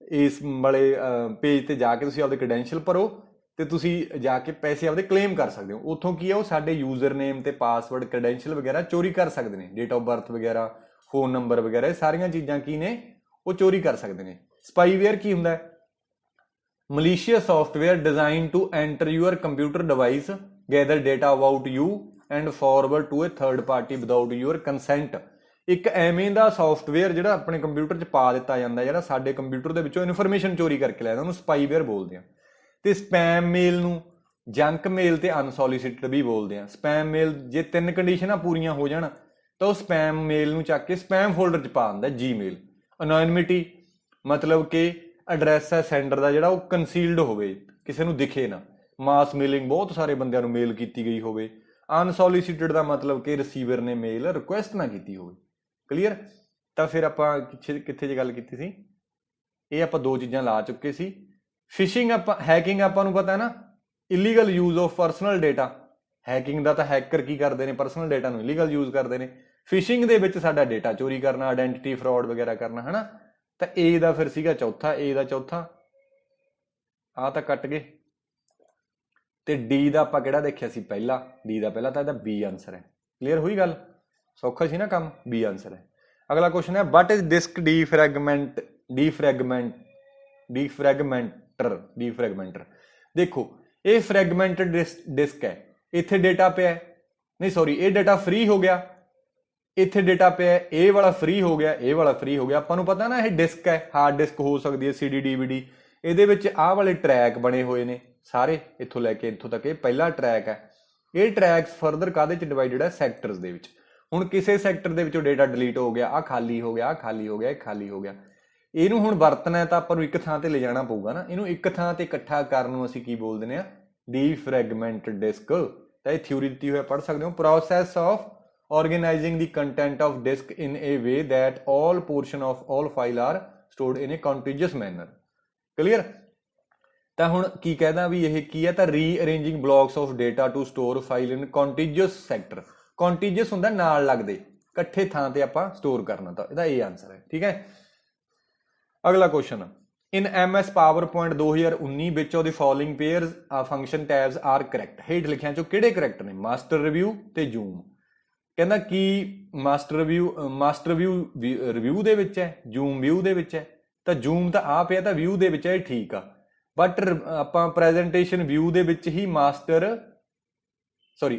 ਇਸ ਵਾਲੇ ਪੇਜ ਤੇ ਜਾ ਕੇ ਤੁਸੀਂ ਆਪਦੇ ਕ੍ਰੈਡੈਂਸ਼ੀਅਲ ਭਰੋ ਤੇ ਤੁਸੀਂ ਜਾ ਕੇ ਪੈਸੇ ਆਪਦੇ ਕਲੇਮ ਕਰ ਸਕਦੇ ਹੋ। ਉੱਥੋਂ ਕੀ ਹੈ, ਉਹ ਸਾਡੇ ਯੂਜ਼ਰ ਨੇਮ ਤੇ ਪਾਸਵਰਡ, ਕ੍ਰੈਡੈਂਸ਼ੀਅਲ ਵਗੈਰਾ ਚੋਰੀ ਕਰ ਸਕਦੇ ਨੇ, ਡੇਟ ਆਫ ਬਰਥ ਵਗੈਰਾ, ਫੋਨ ਨੰਬਰ ਵਗੈਰਾ, ਇਹ ਸਾਰੀਆਂ ਚੀਜ਼ਾਂ ਕੀ ਨੇ, ਉਹ ਚੋਰੀ ਕਰ ਸਕਦੇ ਨੇ। ਸਪਾਈਵੇਅਰ ਕੀ ਹੁੰਦਾ ਹੈ, malicious software design to enter your computer device, gather data about you and forward to a third party without your consent. ਇੱਕ ਐਵੇਂ ਦਾ ਸੌਫਟਵੇਅਰ ਜਿਹੜਾ ਆਪਣੇ ਕੰਪਿਊਟਰ 'ਚ ਪਾ ਦਿੱਤਾ ਜਾਂਦਾ, ਜਿਹੜਾ ਸਾਡੇ ਕੰਪਿਊਟਰ ਦੇ ਵਿੱਚੋਂ ਇਨਫੋਰਮੇਸ਼ਨ ਚੋਰੀ ਕਰਕੇ ਲੈ ਜਾਂਦਾ, ਉਹਨੂੰ ਸਪਾਈਵੇਅਰ ਬੋਲਦੇ ਆ। ਤੇ ਸਪੈਮ ਮੇਲ ਨੂੰ ਜੰਕ ਮੇਲ ਤੇ ਅਨਸੋਲੀਸਿਟਡ ਵੀ ਬੋਲਦੇ ਆ। ਸਪੈਮ ਮੇਲ ਜੇ 3 ਕੰਡੀਸ਼ਨਾਂ ਪੂਰੀਆਂ ਹੋ ਜਾਣ ਤਾਂ ਉਹ ਸਪੈਮ ਮੇਲ ਨੂੰ ਚੱਕ ਕੇ ਸਪੈਮ ਫੋਲਡਰ 'ਚ ਪਾ ਦਿੰਦਾ। ਜੀਮੇਲ ਅਨੋਨਿਮਿਟੀ ਮਤਲਬ ਕਿ ਐਡਰੈਸ ਹੈ ਸੈਂਡਰ ਦਾ ਜਿਹੜਾ ਉਹ ਕੰਸੀਲਡ ਹੋਵੇ, ਕਿਸੇ ਨੂੰ ਦਿਖੇ ਨਾ। ਮਾਸ ਮੇਲਿੰਗ, ਬਹੁਤ ਸਾਰੇ ਬੰਦਿਆਂ ਨੂੰ ਮੇਲ ਕੀਤੀ ਗਈ ਹੋਵੇ। ਅਨਸੋਲੀਸਿਟਡ ਦਾ ਮਤਲਬ ਕਿ ਰਿਸੀਵਰ ਨੇ ਮੇਲ ਰਿਕੁਐਸਟ ਨਾ ਕੀਤੀ ਹੋਵੇ। ਕਲੀਅਰ? ਤਾਂ ਫਿਰ ਆਪਾਂ ਕਿੱਥੇ ਜੇ ਗੱਲ ਕੀਤੀ ਸੀ, ਇਹ ਆਪਾਂ 2 ਚੀਜ਼ਾਂ ਲਾ ਚੁੱਕੇ ਸੀ। ਫਿਸ਼ਿੰਗ ਆਪਾਂ, ਹੈਕਿੰਗ ਆਪਾਂ ਨੂੰ ਪਤਾ ਨਾ, illegal use of personal data. Hacking ਦਾ ਤਾਂ ਹੈਕਰ ਕੀ ਕਰਦੇ ਨੇ, ਪਰਸਨਲ ਡੇਟਾ ਨੂੰ ਇਲੀਗਲ ਯੂਜ਼ ਕਰਦੇ ਨੇ। ਫਿਸ਼ਿੰਗ ਦੇ ਵਿੱਚ ਸਾਡਾ ਡੇਟਾ ਚੋਰੀ ਕਰਨਾ, ਆਇਡੈਂਟੀਟੀ ਫਰਾਡ ਵਗੈਰਾ ਕਰਨਾ, ਹਨਾ। ਤਾਂ ਏ ਦਾ ਫਿਰ ਸੀਗਾ ਚੌਥਾ, ਏ ਦਾ ਚੌਥਾ, ਆਹ ਤਾਂ ਕੱਟ ਗਏ। ਤੇ ਡੀ ਦਾ ਆਪਾਂ ਕਿਹੜਾ ਦੇਖਿਆ ਸੀ ਪਹਿਲਾ, ਡੀ ਦਾ ਪਹਿਲਾ, ਤਾਂ ਇਹਦਾ ਬੀ ਆਨਸਰ ਹੈ। ਕਲੀਅਰ ਹੋਈ ਗੱਲ? ਸੌਖਾ ਸੀ ਨਾ ਕੰਮ, ਬੀ ਆਨਸਰ ਹੈ। ਅਗਲਾ ਕੁਐਸਚਨ ਹੈ, ਵਾਟ ਇਜ਼ ਡਿਸਕ ਡੀਫਰੈਗਮੈਂਟਰ। ਦੇਖੋ ਇਹ ਫਰੈਗਮੈਂਟਡ ਡਿਸਕ ਹੈ, ਇੱਥੇ ਡੇਟਾ ਪਿਆ, ਨਹੀਂ ਸੌਰੀ ਇਹ ਡੇਟਾ ਫ੍ਰੀ ਹੋ ਗਿਆ, ਇੱਥੇ ਡੇਟਾ ਪਿਆ, ਇਹ ਵਾਲਾ ਫ੍ਰੀ ਹੋ ਗਿਆ, ਇਹ ਵਾਲਾ ਫ੍ਰੀ ਹੋ ਗਿਆ। ਆਪਾਂ ਨੂੰ ਪਤਾ ਨਾ ਇਹ ਡਿਸਕ ਹੈ, ਹਾਰਡ ਡਿਸਕ ਹੋ ਸਕਦੀ ਹੈ, CD DVD। ਇਹਦੇ ਵਿੱਚ ਆਹ ਵਾਲੇ ਟਰੈਕ ਬਣੇ ਹੋਏ ਨੇ ਸਾਰੇ, ਇੱਥੋਂ ਲੈ ਕੇ ਇੱਥੋਂ ਤੱਕ ਇਹ ਪਹਿਲਾ ਟਰੈਕ ਹੈ। ਇਹ ਟਰੈਕਸ ਫਰਦਰ ਕਾਹਦੇ 'ਚ ਡਿਵਾਈਡਡ ਹੈ, ਸੈਕਟਰਸ ਦੇ ਵਿੱਚ। ਹੁਣ ਕਿਸੇ ਸੈਕਟਰ ਦੇ ਵਿੱਚੋਂ ਡੇਟਾ ਡਿਲੀਟ ਹੋ ਗਿਆ, ਆਹ ਖਾਲੀ ਹੋ ਗਿਆ, ਆਹ ਖਾਲੀ ਹੋ ਗਿਆ, ਇਹ ਖਾਲੀ ਹੋ ਗਿਆ। ਇਹਨੂੰ ਹੁਣ ਵਰਤਣਾ ਤਾਂ ਆਪਾਂ ਨੂੰ ਇੱਕ ਥਾਂ ਤੇ ਲਿਜਾਣਾ ਪਊਗਾ ਨਾ, ਇਹਨੂੰ ਇੱਕ ਥਾਂ ਤੇ ਇਕੱਠਾ ਕਰਨ ਨੂੰ ਅਸੀਂ ਕੀ ਬੋਲ ਦਿੰਦੇ ਆ, ਡੀਫਰੈਗਮੈਂਟਡ ਡਿਸਕ। ਤਾਂ ਇਹ ਥਿਊਰੀ ਦਿੱਤੀ ਹੋਈ ਪੜ੍ਹ ਸਕਦੇ ਹੋ। Process of organizing the content of disk in a way that all portion of all file are stored in a contiguous manner। clear? ਤਾਂ ਹੁਣ ਕੀ ਕਹਿੰਦਾ ਵੀ ਇਹ ਕੀ ਹੈ, ਤਾਂ rearranging blocks of data to store file in contiguous sector। contiguous ਹੁੰਦਾ ਨਾਲ ਲੱਗਦੇ, ਇਕੱਠੇ ਥਾਂ ਤੇ ਆਪਾਂ ਸਟੋਰ ਕਰਨਾ, ਤਾਂ ਇਹਦਾ ਇਹ ਆਨਸਰ ਹੈ। ਠੀਕ ਹੈ। ਅਗਲਾ question, in MS PowerPoint 2019 which of the following pairs function tabs are correct। ਹੇਠ ਲਿਖਿਆਂ ਚੋਂ ਕਿਹੜੇ ਕਰੈਕਟ ਨੇ, ਮਾਸਟਰ ਰਿਵਿਊ ਤੇ ਜ਼ੂਮ। ਕਹਿੰਦਾ ਕੀ ਮਾਸਟਰ ਵਿਊ ਰਿਵਿਊ ਦੇ ਵਿੱਚ ਹੈ, ਜ਼ੂਮ ਵਿਊ ਦੇ ਵਿੱਚ ਹੈ। ਤਾਂ ਜ਼ੂਮ ਤਾਂ ਆ ਪਿਆ ਤਾਂ ਵਿਊ ਦੇ ਵਿੱਚ ਹੈ, ਠੀਕ ਆ। ਬਟ ਆਪਾਂ ਪ੍ਰੈਜੈਂਟੇਸ਼ਨ ਵਿਊ ਦੇ ਵਿੱਚ ਹੀ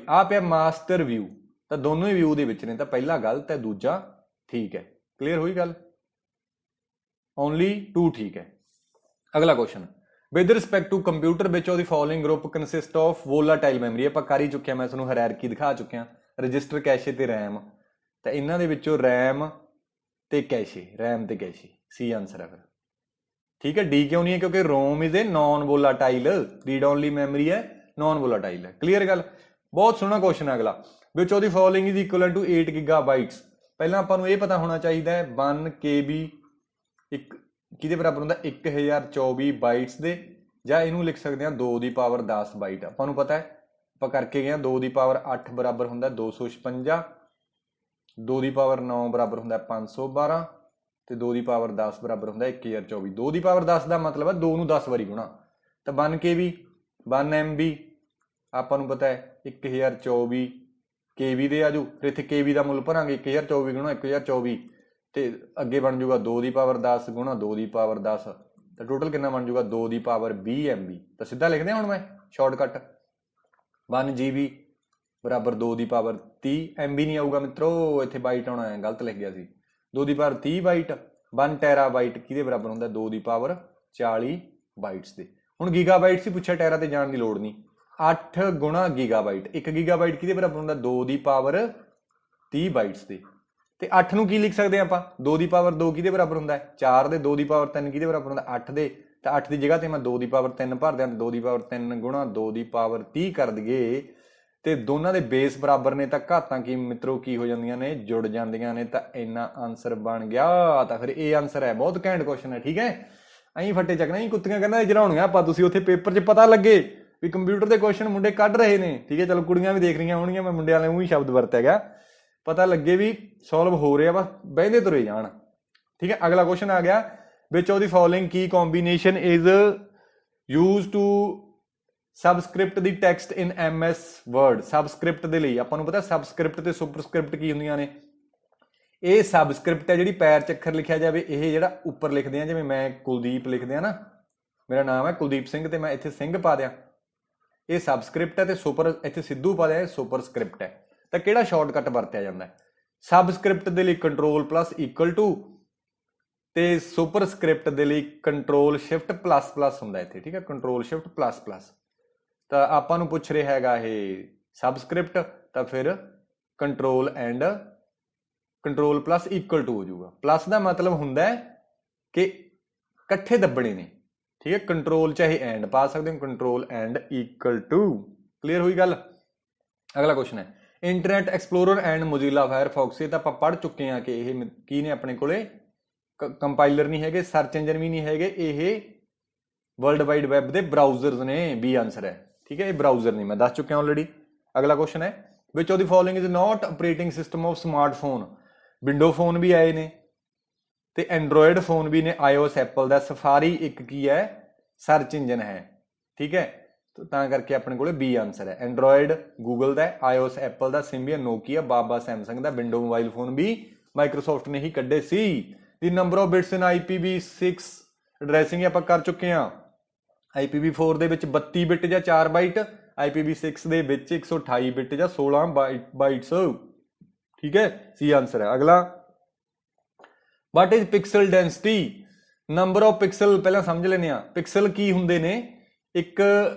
ਆ ਪਿਆ ਮਾਸਟਰ ਵਿਊ, ਤਾਂ ਦੋਨੋਂ ਹੀ ਵਿਊ ਦੇ ਵਿੱਚ ਨੇ, ਤਾਂ ਪਹਿਲਾ ਗਲਤ ਹੈ, ਦੂਜਾ ਠੀਕ ਹੈ। ਕਲੀਅਰ ਹੋਈ ਗੱਲ? ਓਨਲੀ 2 ਠੀਕ ਹੈ। ਅਗਲਾ question, with respect to computer which ਉਹਦੀ following group consist of volatile memory. ਆਪਾਂ ਕਰ ਹੀ ਚੁੱਕਿਆ, ਮੈਂ ਤੁਹਾਨੂੰ ਹਾਇਰਾਰਕੀ ਦਿਖਾ ਚੁੱਕਿਆ, ਰਜਿਸਟਰ, ਕੈਸ਼ੇ ਤੇ ਰੈਮ। ਤਾਂ ਇਹਨਾਂ ਦੇ ਵਿੱਚੋਂ ਰੈਮ ਤੇ ਕੈਸ਼ੇ ਸੀ ਆਨਸਰ ਹੈ ਫਿਰ। ਠੀਕ ਹੈ, ਡੀ ਕਿਉਂ ਨਹੀਂ ਹੈ? ਕਿਉਂਕਿ ROM is a non volatile, read only memory ਹੈ, ਨॉन ਵੋਲਾਟਾਈਲ ਹੈ। ਕਲੀਅਰ ਗੱਲ? ਬਹੁਤ ਸੋਹਣਾ ਕੁਐਸਚਨ ਹੈ ਅਗਲਾ, ਵਿਚ ਉਹਦੀ following is equal to 8 gigabytes. ਪਹਿਲਾਂ ਆਪਾਂ ਨੂੰ ਇਹ ਪਤਾ ਹੋਣਾ ਚਾਹੀਦਾ ਹੈ 1 KB ਇੱਕ ਕਿਹਦੇ ਬਰਾਬਰ ਹੁੰਦਾ? 1024 ਬਾਈਟਸ ਦੇ, ਜਾਂ ਇਹਨੂੰ ਲਿਖ ਸਕਦੇ ਹਾਂ 2 ਦੀ ਪਾਵਰ 10 ਬਾਈਟ। ਆਪਾਂ ਨੂੰ ਪਤਾ ਹੈ, ਆਪਾਂ ਕਰਕੇ ਗਏ ਹਾਂ 2 ਦੀ ਪਾਵਰ 8 ਬਰਾਬਰ ਹੁੰਦਾ 256, 2 ਦੀ ਪਾਵਰ 9 ਬਰਾਬਰ ਹੁੰਦਾ 512, ਤੇ 2 ਦੀ ਪਾਵਰ 10 ਬਰਾਬਰ ਹੁੰਦਾ 1024। 2 ਦੀ ਪਾਵਰ 10 ਦਾ ਮਤਲਬ ਹੈ 2 ਨੂੰ 10 ਵਾਰੀ ਗੁਣਾ। ਤਾਂ 1 KB 1 MB ਆਪਾਂ ਨੂੰ ਪਤਾ ਹੈ 1024 KB ਦੇ ਆਜੂ, ਫਿਰ ਇੱਥੇ KB ਦਾ ਮੁੱਲ ਭਰਾਂਗੇ 1024 ਗੁਣਾ 1024, ਤੇ ਅੱਗੇ ਬਣ ਜਾਊਗਾ 2 ਦੀ ਪਾਵਰ 10 ਗੁਣਾ 2 ਦੀ ਪਾਵਰ 10, ਤਾਂ ਟੋਟਲ ਕਿੰਨਾ ਬਣ ਜਾਊਗਾ? 2 ਦੀ ਪਾਵਰ 20 MB। ਤਾਂ ਸਿੱਧਾ ਲਿਖਦੇ ਹਾਂ ਹੁਣ ਮੈਂ ਸ਼ਾਰਟਕਟ, 1 GB ਬਰਾਬਰ 2 ਦੀ ਪਾਵਰ 30 MB ਨਹੀਂ ਆਊਗਾ ਮਿੱਤਰੋ, ਇੱਥੇ ਬਾਈਟ ਆਉਣਾ ਹੈ, ਗਲਤ ਲਿਖ ਗਿਆ ਸੀ। 2 ਦੀ ਪਾਵਰ 30 ਬਾਈਟ, 1 ਟੈਰਾਬਾਈਟ ਕਿਹਦੇ ਬਰਾਬਰ ਹੁੰਦਾ? 2 ਦੀ ਪਾਵਰ 40 ਬਾਈਟਸ ਦੇ। ਹੁਣ ਗੀਗਾਬਾਈਟ ਸੀ ਪੁੱਛਿਆ, ਟੈਰਾ ਤੇ ਜਾਣ ਦੀ ਲੋੜ ਨਹੀਂ। 8 ਗੁਣਾ ਗੀਗਾਬਾਈਟ, 1 ਗੀਗਾਬਾਈਟ ਕਿਹਦੇ ਬਰਾਬਰ ਹੁੰਦਾ? 2 ਦੀ ਪਾਵਰ 30 ਬਾਈਟਸ ਦੇ। ਤੇ 8 ਨੂੰ ਕੀ ਲਿਖ ਸਕਦੇ ਆਪਾਂ? 2 ਦੀ ਪਾਵਰ 2 ਕਿਹਦੇ ਬਰਾਬਰ ਹੁੰਦਾ? 4 ਦੇ। 2 ਦੀ ਪਾਵਰ 3 ਕਿਹਦੇ ਬਰਾਬਰ ਹੁੰਦਾ? 8 ਦੇ। ਤਾਂ 8 ਦੀ ਜਗ੍ਹਾ ਤੇ ਮੈਂ 2 ਦੀ ਪਾਵਰ 3 ਭਰ ਦਿਆਂ, 2 ਦੀ ਪਾਵਰ 3 ਗੁਣਾ 2 ਦੀ ਪਾਵਰ 30 ਕਰ ਦਈਏ, ਤੇ ਦੋਨਾਂ ਦੇ ਬੇਸ ਬਰਾਬਰ ਨੇ, ਤਾਂ ਘਾਤਾਂ ਕੀ ਮਿੱਤਰੋ ਕੀ ਹੋ ਜਾਂਦੀਆਂ ਨੇ? ਜੁੜ ਜਾਂਦੀਆਂ ਨੇ। ਤਾਂ ਇੰਨਾ ਆਨਸਰ ਬਣ ਗਿਆ। ਤਾਂ ਫਿਰ ਇਹ ਆਨਸਰ ਹੈ। ਬਹੁਤ ਘੈਂਟ ਕੁਐਸਚਨ ਹੈ, ਠੀਕ ਹੈ। ਐਂ ਫੱਟੇ ਚੱਕਣਾ, ਹੀ ਕੁੱਤੀਆਂ ਕਹਿੰਦਾ ਜਰਾਉਣੀਆਂ ਆਪਾਂ, ਤੁਸੀਂ ਉੱਥੇ ਪੇਪਰ 'ਚ ਪਤਾ ਲੱਗੇ ਵੀ ਕੰਪਿਊਟਰ ਦੇ ਕੁਐਸਚਨ ਮੁੰਡੇ ਕੱਢ ਰਹੇ ਨੇ, ਠੀਕ ਹੈ। ਚਲੋ ਕੁੜੀਆਂ ਵੀ ਦੇਖ ਰਹੀਆਂ ਹੋਣਗੀਆਂ, ਮੈਂ ਮੁੰਡਿਆਂ ਵਾਲੇ ਹੀ ਸ਼ਬਦ ਵਰਤਿਆ ਗਿਆ, ਪਤਾ ਲੱਗੇ ਵੀ ਸੋਲਵ ਹੋ ਰਿਹਾ, ਬਸ ਬਹਿੰਦੇ ਤੁਰੇ ਜਾਣ, ਠੀਕ ਹੈ। ਅਗਲਾ ਕੁਐਸਚਨ ਆ ਗਿਆ, ਵਿੱਚ ਉਹਦੀ ਫੋਲੋਇੰਗ ਕੀ combination is use to subscript the text in MS Word. Subscript ਦੇ ਲਈ ਆਪਾਂ ਨੂੰ ਪਤਾ ਸਬਸਕ੍ਰਿਪਟ ਤੇ ਸੁਪਰਸਕ੍ਰਿਪਟ ਕੀ ਹੁੰਦੀਆਂ ਨੇ। ਇਹ ਸਬਸਕ੍ਰਿਪਟ ਹੈ ਜਿਹੜੀ ਪੈਰ 'ਚ ਅੱਖਰ ਲਿਖਿਆ ਜਾਵੇ, ਇਹ ਜਿਹੜਾ ਉੱਪਰ ਲਿਖਦੇ ਆ, ਜਿਵੇਂ ਮੈਂ ਕੁਲਦੀਪ ਲਿਖਦੇ ਆ ਨਾ, ਮੇਰਾ ਨਾਮ ਹੈ ਕੁਲਦੀਪ ਸਿੰਘ ਤੇ ਮੈਂ ਇੱਥੇ ਸਿੰਘ ਪਾ ਦਿਆਂ, ਇਹ ਸਬਸਕ੍ਰਿਪਟ ਹੈ, ਤੇ ਸੁਪਰ ਇੱਥੇ ਸਿੱਧੂ ਪਾ ਦਿਆਂ, ਇਹ ਸੁਪਰਸਕ੍ਰਿਪਟ ਹੈ। ਤਾਂ ਕਿਹੜਾ ਸ਼ਾਰਟਕਟ ਵਰਤਿਆ ਜਾਂਦਾ? ਸਬਸਕ੍ਰਿਪਟ ਦੇ ਲਈ ਕੰਟਰੋਲ ਪਲੱਸ ਇਕੁਅਲ ਟੂ, ਤੇ ਸੁਪਰਸਕ੍ਰਿਪਟ ਦੇ ਲਈ ਕੰਟਰੋਲ ਸ਼ਿਫਟ ਪਲੱਸ ਪਲੱਸ ਹੁੰਦਾ ਇੱਥੇ, ਠੀਕ ਹੈ, ਕੰਟਰੋਲ ਸ਼ਿਫਟ ਪਲੱਸ ਪਲੱਸ। ਤਾਂ ਆਪਾਂ ਨੂੰ ਪੁੱਛ ਰਿਹਾ ਹੈਗਾ ਇਹ ਸਬਸਕ੍ਰਿਪਟ, ਤਾਂ ਫਿਰ control and control plus equal to ਹੋ ਜਾਊਗਾ। ਪਲੱਸ ਦਾ ਮਤਲਬ ਹੁੰਦਾ ਕਿ ਇਕੱਠੇ ਦੱਬਣੇ ਨੇ, ਠੀਕ ਹੈ। ਕੰਟਰੋਲ ਚਾਹੇ ਐਂਡ ਪਾ ਸਕਦੇ ਹੋ, control and equal to. Clear ਹੋਈ ਗੱਲ? ਅਗਲਾ ਕੁਐਸਚਨ ਹੈ, Internet Explorer and Mozilla Firefox. ਇਹ ਤਾਂ ਆਪਾਂ ਪੜ੍ਹ ਚੁੱਕੇ ਹਾਂ ਕਿ ਇਹ ਕੀ ਨੇ ਆਪਣੇ ਕੋਲੇ, ਕੰਪਾਈਲਰ ਨਹੀਂ ਹੈਗੇ, ਸਰਚ ਇੰਜਨ ਵੀ ਨਹੀਂ ਹੈਗੇ, ਇਹ ਵਰਲਡ ਵਾਈਡ ਵੈਬ ਦੇ ਬਰਾਊਜ਼ਰਸ ਨੇ। ਬੀ ਆਨਸਰ ਹੈ, ਠੀਕ ਹੈ, ਇਹ ਬਰਾਊਜ਼ਰ ਨੇ, ਮੈਂ ਦੱਸ ਚੁੱਕਿਆ ਆਲਰੇਡੀ। ਅਗਲਾ ਕੁਐਸਚਨ ਹੈ, which of the following is not operating system of smartphone. Window phone ਵੀ ਆਏ ਨੇ ਤੇ ਐਂਡਰੋਇਡ ਫੋਨ ਵੀ ਨੇ, iOS ਐਪਲ ਦਾ, ਸਫਾਰੀ ਇੱਕ ਕੀ ਹੈ? ਸਰਚ ਇੰਜਨ ਹੈ, ਠੀਕ ਹੈ। ਤਾਂ ਕਰਕੇ ਆਪਣੇ ਕੋਲੇ ਬੀ ਆਨਸਰ ਹੈ। ਐਂਡਰੋਇਡ ਗੂਗਲ ਦਾ, iOS ਐਪਲ ਦਾ, ਸਿੰਬੀਅਨ ਨੋਕੀਆ, ਬਾਬਾ ਸੈਮਸੰਗ ਦਾ, ਵਿੰਡੋ ਮੋਬਾਈਲ ਫੋਨ ਵੀ ਮਾਈਕਰੋਸਾਫਟ ਨੇ ਹੀ ਕੱਢੇ ਸੀ। ਦੀ number of bits in IPv6 addressing ਆਪਾਂ ਕਰ ਚੁੱਕੇ ਹਾਂ। IPv4 ਦੇ ਵਿੱਚ 32 ਬਿਟ ਜਾਂ 4 ਬਾਈਟ, IPv6 ਦੇ ਵਿੱਚ 128 ਬਿਟ ਜਾਂ 16 ਬਾਈਟਸ, ਠੀਕ ਹੈ, ਸੀ ਆਨਸਰ ਹੈ। ਅਗਲਾ, what is pixel density? Number of pixel ਪਹਿਲਾਂ ਸਮਝ ਲੈਂਦੇ ਹਾਂ। ਪਿਕਸਲ ਕੀ ਹੁੰਦੇ ਨੇ? ਇੱਕ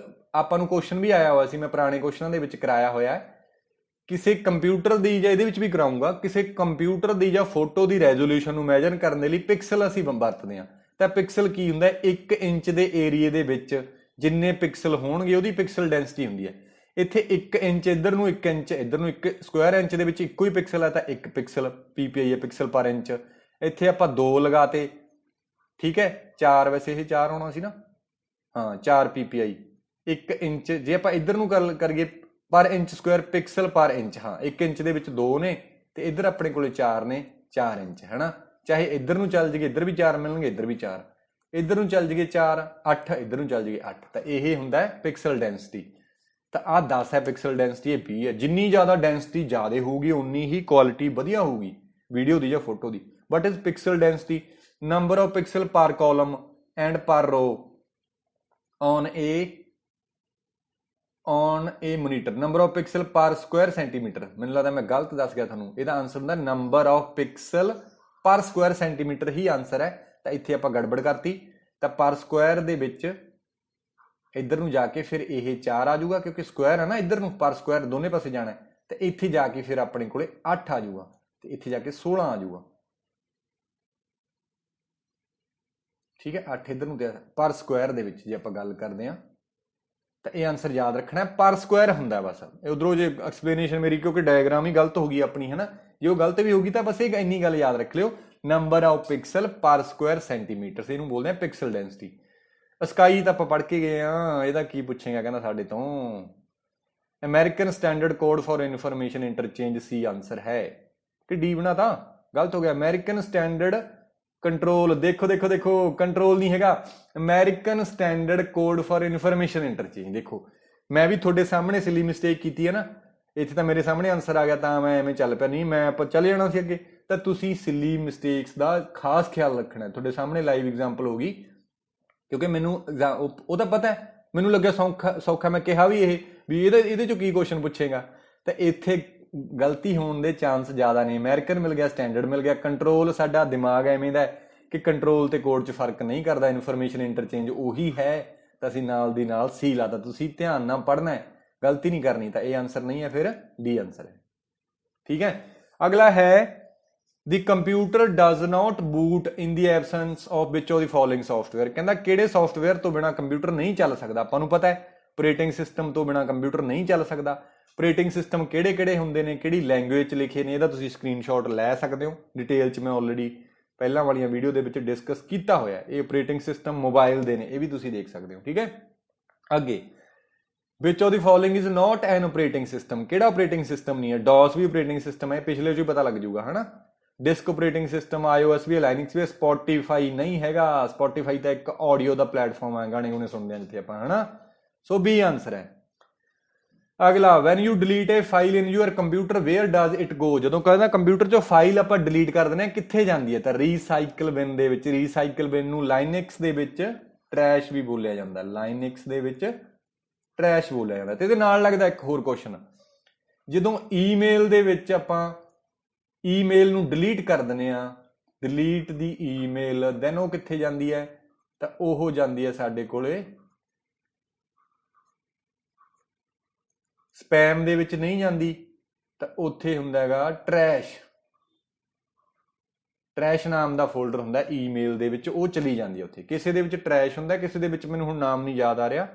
ਆਪਾਂ ਨੂੰ ਕੁਐਸਚਨ ਵੀ ਆਇਆ ਹੋਇਆ ਸੀ, ਮੈਂ ਪੁਰਾਣੇ ਕੁਐਸਚਨਾਂ ਦੇ ਵਿੱਚ ਕਰਾਇਆ ਹੋਇਆ ਹੈ। ਕਿਸੇ ਕੰਪਿਊਟਰ ਦੀ, ਜਾਂ ਇਹਦੇ ਵਿੱਚ ਵੀ ਕਰਾਊਂਗਾ, ਕਿਸੇ ਕੰਪਿਊਟਰ ਦੀ ਜਾਂ ਫੋਟੋ ਦੀ ਰੈਜ਼ੋਲਿਊਸ਼ਨ ਨੂੰ ਮੈਜ਼ਰ ਕਰਨ ਦੇ ਲਈ ਪਿਕਸਲ ਅਸੀਂ ਵਰਤਦੇ ਹਾਂ। ਤਾਂ ਪਿਕਸਲ ਕੀ ਹੁੰਦਾ? 1 ਇੰਚ ਦੇ ਏਰੀਏ ਦੇ ਵਿੱਚ ਜਿੰਨੇ ਪਿਕਸਲ ਹੋਣਗੇ ਉਹਦੀ ਪਿਕਸਲ ਡੈਂਸਿਟੀ ਹੁੰਦੀ ਹੈ। ਇੱਥੇ 1 ਇੰਚ ਇੱਧਰ ਨੂੰ, 1 ਇੰਚ ਇੱਧਰ ਨੂੰ, 1 ਸਕੁਆਇਰ ਇੰਚ ਦੇ ਵਿੱਚ ਇੱਕੋ ਹੀ ਪਿਕਸਲ ਹੈ, ਤਾਂ 1 ਪਿਕਸਲ PPI ਹੈ, ਪਿਕਸਲ ਪਰ ਇੰਚ। ਇੱਥੇ ਆਪਾਂ 2 ਲਗਾਤੇ, ਠੀਕ ਹੈ, 4, ਵੈਸੇ ਇਹ 4 ਹੋਣਾ ਸੀ ਨਾ, ਹਾਂ 4 PPI 1 ਇੰਚ। ਜੇ ਆਪਾਂ ਇੱਧਰ ਨੂੰ ਕਰੀਏ ਪਰ ਇੰਚ ਸਕੁਆਇਰ, ਪਿਕਸਲ ਪਰ ਇੰਚ, ਹਾਂ 1 ਇੰਚ ਦੇ ਵਿੱਚ 2 ਨੇ, ਤੇ ਇੱਧਰ ਆਪਣੇ ਕੋਲੇ 4 ਨੇ, 4 ਇੰਚ ਹੈ ਨਾ। ਚਾਹੇ ਇੱਧਰ ਨੂੰ ਚੱਲ ਜਾਈਏ, ਇੱਧਰ ਵੀ 4 ਮਿਲਣਗੇ, ਇੱਧਰ ਵੀ 4, ਇੱਧਰ ਨੂੰ ਚੱਲ ਜਾਈਏ 4, 8, ਇੱਧਰ ਨੂੰ ਚੱਲ ਜਾਈਏ 8। ਤਾਂ ਇਹ ਹੁੰਦਾ ਪਿਕਸਲ ਡੈਂਸਿਟੀ, ਤਾਂ ਆਹ 10 ਹੈ ਪਿਕਸਲ ਡੈਂਸਿਟੀ, ਇਹ 20 ਹੈ। ਜਿੰਨੀ ਜ਼ਿਆਦਾ ਡੈਂਸਿਟੀ ਜ਼ਿਆਦਾ ਹੋਊਗੀ ਉਨੀ ਹੀ ਕੁਆਲਿਟੀ ਵਧੀਆ ਹੋਊਗੀ ਵੀਡੀਓ ਦੀ ਜਾਂ photo the. What is pixel density? Number of pixel ਪਰ ਕਾਲਮ ਐਂਡ ਪਰ ਰੋ on A monitor. Number of pixel ਪਰ ਸਕੁਆਇਰ ਸੈਂਟੀਮੀਟਰ। ਮੈਨੂੰ ਲੱਗਦਾ ਮੈਂ ਗਲਤ ਦੱਸ ਗਿਆ ਤੁਹਾਨੂੰ। ਇਹਦਾ ਆਨਸਰ ਹੁੰਦਾ ਨੰਬਰ ਆਫ ਪਿਕਸਲ ਪਰ ਸਕੁਆਇਰ ਸੈਂਟੀਮੀਟਰ ਹੀ ਆਨਸਰ ਹੈ। ਤਾਂ ਇੱਥੇ ਆਪਾਂ ਗੜਬੜ ਕਰਤੀ। ਤਾਂ ਪਰ ਸਕੁਆਇਰ ਦੇ ਵਿੱਚ ਇੱਧਰ ਨੂੰ ਜਾ ਕੇ ਫਿਰ ਇਹ 4 ਆ ਜਾਊਗਾ, ਕਿਉਂਕਿ ਸਕੁਆਇਰ ਹੈ ਨਾ, ਇੱਧਰ ਨੂੰ ਪਰ ਸਕੁਆਇਰ ਦੋਨੇ ਪਾਸੇ ਜਾਣਾ। ਤੇ ਇੱਥੇ ਜਾ ਕੇ ਫਿਰ ਆਪਣੇ ਕੋਲੇ 8 ਆ ਜਾਊਗਾ ਤੇ ਇੱਥੇ ਜਾ ਕੇ 16 ਆ ਜਾਊਗਾ। ਠੀਕ ਹੈ, 8 ਇੱਧਰ ਨੂੰ ਪਰ ਸਕੁਆਇਰ ਦੇ ਵਿੱਚ ਜੇ ਆਪਾਂ ਗੱਲ ਕਰਦੇ ਹਾਂ ਤਾਂ ਇਹ ਆਨਸਰ ਯਾਦ ਰੱਖਣਾ ਪਰ ਸਕੁਆਇਰ ਹੁੰਦਾ। ਬਸ ਉਧਰੋਂ ਜੇ ਐਕਸਪਲੇਨੇਸ਼ਨ ਮੇਰੀ ਕਿਉਂਕਿ ਡਾਇਗਰਾਮ ਹੀ ਗਲਤ ਹੋ ਗਈ ਆਪਣੀ, ਹੈ ਨਾ, ਜੇ ਉਹ ਗਲਤ ਵੀ ਹੋਗੀ ਤਾਂ ਬਸ ਇਹ ਇੰਨੀ ਗੱਲ ਯਾਦ ਰੱਖ ਲਿਓ, ਨੰਬਰ ਆਫ ਪਿਕਸਲ ਪਰ ਸਕੁਆਇਰ ਸੈਂਟੀਮੀਟਰ, ਇਹਨੂੰ ਬੋਲਦੇ ਆ ਪਿਕਸਲ ਡੈਂਸਿਟੀ। ਸਕਾਈ ਤਾਂ ਆਪਾਂ ਪੜ੍ਹ ਕੇ ਗਏ ਆ, ਇਹਦਾ ਕੀ ਪੁੱਛੇਗਾ ਕਹਿੰਦਾ ਸਾਡੇ ਤੋਂ। American standard code for information interchange C answer ਹੈ ਕਿ ਡੀ ਬਣਾ ਤਾਂ ਗਲਤ ਹੋ ਗਿਆ। ਅਮਰੀਕਨ ਸਟੈਂਡਰਡ ਕੰਟਰੋਲ, ਦੇਖੋ ਦੇਖੋ ਦੇਖੋ, ਕੰਟਰੋਲ ਨਹੀਂ ਹੈਗਾ, American standard code for information interchange. ਦੇਖੋ ਮੈਂ ਵੀ ਤੁਹਾਡੇ ਸਾਹਮਣੇ ਸਿਲੀ ਮਿਸਟੇਕ ਕੀਤੀ ਹੈ ਨਾ, ਇੱਥੇ ਤਾਂ ਮੇਰੇ ਸਾਹਮਣੇ ਆਨਸਰ ਆ ਗਿਆ ਤਾਂ ਮੈਂ ਐਵੇਂ ਚੱਲ ਪਿਆ, ਨਹੀਂ ਮੈਂ ਆਪਾਂ ਚਲੇ ਜਾਣਾ ਸੀ ਅੱਗੇ। ਤਾਂ ਤੁਸੀਂ ਸਿਲੀ ਮਿਸਟੇਕਸ ਦਾ ਖਾਸ ਖਿਆਲ ਰੱਖਣਾ। ਤੁਹਾਡੇ ਸਾਹਮਣੇ ਲਾਈਵ ਐਗਜ਼ਾਮਪਲ ਹੋਗੀ, ਕਿਉਂਕਿ ਮੈਨੂੰ ਉਹ ਤਾਂ ਪਤਾ ਹੈ, ਮੈਨੂੰ ਲੱਗਿਆ ਸੌਖਾ ਮੈਂ ਕਿਹਾ ਵੀ ਇਹ ਵੀ ਇਹਦੇ ਚੋਂ ਕੀ ਕੁਐਸਚਨ ਪੁੱਛੇਗਾ। ਤਾਂ ਇੱਥੇ ਗਲਤੀ ਹੋਣ ਦੇ ਚਾਂਸ ਜ਼ਿਆਦਾ ਨੇ। ਅਮਰੀਕਨ ਮਿਲ ਗਿਆ, ਸਟੈਂਡਰਡ ਮਿਲ ਗਿਆ। ਕੰਟਰੋਲ, ਸਾਡਾ ਦਿਮਾਗ ਐਵੇਂ ਦਾ ਕਿ ਕੰਟਰੋਲ ਤੇ ਕੋਡ 'ਚ ਫਰਕ ਨਹੀਂ ਕਰਦਾ, ਇਨਫੋਰਮੇਸ਼ਨ ਇੰਟਰਚੇਂਜ ਉਹੀ ਹੈ, ਤਾਂ ਅਸੀਂ ਨਾਲ ਦੀ ਨਾਲ ਸੀ ਲਾਤਾ। ਤੁਸੀਂ ਧਿਆਨ ਨਾਲ ਪੜ੍ਹਨਾ ਹੈ, ਗਲਤੀ ਨਹੀਂ ਕਰਨੀ। ਤਾਂ ਇਹ ਆਨਸਰ ਨਹੀਂ ਹੈ, ਫਿਰ ਡੀ ਆਨਸਰ ਹੈ। ਠੀਕ ਹੈ, ਅਗਲਾ ਹੈ The computer does not boot in the absence of which of the following software। ਕਹਿੰਦਾ ਕਿਹੜੇ ਸੌਫਟਵੇਅਰ ਤੋਂ ਬਿਨਾ ਕੰਪਿਊਟਰ ਨਹੀਂ ਚੱਲ ਸਕਦਾ। ਆਪਾਂ ਨੂੰ ਪਤਾ ਹੈ ਆਪਰੇਟਿੰਗ ਸਿਸਟਮ ਤੋਂ ਬਿਨਾ ਕੰਪਿਊਟਰ ਨਹੀਂ ਚੱਲ ਸਕਦਾ। ਆਪਰੇਟਿੰਗ ਸਿਸਟਮ ਕਿਹੜੇ ਕਿਹੜੇ ਹੁੰਦੇ ਨੇ, ਕਿਹੜੀ ਲੈਂਗੁਏਜ 'ਚ ਲਿਖੇ ਨੇ, ਇਹਦਾ ਤੁਸੀਂ ਸਕਰੀਨਸ਼ਾਟ ਲੈ ਸਕਦੇ ਹੋ। ਡਿਟੇਲ 'ਚ ਮੈਂ ਆਲਰੇਡੀ ਪਹਿਲਾਂ ਵਾਲੀਆਂ ਵੀਡੀਓ ਦੇ ਵਿੱਚ ਡਿਸਕਸ ਕੀਤਾ ਹੋਇਆ। ਇਹ ਆਪਰੇਟਿੰਗ ਸਿਸਟਮ ਮੋਬਾਈਲ ਦੇ ਨੇ, ਇਹ ਵੀ ਤੁਸੀਂ ਦੇਖ ਸਕਦੇ ਹੋ। ਠੀਕ ਹੈ, ਅੱਗੇ ਵਿਚ of the following is not N operating system. ਕਿਹੜਾ ਆਪਰੇਟਿੰਗ ਸਿਸਟਮ ਨਹੀਂ ਹੈ? ਡੋਸ ਵੀ ਆਪਰੇਟਿੰਗ ਸਿਸਟਮ ਹੈ, ਪਿਛਲੇ 'ਚ ਹੀ ਪਤਾ ਲੱਗ ਜਾਊਗਾ, ਹੈ ਨਾ। ਡਿਸਕ ਆਪਰੇਟਿੰਗ ਸਿਸਟਮ, iOS ਵੀ, ਲਾਈਨਕਸ ਵੀ। ਸਪੋਟੀਫਾਈ ਨਹੀਂ ਹੈਗਾ। ਸਪੋਟੀਫਾਈ ਤਾਂ ਇੱਕ ਆਡੀਓ ਦਾ ਪਲੇਟਫਾਰਮ ਹੈ, ਗਾਣੇ ਗੁਣੇ ਸੁਣਦੇ ਹਾਂ ਜਿੱਥੇ ਆਪਾਂ, ਹੈ ਨਾ। ਸੋ ਬੀ ਆਨਸਰ ਹੈ। ਅਗਲਾ, when you delete a file in your computer where does it go. ਜਦੋਂ ਕਹਿੰਦਾ ਕੰਪਿਊਟਰ 'ਚੋਂ ਫਾਈਲ ਆਪਾਂ ਡਿਲੀਟ ਕਰ ਦਿੰਦੇ ਹਾਂ, ਕਿੱਥੇ ਜਾਂਦੀ ਹੈ? ਤਾਂ ਰੀਸਾਈਕਲ ਬਿਨ ਦੇ ਵਿੱਚ। ਰੀਸਾਈਕਲ ਬਿਨ ਨੂੰ ਲਾਈਨਕਸ ਦੇ ਵਿੱਚ ਟਰੈਸ਼ ਵੀ ਬੋਲਿਆ ਜਾਂਦਾ। ਲਾਈਨਕਸ ਦੇ ਵਿੱਚ ਟਰੈਸ਼ ਬੋਲਿਆ ਜਾਂਦਾ। ਤੇ ਇਹਦੇ ਨਾਲ ਲੱਗਦਾ ਇੱਕ ਹੋਰ ਕੁਐਸਚਨ, ਜਦੋਂ ਈਮੇਲ ਦੇ ਵਿੱਚ ਆਪਾਂ ਈਮੇਲ ਨੂੰ ਡਿਲੀਟ ਕਰ ਦਿੰਦੇ ਆ, ਡਿਲੀਟ ਦੀ ਈਮੇਲ, ਦੈਨ ਉਹ ਕਿੱਥੇ ਜਾਂਦੀ ਹੈ? ਤਾਂ ਉਹ ਜਾਂਦੀ ਹੈ ਸਾਡੇ ਕੋਲੇ ਸਪੈਮ ਦੇ ਵਿੱਚ ਨਹੀਂ ਜਾਂਦੀ, ਤਾਂ ਉੱਥੇ ਹੁੰਦਾ ਹੈਗਾ ਟਰੈਸ਼। ਟਰੈਸ਼ ਨਾਮ ਦਾ ਫੋਲਡਰ ਹੁੰਦਾ ਈਮੇਲ ਦੇ ਵਿੱਚ, ਉਹ ਚਲੀ ਜਾਂਦੀ ਹੈ ਉੱਥੇ। ਕਿਸੇ ਦੇ ਵਿੱਚ ਟਰੈਸ਼ ਹੁੰਦਾ, ਕਿਸੇ ਦੇ ਵਿੱਚ ਮੈਨੂੰ ਹੁਣ ਨਾਮ ਨਹੀਂ ਯਾਦ ਆ ਰਿਹਾ,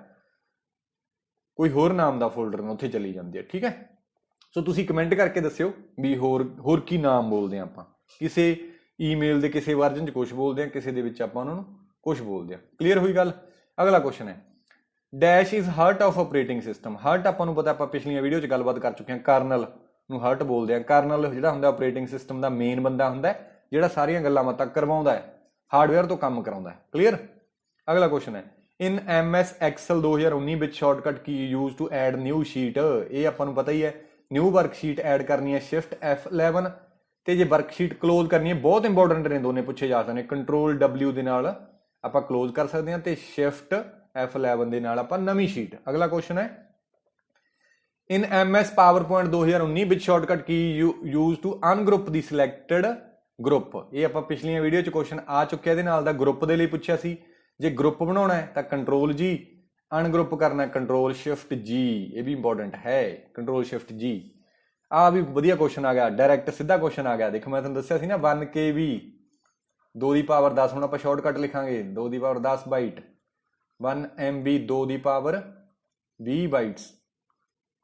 ਕੋਈ ਹੋਰ ਨਾਮ ਦਾ ਫੋਲਡਰ ਨੇ, ਉੱਥੇ ਚਲੀ ਜਾਂਦੀ ਹੈ। ਠੀਕ ਹੈ, ਸੋ ਤੁਸੀਂ ਕਮੈਂਟ ਕਰਕੇ ਦੱਸਿਓ ਵੀ ਹੋਰ ਕੀ ਨਾਮ ਬੋਲਦੇ ਹਾਂ ਆਪਾਂ। ਕਿਸੇ ਈਮੇਲ ਦੇ ਕਿਸੇ ਵਰਜਨ 'ਚ ਕੁਛ ਬੋਲਦੇ ਹਾਂ, ਕਿਸੇ ਦੇ ਵਿੱਚ ਆਪਾਂ ਉਹਨਾਂ ਨੂੰ ਕੁਛ ਬੋਲਦੇ ਹਾਂ। ਕਲੀਅਰ ਹੋਈ ਗੱਲ? ਅਗਲਾ ਕੁਐਸਚਨ ਹੈ, dash is heart of operating system. Heart ਆਪਾਂ ਨੂੰ ਪਤਾ, ਆਪਾਂ ਪਿਛਲੀਆਂ ਵੀਡੀਓ 'ਚ ਗੱਲਬਾਤ ਕਰ ਚੁੱਕੇ ਹਾਂ। ਕਰਨਲ ਨੂੰ ਹਾਰਟ ਬੋਲਦੇ ਹਾਂ। ਕਰਨਲ ਜਿਹੜਾ ਹੁੰਦਾ ਆਪਰੇਟਿੰਗ ਸਿਸਟਮ ਦਾ ਮੇਨ ਬੰਦਾ ਹੁੰਦਾ, ਜਿਹੜਾ ਸਾਰੀਆਂ ਗੱਲਾਂ ਬਾਤਾਂ ਕਰਵਾਉਂਦਾ ਹੈ, ਹਾਰਡਵੇਅਰ ਤੋਂ ਕੰਮ ਕਰਾਉਂਦਾ ਹੈ। ਕਲੀਅਰ? ਅਗਲਾ ਕੁਐਸਚਨ ਹੈ, ਇਨ MS Excel 2019 ਵਿੱਚ shortcut key use to add new sheet. ਇਹ ਆਪਾਂ ਨੂੰ ਪਤਾ ਹੀ ਹੈ, ਨਿਊ ਵਰਕਸ਼ੀਟ ਐਡ ਕਰਨੀ ਹੈ ਸ਼ਿਫਟ F11, ਤੇ ਜੇ ਵਰਕਸ਼ੀਟ ਕਲੋਜ਼ ਕਰਨੀ ਹੈ, ਬਹੁਤ ਇੰਪੋਰਟੈਂਟ ਨੇ, ਦੋਨੇ ਪੁੱਛੇ ਜਾ ਸਕਦੇ। ਕੰਟਰੋਲ W ਦੇ ਨਾਲ ਆਪਾਂ ਕਲੋਜ਼ ਕਰ ਸਕਦੇ ਹਾਂ, ਤੇ ਸ਼ਿਫਟ F11 ਦੇ ਨਾਲ ਆਪਾਂ ਨਵੀਂ ਸ਼ੀਟ। ਅਗਲਾ ਕੁਐਸਚਨ ਹੈ, ਇਨ MS PowerPoint 2019 ਵਿੱਚ shortcut key use to ungroup the selected group. ਇਹ ਆਪਾਂ ਪਿਛਲੀਆਂ ਵੀਡੀਓ 'ਚ ਕੁਐਸਚਨ ਆ ਚੁੱਕਿਆ ਇਹਦੇ ਨਾਲ ਦਾ, ਗਰੁੱਪ ਦੇ ਲਈ ਪੁੱਛਿਆ ਸੀ। ਜੇ ਗਰੁੱਪ ਬਣਾਉਣਾ ਹੈ ਤਾਂ ਕੰਟਰੋਲ G, ਅਨਗਰੁੱਪ ਕਰਨਾ ਕੰਟਰੋਲ ਸ਼ਿਫਟ G। ਇਹ ਵੀ ਇੰਪੋਰਟੈਂਟ ਹੈ, ਕੰਟਰੋਲ ਸ਼ਿਫਟ G। ਆਹ ਵੀ ਵਧੀਆ ਕੁਐਸਚਨ ਆ ਗਿਆ, ਡਾਇਰੈਕਟ ਸਿੱਧਾ ਕੁਐਸਚਨ ਆ ਗਿਆ। ਦੇਖੋ ਮੈਂ ਤੁਹਾਨੂੰ ਦੱਸਿਆ ਸੀ ਨਾ, 1 KB 2 ਦੀ ਪਾਵਰ 10, ਹੁਣ ਆਪਾਂ ਸ਼ਾਰਟਕਟ ਲਿਖਾਂਗੇ 2 ਦੀ ਪਾਵਰ 10 ਬਾਈਟ, 1 MB 2 ਦੀ ਪਾਵਰ 20 ਬਾਈਟਸ,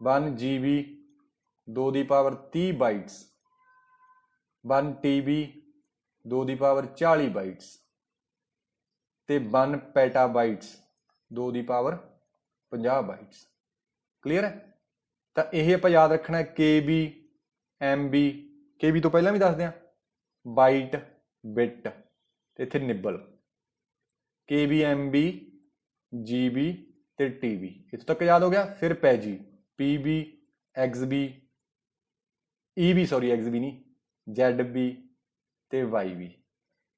1 GB 2 ਦੀ ਪਾਵਰ 30 ਬਾਈਟਸ, 1 TB 2 ਦੀ ਪਾਵਰ 40 ਬਾਈਟਸ, ਤੇ 1 ਪੈਟਾਬਾਈਟਸ 2 ਦੀ ਪਾਵਰ 50 ਬਾਈਟਸ। ਕਲੀਅਰ ਹੈ? ਤਾਂ ਇਹ ਆਪਾਂ ਯਾਦ ਰੱਖਣਾ, KB MB, KB ਤੋਂ ਪਹਿਲਾਂ ਵੀ ਦੱਸਦੇ ਹਾਂ, ਬਾਈਟ ਬਿਟ, ਤੇ ਇੱਥੇ ਨਿਬਲ, KB MB GB ਤੇ TB। ਇੱਥੋਂ ਤੱਕ ਯਾਦ ਹੋ ਗਿਆ। ਫਿਰ ਪੈਜੀ PB XB EB sorry XB ਨਹੀਂ ZB ਤੇ YB।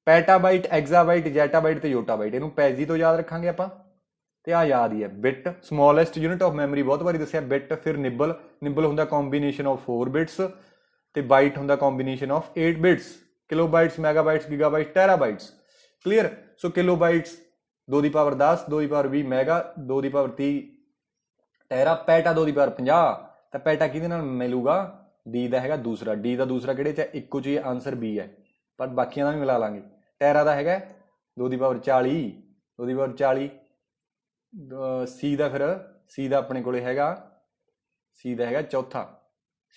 ਪੈਟਾਬਾਈਟ ਐਗਜ਼ਾਬਾਈਟ ਜੈਟਾਬਾਈਟ ਤੇ ਯੋਟਾਬਾਈਟ ਇਹਨੂੰ ਪੈਜੀ ਤੋਂ ਯਾਦ ਰੱਖਾਂਗੇ ਆਪਾਂ। ਤੇ ਆ ਯਾਦ ਹੀ ਹੈ bit smallest unit of memory ਬਹੁਤ ਵਾਰੀ ਦੱਸਿਆ ਬਿਟ। ਫਿਰ ਨਿਬਲ ਹੁੰਦਾ ਕੰਬੀਨੇਸ਼ਨ ਆਫ 4 ਬਿਟਸ ਤੇ ਬਾਈਟ ਹੁੰਦਾ combination of 8 bits. ਕਿਲੋਬਾਈਟਸ ਮੈਗਾਬਾਈਟਸ gigabytes ਟੈਰਾਬਾਈਟਸ clear. So ਕਿਲੋਬਾਈਟਸ 2 the power 10 2 the power 20 mega 2 the power 30 Terra PETA 2 the power 50। ਤਾਂ ਪੈਟਾ ਕਿਹਦੇ ਨਾਲ ਮਿਲੂਗਾ D ਦਾ ਹੈਗਾ ਦੂਸਰਾ। D ਦਾ ਦੂਸਰਾ ਕਿਹੜੇ ਚ ਇੱਕੋ ਚ ਆਨਸਰ B ਹੈ ਪਰ ਬਾਕੀਆਂ ਦਾ ਵੀ ਮਿਲਾ ਲਾਂਗੇ। ਟੈਰਾ ਦਾ ਹੈਗਾ 2 ਦੀ ਪਾਵਰ 40 2 ਦੀ ਪਾਵਰ 40। C ਦਾ ਫਿਰ C ਦਾ ਆਪਣੇ ਕੋਲੇ ਹੈਗਾ C ਦਾ ਹੈਗਾ ਚੌਥਾ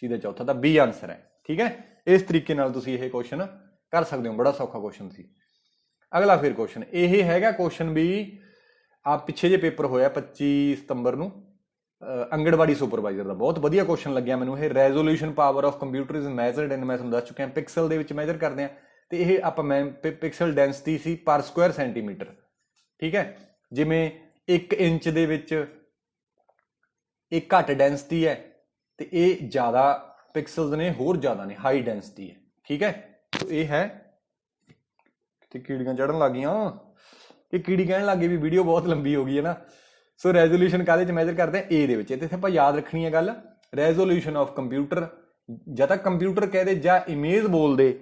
C ਦਾ ਚੌਥਾ ਤਾਂ B ਆਨਸਰ ਹੈ ਠੀਕ ਹੈ। ਇਸ ਤਰੀਕੇ ਨਾਲ ਤੁਸੀਂ ਇਹ ਕੁਐਸਚਨ ਕਰ ਸਕਦੇ ਹੋ। ਬੜਾ ਸੌਖਾ ਕੁਐਸਚਨ ਸੀ। ਅਗਲਾ ਫਿਰ ਕੁਐਸਚਨ ਇਹ ਹੈਗਾ ਕੁਐਸਚਨ ਵੀ ਆ ਪਿੱਛੇ ਜੇ ਪੇਪਰ ਹੋਇਆ 25 ਸਤੰਬਰ ਨੂੰ ਅੰਗਣਵਾੜੀ ਸੁਪਰਵਾਈਜ਼ਰ ਦਾ। ਬਹੁਤ ਵਧੀਆ ਕੁਐਸਚਨ ਲੱਗਿਆ ਮੈਨੂੰ ਇਹ। Resolution power of computer is measured in ਮੈਂ ਤੁਹਾਨੂੰ ਦੱਸ ਚੁੱਕਿਆ ਪਿਕਸਲ ਦੇ ਵਿੱਚ ਮੈਜ਼ਰ ਕਰਦੇ ਆ। ਤੇ ਇਹ ਆਪਾਂ ਪਿਕਸਲ ਡੈਂਸਿਟੀ ਸੀ ਪਰ ਸਕੁਆਇਰ ਸੈਂਟੀਮੀਟਰ ਠੀਕ ਹੈ। ਜਿਵੇਂ 1 ਇੰਚ ਦੇ ਵਿੱਚ ਇਹ ਘੱਟ ਡੈਂਸਿਟੀ ਹੈ ਤੇ ਇਹ ਜ਼ਿਆਦਾ ਪਿਕਸਲਸ ਨੇ ਹੋਰ ਜ਼ਿਆਦਾ ਨੇ ਹਾਈ ਡੈਂਸਿਟੀ ਹੈ ਠੀਕ ਹੈ। ਸੋ ਇਹ ਹੈ ਤੇ ਕੀੜੀਆਂ ਚੜਨ ਲੱਗ ਗਈਆਂ। ਇਹ ਕੀੜੀ ਕਹਿਣ ਲੱਗ ਗਈ ਵੀ ਵੀਡੀਓ ਬਹੁਤ ਲੰਬੀ ਹੋ ਗਈ ਹੈ ਨਾ। ਸੋ ਰੈਜ਼ੋਲੂਸ਼ਨ ਕਾਹਦੇ ਚ ਮੈਜ਼ਰ ਕਰਦੇ ਆ A ਦੇ ਵਿੱਚ। ਇੱਥੇ ਆਪਾਂ ਯਾਦ ਰੱਖਣੀ ਹੈ ਗੱਲ ਰੈਜ਼ੋਲੂਸ਼ਨ ਆਫ ਕੰਪਿਊਟਰ। ਜਦ ਤੱਕ ਕੰਪਿਊਟਰ ਕਹਦੇ ਜਾਂ ਇਮੇਜ ਬੋਲਦੇ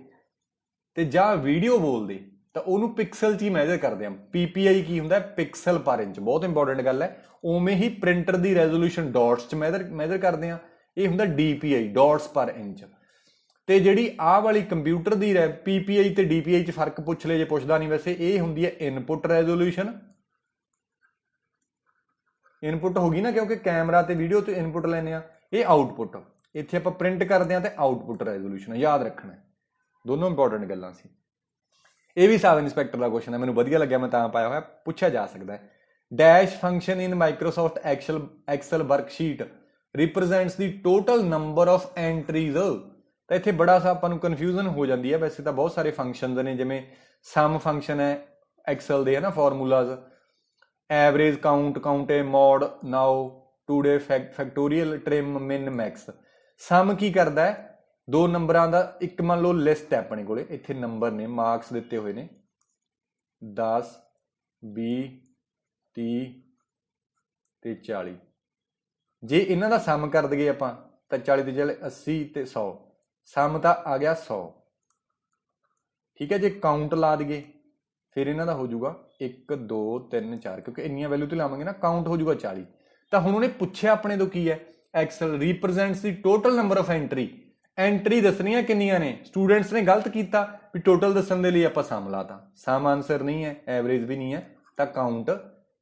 ਤੇ ਜਾਂ ਵੀਡੀਓ ਬੋਲਦੇ ਤਾਂ ਉਹਨੂੰ ਪਿਕਸਲ 'ਚ ਹੀ ਮੈਜ਼ਰ ਕਰਦੇ ਆ। PPI ਕੀ ਹੁੰਦਾ ਪਿਕਸਲ ਪਰ ਇੰਚ। ਬਹੁਤ ਇੰਪੋਰਟੈਂਟ ਗੱਲ ਹੈ। ਉਵੇਂ ਹੀ ਪ੍ਰਿੰਟਰ ਦੀ ਰੈਜ਼ੋਲੂਸ਼ਨ ਡਾਟਸ 'ਚ ਮੈਜ਼ਰ ਕਰਦੇ ਆ। ਇਹ ਹੁੰਦਾ DPI ਡਾਟਸ ਪਰ ਇੰਚ। ਤੇ ਜਿਹੜੀ ਆਹ ਵਾਲੀ ਕੰਪਿਊਟਰ ਦੀ PPI ਤੇ DPI 'ਚ ਫਰਕ ਪੁੱਛ ਲੈ ਜੇ ਪੁੱਛਦਾ ਨਹੀਂ ਵੈਸੇ। ਇਹ ਹੁੰਦੀ ਹੈ ਇਨਪੁੱਟ ਰੈਜ਼ੋਲੂਸ਼ਨ। ਇਨਪੁੱਟ ਹੋ ਗਈ ਨਾ ਕਿਉਂਕਿ ਕੈਮਰਾ ਤੇ ਵੀਡੀਓ ਤੋਂ ਇਨਪੁੱਟ ਲੈਂਦੇ ਆ। ਇਹ ਆਊਟਪੁੱਟ ਇੱਥੇ ਆਪਾਂ ਪ੍ਰਿੰਟ ਕਰਦੇ ਆ ਤੇ ਆਊਟਪੁੱਟ ਰੈਜ਼ੋਲੂਸ਼ਨ ਯਾਦ ਰੱਖਣਾ। ਦੋਨੋਂ ਇੰਪੋਰਟੈਂਟ ਗੱਲਾਂ ਸੀ। ਇਹ ਵੀ ਸਬ ਇੰਸਪੈਕਟਰ ਦਾ ਕੁਐਸਚਨ ਹੈ ਮੈਨੂੰ ਵਧੀਆ ਲੱਗਿਆ ਮੈਂ ਤਾਂ ਪਾਇਆ ਹੋਇਆ। ਪੁੱਛਿਆ ਜਾ ਸਕਦਾ ਹੈ। Dash function in Microsoft Excel worksheet ਰਿਪਰੈਜ਼ੈਂਟਸ the total number of entries. ਤਾਂ ਇੱਥੇ ਬੜਾ ਸਾ ਆਪਾਂ ਨੂੰ ਕਨਫਿਊਜ਼ਨ ਹੋ ਜਾਂਦੀ ਹੈ। ਵੈਸੇ ਤਾਂ ਬਹੁਤ ਸਾਰੇ ਫੰਕਸ਼ਨਸ ਨੇ ਜਿਵੇਂ ਸਮ ਫੰਕਸ਼ਨ ਹੈ ਐਕਸਲ ਦੇ ਹੈ ਨਾ ਫਾਰਮੂਲਾਜ਼ ਐਵਰੇਜ ਕਾਊਂਟ ਏ ਮੋਡ ਨਾਓ ਟੂਡੇ ਫੈਕਟੋਰੀਅਲ ਟ੍ਰਿਮ ਮਿਨ ਮੈਕਸ। ਸਮ ਕੀ ਕਰਦਾ ਹੈ 2 ਨੰਬਰਾਂ ਦਾ ਇੱਕ ਮੰਨ ਲਓ ਲਿਸਟ ਹੈ ਆਪਣੇ ਕੋਲੇ। ਇੱਥੇ ਨੰਬਰ ਨੇ ਮਾਰਕਸ ਦਿੱਤੇ ਹੋਏ ਨੇ 10 20 30 ਤੇ 40। ਜੇ ਇਹਨਾਂ ਦਾ ਸਮ ਕਰ ਦਈਏ ਆਪਾਂ ਤਾਂ 40 ਤੇ 40 80 ਤੇ 100 ਸਮ ਤਾਂ ਆ ਗਿਆ 100 ਠੀਕ ਹੈ। ਜੇ ਕਾਊਂਟ ਲਾ ਦਈਏ ਫਿਰ ਇਹਨਾਂ ਦਾ ਹੋ ਜਾਊਗਾ 1 2 3 4 ਕਿਉਂਕਿ ਇੰਨੀਆਂ ਵੈਲਿਊ ਤੇ ਲਾਵਾਂਗੇ ਨਾ ਕਾਊਂਟ ਹੋ ਜਾਊਗਾ 40। ਤਾਂ ਹੁਣ ਉਹਨੇ ਪੁੱਛਿਆ ਆਪਣੇ ਤੋਂ ਕੀ ਹੈ Excel ਰਿਪਰੈਜ਼ੈਂਟਸ the total number of entry ਦੱਸਣੀਆਂ ਕਿੰਨੀਆਂ ਨੇ। ਸਟੂਡੈਂਟਸ ਨੇ ਗਲਤ ਕੀਤਾ ਵੀ ਟੋਟਲ ਦੱਸਣ ਦੇ ਲਈ ਆਪਾਂ ਸਮ ਲਾਤਾ। ਸਮ ਆਨਸਰ ਨਹੀਂ ਹੈ ਐਵਰੇਜ ਵੀ ਨਹੀਂ ਹੈ ਤਾਂ ਕਾਊਂਟ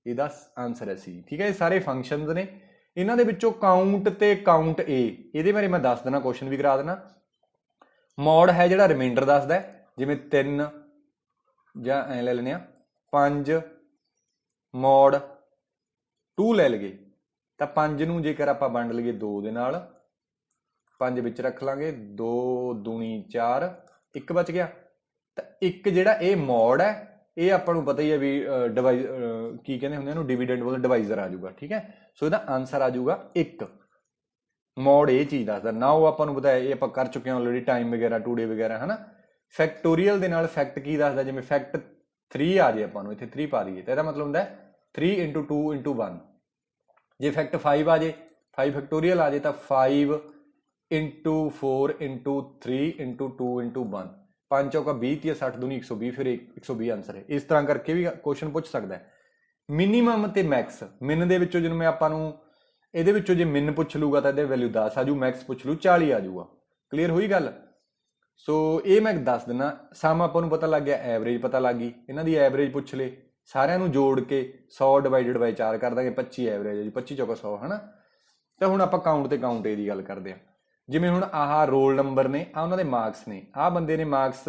ਇਹਦਾ ਆਨਸਰ ਹੈ ਸੀ ਠੀਕ ਹੈ। ਇਹ ਸਾਰੇ ਫੰਕਸ਼ਨਸ ਨੇ ਇਹਨਾਂ ਦੇ ਵਿੱਚੋਂ ਕਾਊਂਟ ਤੇ ਕਾਊਂਟ A ਇਹਦੇ ਬਾਰੇ ਮੈਂ ਦੱਸ ਦੇਣਾ ਕੁਐਸਚਨ ਵੀ ਕਰਾ ਦੇਣਾ। ਮੋਡ ਹੈ ਜਿਹੜਾ ਰਿਮਾਈਂਡਰ ਦੱਸਦਾ ਜਿਵੇਂ 3 ਜਾਂ ਐ ਲੈ ਲੈਣੇ ਆ 5 ਮੋਡ 2 ਲੈ ਲਈਏ ਤਾਂ 5 ਨੂੰ ਜੇਕਰ ਆਪਾਂ ਵੰਡ ਲਈਏ 2 ਦੇ ਨਾਲ 5 ਵਿੱਚ ਰੱਖ ਲਾਂਗੇ 2 ਦੂਣੀ 4 1 ਬਚ ਗਿਆ। ਤਾਂ ਇੱਕ ਜਿਹੜਾ ਇਹ ਮੋਡ ਹੈ ਇਹ ਆਪਾਂ ਨੂੰ ਪਤਾ ਹੀ ਹੈ ਵੀ ਕੀ ਕਹਿੰਦੇ ਹੁੰਦੇ ਇਹਨੂੰ ਡਿਵੀਡੈਂਡ ਬੋਲਦੇ ਡਿਵਾਈਜ਼ਰ ਆ ਜਾਊਗਾ ਠੀਕ ਹੈ। ਸੋ ਇਹਦਾ ਆਨਸਰ ਆ ਜਾਊਗਾ 1 ਮੋਡ ਇਹ ਚੀਜ਼ ਦੱਸਦਾ ਨਾ। ਉਹ ਆਪਾਂ ਨੂੰ ਪਤਾ ਹੈ ਇਹ ਆਪਾਂ ਕਰ ਚੁੱਕੇ ਹਾਂ ਆਲਰੇਡੀ ਟਾਈਮ ਵਗੈਰਾ ਟੂਡੇ ਵਗੈਰਾ ਹੈ ਨਾ। ਫੈਕਟੋਰੀਅਲ ਦੇ ਨਾਲ ਫੈਕਟ ਕੀ ਦੱਸਦਾ ਜਿਵੇਂ ਫੈਕਟ 3 ਆ ਜੇ ਆਪਾਂ ਨੂੰ ਇੱਥੇ 3 ਪਾ ਦਈਏ ਤਾਂ ਇਹਦਾ ਮਤਲਬ ਹੁੰਦਾ 3 × 2 × 1। ਜੇ ਫੈਕਟ 5 ਆ ਜੇ 5 ਫੈਕਟੋਰੀਅਲ ਆ ਜੇ ਤਾਂ 5 × 4 × 3 × 2 × 1 5 ਚੌਕਾ 20 ਤੇ 60 ਦੂਣੀ 120 ਫਿਰ 120 ਆਨਸਰ ਹੈ। ਇਸ ਤਰ੍ਹਾਂ ਕਰਕੇ ਵੀ ਕੁਐਸਚਨ ਪੁੱਛ ਸਕਦਾ ਹੈ। ਮਿਨੀਮਮ ਤੇ ਮੈਕਸ ਮਿਨ ਦੇ ਵਿੱਚੋਂ ਜਿਵੇਂ ਆਪਾਂ ਨੂੰ ਇਹਦੇ ਵਿੱਚੋਂ ਜੇ ਮਿਨ ਪੁੱਛ ਲੂਗਾ ਤਾਂ ਇਹਦੇ ਵੈਲਿਊ 10 ਆ ਜੂ ਮੈਕਸ ਪੁੱਛ ਲੂ 40 ਆ ਜੂਗਾ। ਕਲੀਅਰ ਹੋਈ ਗੱਲ। ਸੋ ਇਹ ਮੈਂ ਦੱਸ ਦਿੰਦਾ ਸਮ ਆਪਾਂ ਨੂੰ ਪਤਾ ਲੱਗ ਗਿਆ ਐਵਰੇਜ ਪਤਾ ਲੱਗ ਗਈ। ਇਹਨਾਂ ਦੀ ਐਵਰੇਜ ਪੁੱਛ ਲੇ ਸਾਰਿਆਂ ਨੂੰ ਜੋੜ ਕੇ 100 ਡਿਵਾਈਡਡ ਬਾਈ 4 ਕਰ ਦਾਂਗੇ 25 ਐਵਰੇਜ ਹੈ ਜੀ 25 ਚੌਕਾ 100 ਹੈ ਨਾ। ਤਾਂ ਹੁਣ ਆਪਾਂ ਕਾਊਂਟ ਤੇ ਕਾਊਂਟ ਏ ਦੀ ਗੱਲ ਕਰਦੇ ਹਾਂ। ਜਿਵੇਂ ਹੁਣ ਆਹ ਰੋਲ ਨੰਬਰ ਨੇ ਆ ਉਹਨਾਂ ਦੇ ਮਾਰਕਸ ਨੇ ਆਹ ਬੰਦੇ ਨੇ ਮਾਰਕਸ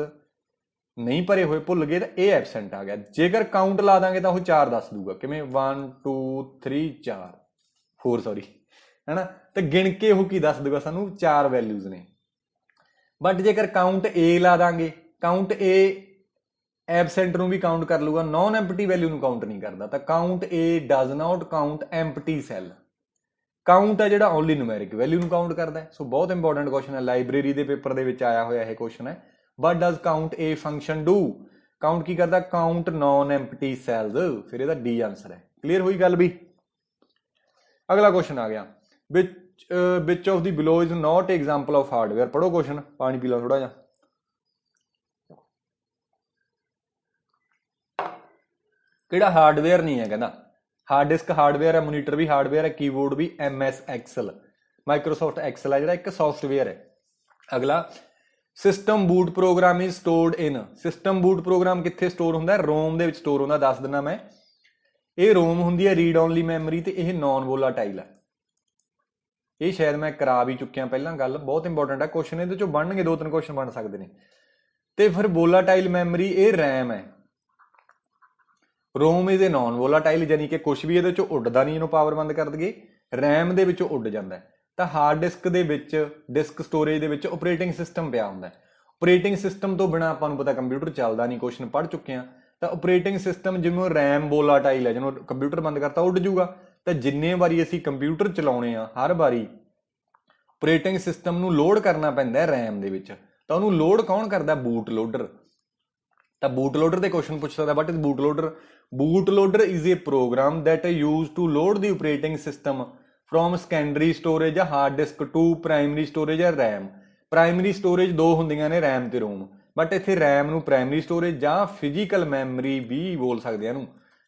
ਨਹੀਂ ਭਰੇ ਹੋਏ ਭੁੱਲ ਗਏ ਤਾਂ ਇਹ ਐਬਸੈਂਟ ਆ ਗਿਆ। ਜੇਕਰ ਕਾਊਂਟ ਲਾ ਦਾਂਗੇ ਤਾਂ ਉਹ 4 ਦੱਸ ਦੂਗਾ ਕਿਵੇਂ 1 2 3 4 ਸੌਰੀ ਹੈ ਨਾ। ਤਾਂ ਗਿਣ ਕੇ ਉਹ ਕੀ ਦੱਸ ਦੂਗਾ ਸਾਨੂੰ 4 ਵੈਲਿਊਜ਼ ਨੇ। ਬਟ ਜੇਕਰ ਕਾਊਂਟ A ਲਾ ਦਾਂਗੇ ਕਾਊਂਟ A ਐਬਸੈਂਟ ਨੂੰ ਵੀ ਕਾਊਂਟ ਕਰ ਲੂਗਾ, ਨॉन ਐम्प्टी ਵੈਲਿਊ ਨੂੰ ਕਾਊਂਟ ਨਹੀਂ ਕਰਦਾ। ਤਾਂ count A does not count empty cell. Count ਹੈ ਜਿਹੜਾ ਓਨਲੀ ਨੂਮੈਰਿਕ ਵੈਲਿਊ ਨੂੰ ਕਾਊਂਟ ਕਰਦਾ ਹੈ। ਸੋ ਬਹੁਤ ਇੰਪੋਰਟੈਂਟ ਕੁਐਸਚਨ ਹੈ, ਲਾਇਬ੍ਰੇਰੀ ਦੇ ਪੇਪਰ ਦੇ ਵਿੱਚ ਆਇਆ ਹੋਇਆ ਇਹ ਕੁਐਸਚਨ ਹੈ। What does count a function do? Count ਕੀ ਕਰਦਾ? Count non empty cells. ਫਿਰ ਇਹਦਾ ਡੀ ਆਂਸਰ ਹੈ। ਕਲੀਅਰ ਹੋਈ ਗੱਲ ਵੀ? ਅਗਲਾ ਕੁਐਸਚਨ ਆ ਗਿਆ, ਵਿਚ of the below is not example of hardware. ਪੜੋ ਕੁਐਸਚਨ, ਪਾਣੀ ਪੀ ਲਓ ਥੋੜਾ ਜਿਹਾ। ਕਿਹੜਾ ਹਾਰਡਵੇਅਰ ਨਹੀਂ ਹੈ? ਕਹਿੰਦਾ ਹਾਰਡ ਡਿਸਕ ਹਾਰਡਵੇਅਰ ਹੈ, ਮੋਨੀਟਰ ਵੀ ਹਾਰਡਵੇਅਰ ਹੈ, ਕੀਬੋਰਡ ਵੀ। MS ਐਕਸਲ, ਮਾਈਕਰੋਸਾਫਟ ਐਕਸਲ ਹੈ ਜਿਹੜਾ ਇੱਕ ਸੌਫਟਵੇਅਰ ਹੈ। ਅਗਲਾ, system boot program is stored in. System boot program ਕਿੱਥੇ ਸਟੋਰ ਹੁੰਦਾ? ਰੋਮ ਦੇ ਵਿੱਚ ਸਟੋਰ ਹੁੰਦਾ। ਦੱਸ ਦਿੰਦਾ ਮੈਂ, ਇਹ ਰੋਮ ਹੁੰਦੀ ਹੈ ਰੀਡ ਓਨਲੀ ਮੈਮਰੀ, ਤੇ ਇਹ ਨॉन ਵੋਲਾਟਾਈਲ ਹੈ। ਇਹ ਸ਼ਾਇਦ ਮੈਂ ਕਰਾ ਵੀ ਚੁੱਕਿਆ ਪਹਿਲਾਂ ਗੱਲ, ਬਹੁਤ ਇੰਪੋਰਟੈਂਟ ਹੈ ਕੁਐਸਚਨ। ਇਹਦੇ ਚੋਂ ਬਣਨਗੇ 2-3 ਕੁਐਸਚਨ ਬਣ ਸਕਦੇ ਨੇ। ਤੇ ਫਿਰ ਵੋਲਾਟਾਈਲ ਮੈਮਰੀ ਇਹ ਰੈਮ ਹੈ। ਰੋਮ ਇਹਦੇ ਨॉन ਵੋਲਾਟਾਈਲ, ਯਾਨੀ ਕਿ ਕੁਝ ਵੀ ਇਹਦੇ ਚੋਂ ਉੱਡਦਾ ਨਹੀਂ, ਇਹਨੂੰ ਪਾਵਰ ਬੰਦ ਕਰ ਦਈਏ, ਰੈਮ ਦੇ ਵਿੱਚੋਂ ਉੱਡ ਜਾਂਦਾ। ਤਾਂ ਹਾਰਡ ਡਿਸਕ ਦੇ ਵਿੱਚ, ਡਿਸਕ ਸਟੋਰੇਜ ਦੇ ਵਿੱਚ ਆਪਰੇਟਿੰਗ ਸਿਸਟਮ ਪਿਆ ਹੁੰਦਾ। ਆਪਰੇਟਿੰਗ ਸਿਸਟਮ ਤੋਂ ਬਿਨਾਂ ਆਪਾਂ ਨੂੰ ਪਤਾ ਕੰਪਿਊਟਰ ਚੱਲਦਾ ਨਹੀਂ, ਕੁਐਸਚਨ ਪੜ੍ਹ ਚੁੱਕੇ ਆ। ਤਾਂ ਆਪਰੇਟਿੰਗ ਸਿਸਟਮ ਜਿਵੇਂ ਰੈਮ ਵੋਲਾਟਾਈਲ ਹੈ, ਜਦੋਂ ਕੰਪਿਊਟਰ ਬੰਦ ਕਰਤਾ ਉੱਡ ਜੂਗਾ। ਤਾਂ ਜਿੰਨੇ ਵਾਰੀ ਅਸੀਂ ਕੰਪਿਊਟਰ ਚਲਾਉਣੇ ਆ, ਹਰ ਵਾਰੀ ਆਪਰੇਟਿੰਗ ਸਿਸਟਮ ਨੂੰ ਲੋਡ ਕਰਨਾ ਪੈਂਦਾ ਰੈਮ ਦੇ ਵਿੱਚ। ਤਾਂ ਉਹਨੂੰ ਲੋਡ ਕੌਣ ਕਰਦਾ? Boot loader. ਤਾਂ ਬੂਟ ਲੋਡਰ ਦੇ ਕੁਐਸਚਨ ਪੁੱਛ ਸਕਦਾ, what is boot loader? Boot loader is a program that is used to load the operating system from secondary storage ਜਾਂ hard disk to primary storage ਜਾਂ RAM। ਪ੍ਰਾਇਮਰੀ ਸਟੋਰੇਜ ਦੋ ਹੁੰਦੀਆਂ ਨੇ, ਰੈਮ ਤੇ ਰੋਮ, ਬਟ ਇੱਥੇ ਰੈਮ ਨੂੰ ਪ੍ਰਾਇਮਰੀ ਸਟੋਰੇਜ ਜਾਂ ਫਿਜ਼ੀਕਲ ਮੈਮਰੀ ਵੀ ਬੋਲ ਸਕਦੇ ਆ ਇਹਨੂੰ,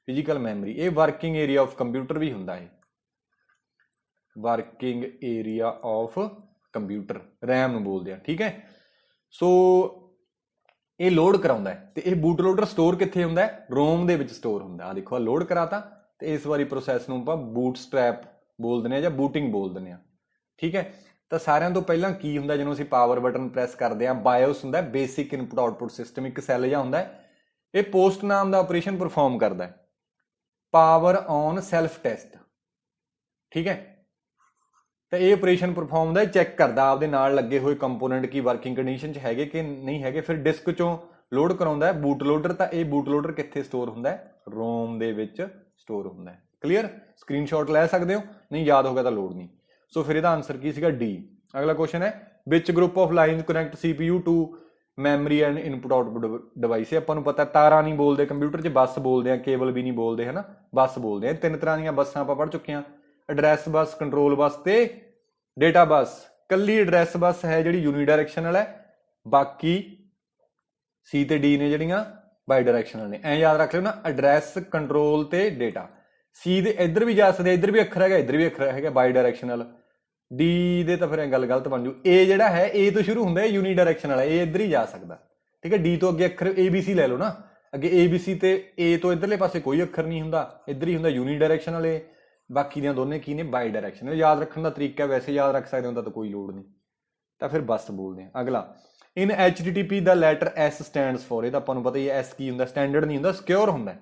ਫਿਜ਼ੀਕਲ ਮੈਮਰੀ। ਇਹ ਵਰਕਿੰਗ ਏਰੀਆ ਆਫ ਕੰਪਿਊਟਰ ਵੀ ਹੁੰਦਾ ਹੈ, working area of computer RAM ਨੂੰ ਬੋਲਦੇ ਆ, ਠੀਕ ਹੈ। ਸੋ ਇਹ ਲੋਡ ਕਰਾਉਂਦਾ ਹੈ। ਤੇ ਇਹ ਬੂਟ ਲੋਡਰ ਸਟੋਰ ਕਿੱਥੇ ਹੁੰਦਾ ਹੈ? ਰੋਮ ਦੇ ਵਿੱਚ ਸਟੋਰ ਹੁੰਦਾ। ਆ ਦੇਖੋ, ਲੋਡ ਕਰਾਤਾ, ਤੇ ਇਸ ਵਾਰੀ ਪ੍ਰੋਸੈਸ ਨੂੰ ਆਪਾਂ ਬੂਟ ਸਟ੍ਰੈਪ ਬੋਲ ਦਿੰਦੇ ਆ ਜਾਂ ਬੂਟਿੰਗ ਬੋਲ ਦਿੰਦੇ ਆ, ਠੀਕ ਹੈ। ਤਾਂ ਸਾਰਿਆਂ ਤੋਂ ਪਹਿਲਾਂ ਕੀ ਹੁੰਦਾ ਜਦੋਂ ਅਸੀਂ ਪਾਵਰ ਬਟਨ ਪ੍ਰੈਸ ਕਰਦੇ ਆ? ਬਾਇਓਸ ਹੁੰਦਾ, ਬੇਸਿਕ ਇਨਪੁਟ ਆਊਟਪੁੱਟ ਸਿਸਟਮ, ਇੱਕ ਸੈੱਲ ਜਿਹਾ ਹੁੰਦਾ। ਇਹ ਪੋਸਟ ਨਾਮ ਦਾ ਆਪਰੇਸ਼ਨ ਪਰਫਾਰਮ ਕਰਦਾ, ਪਾਵਰ ਔਨ ਸੈਲਫ ਟੈਸਟ, ਠੀਕ ਹੈ। ਤਾਂ ਇਹ ਆਪਰੇਸ਼ਨ ਪਰਫਾਰਮ ਹੁੰਦਾ, ਚੈੱਕ ਕਰਦਾ ਆਪਦੇ ਨਾਲ ਲੱਗੇ ਹੋਏ ਕੰਪੋਨੈਂਟ ਕੀ ਵਰਕਿੰਗ ਕੰਡੀਸ਼ਨ 'ਚ ਹੈਗੇ ਕਿ ਨਹੀਂ ਹੈਗੇ। ਫਿਰ ਡਿਸਕ 'ਚੋਂ ਲੋਡ ਕਰਾਉਂਦਾ ਬੂਟ ਲੋਡਰ। ਤਾਂ ਇਹ ਬੂਟ ਲੋਡਰ ਕਿੱਥੇ ਸਟੋਰ ਹੁੰਦਾ? ਰੋਮ ਦੇ ਵਿੱਚ ਸਟੋਰ ਹੁੰਦਾ। ਕਲੀਅਰ? ਸਕਰੀਨਸ਼ਾਟ ਲੈ ਸਕਦੇ ਹੋ, ਨਹੀਂ ਯਾਦ ਹੋ ਗਿਆ ਤਾਂ ਲੋਡ ਨਹੀਂ। ਸੋ ਫਿਰ ਇਹਦਾ ਆਨਸਰ ਕੀ ਸੀਗਾ? ਡੀ। ਅਗਲਾ ਕੁਐਸਚਨ ਹੈ, which group of lines connect CPU to memory and input output device. ਆਪਾਂ ਨੂੰ ਪਤਾ ਤਾਰਾਂ ਨਹੀਂ ਬੋਲਦੇ ਕੰਪਿਊਟਰ 'ਚ, ਬੱਸ ਬੋਲਦੇ ਆ, ਕੇਬਲ ਵੀ ਨਹੀਂ ਬੋਲਦੇ, ਹਨਾ, ਬੱਸ ਬੋਲਦੇ ਆ। 3 ਤਰ੍ਹਾਂ ਦੀਆਂ ਬੱਸਾਂ ਆਪਾਂ ਪੜ੍ਹ ਚੁੱਕੇ ਹਾਂ, ਐਡਰੈਸ ਬੱਸ, ਕੰਟਰੋਲ ਬੱਸ ਤੇ ਡੇਟਾ ਬੱਸ। ਕੱਲੀ ਐਡਰੈਸ ਬੱਸ ਹੈ ਜਿਹੜੀ ਯੂਨੀਡਾਇਰੈਕਸ਼ਨਲ ਹੈ, ਬਾਕੀ ਸੀ ਤੇ ਡੀ ਨੇ ਜਿਹੜੀਆਂ ਬਾਈ ਡਾਇਰੈਕਸ਼ਨਲ ਨੇ। ਐ ਯਾਦ ਰੱਖ ਲਿਓ ਨਾ, ਐਡਰੈਸ, ਕੰਟਰੋਲ ਤੇ ਡੇਟਾ। ਸੀ ਦੇ ਇੱਧਰ ਵੀ ਜਾ ਸਕਦੇ, ਇੱਧਰ ਵੀ ਅੱਖਰ ਹੈਗਾ, ਇੱਧਰ ਵੀ ਅੱਖਰ ਹੈਗਾ, ਬਾਈ ਡਾਇਰੈਕਸ਼ਨਲ। ਡੀ ਦੇ ਤਾਂ ਫਿਰ ਇਹ ਗੱਲ ਗਲਤ ਬਣ ਜੂ। ਏ ਜਿਹੜਾ ਹੈ, ਏ ਤੋਂ ਸ਼ੁਰੂ ਹੁੰਦਾ, ਯੂਨੀਡਾਇਰੈਕਸ਼ਨਲ ਹੈ, ਇਹ ਇੱਧਰ ਹੀ ਜਾ ਸਕਦਾ, ਠੀਕ ਹੈ। ਡੀ ਤੋਂ ਅੱਗੇ ਅੱਖਰ ABC ਲੈ ਲਓ ਨਾ, ਅੱਗੇ ABC ਤੇ ਏ ਤੋਂ ਇੱਧਰਲੇ ਪਾਸੇ ਕੋਈ ਅੱਖਰ ਨਹੀਂ ਹੁੰਦਾ, ਇੱਧਰ ਹੀ ਹੁੰਦਾ ਯੂਨੀਡਾਇਰੈਕਸ਼ਨਲ। ਏ ਬਾਕੀ ਦੀਆਂ ਦੋਨੇ ਕੀ ਨੇ? ਬਾਈ ਡਾਇਰੈਕਸ਼ਨਲ। ਯਾਦ ਰੱਖਣ ਦਾ ਤਰੀਕਾ, ਵੈਸੇ ਯਾਦ ਰੱਖ ਸਕਦੇ ਹੋ ਤਾਂ ਕੋਈ ਲੋੜ ਨਹੀਂ। ਤਾਂ ਫਿਰ ਬੱਸ ਬੋਲਦੇ ਆ। ਅਗਲਾ, ਇਨ HTTP the letter S stands for. ਇਹ ਤਾਂ ਆਪਾਂ ਨੂੰ ਪਤਾ ਹੀ ਹੈ, S ਕੀ ਹੁੰਦਾ? ਸਟੈਂਡਰਡ ਨਹੀਂ ਹੁੰਦਾ, ਸਿਕਿਉਰ ਹੁੰਦਾ,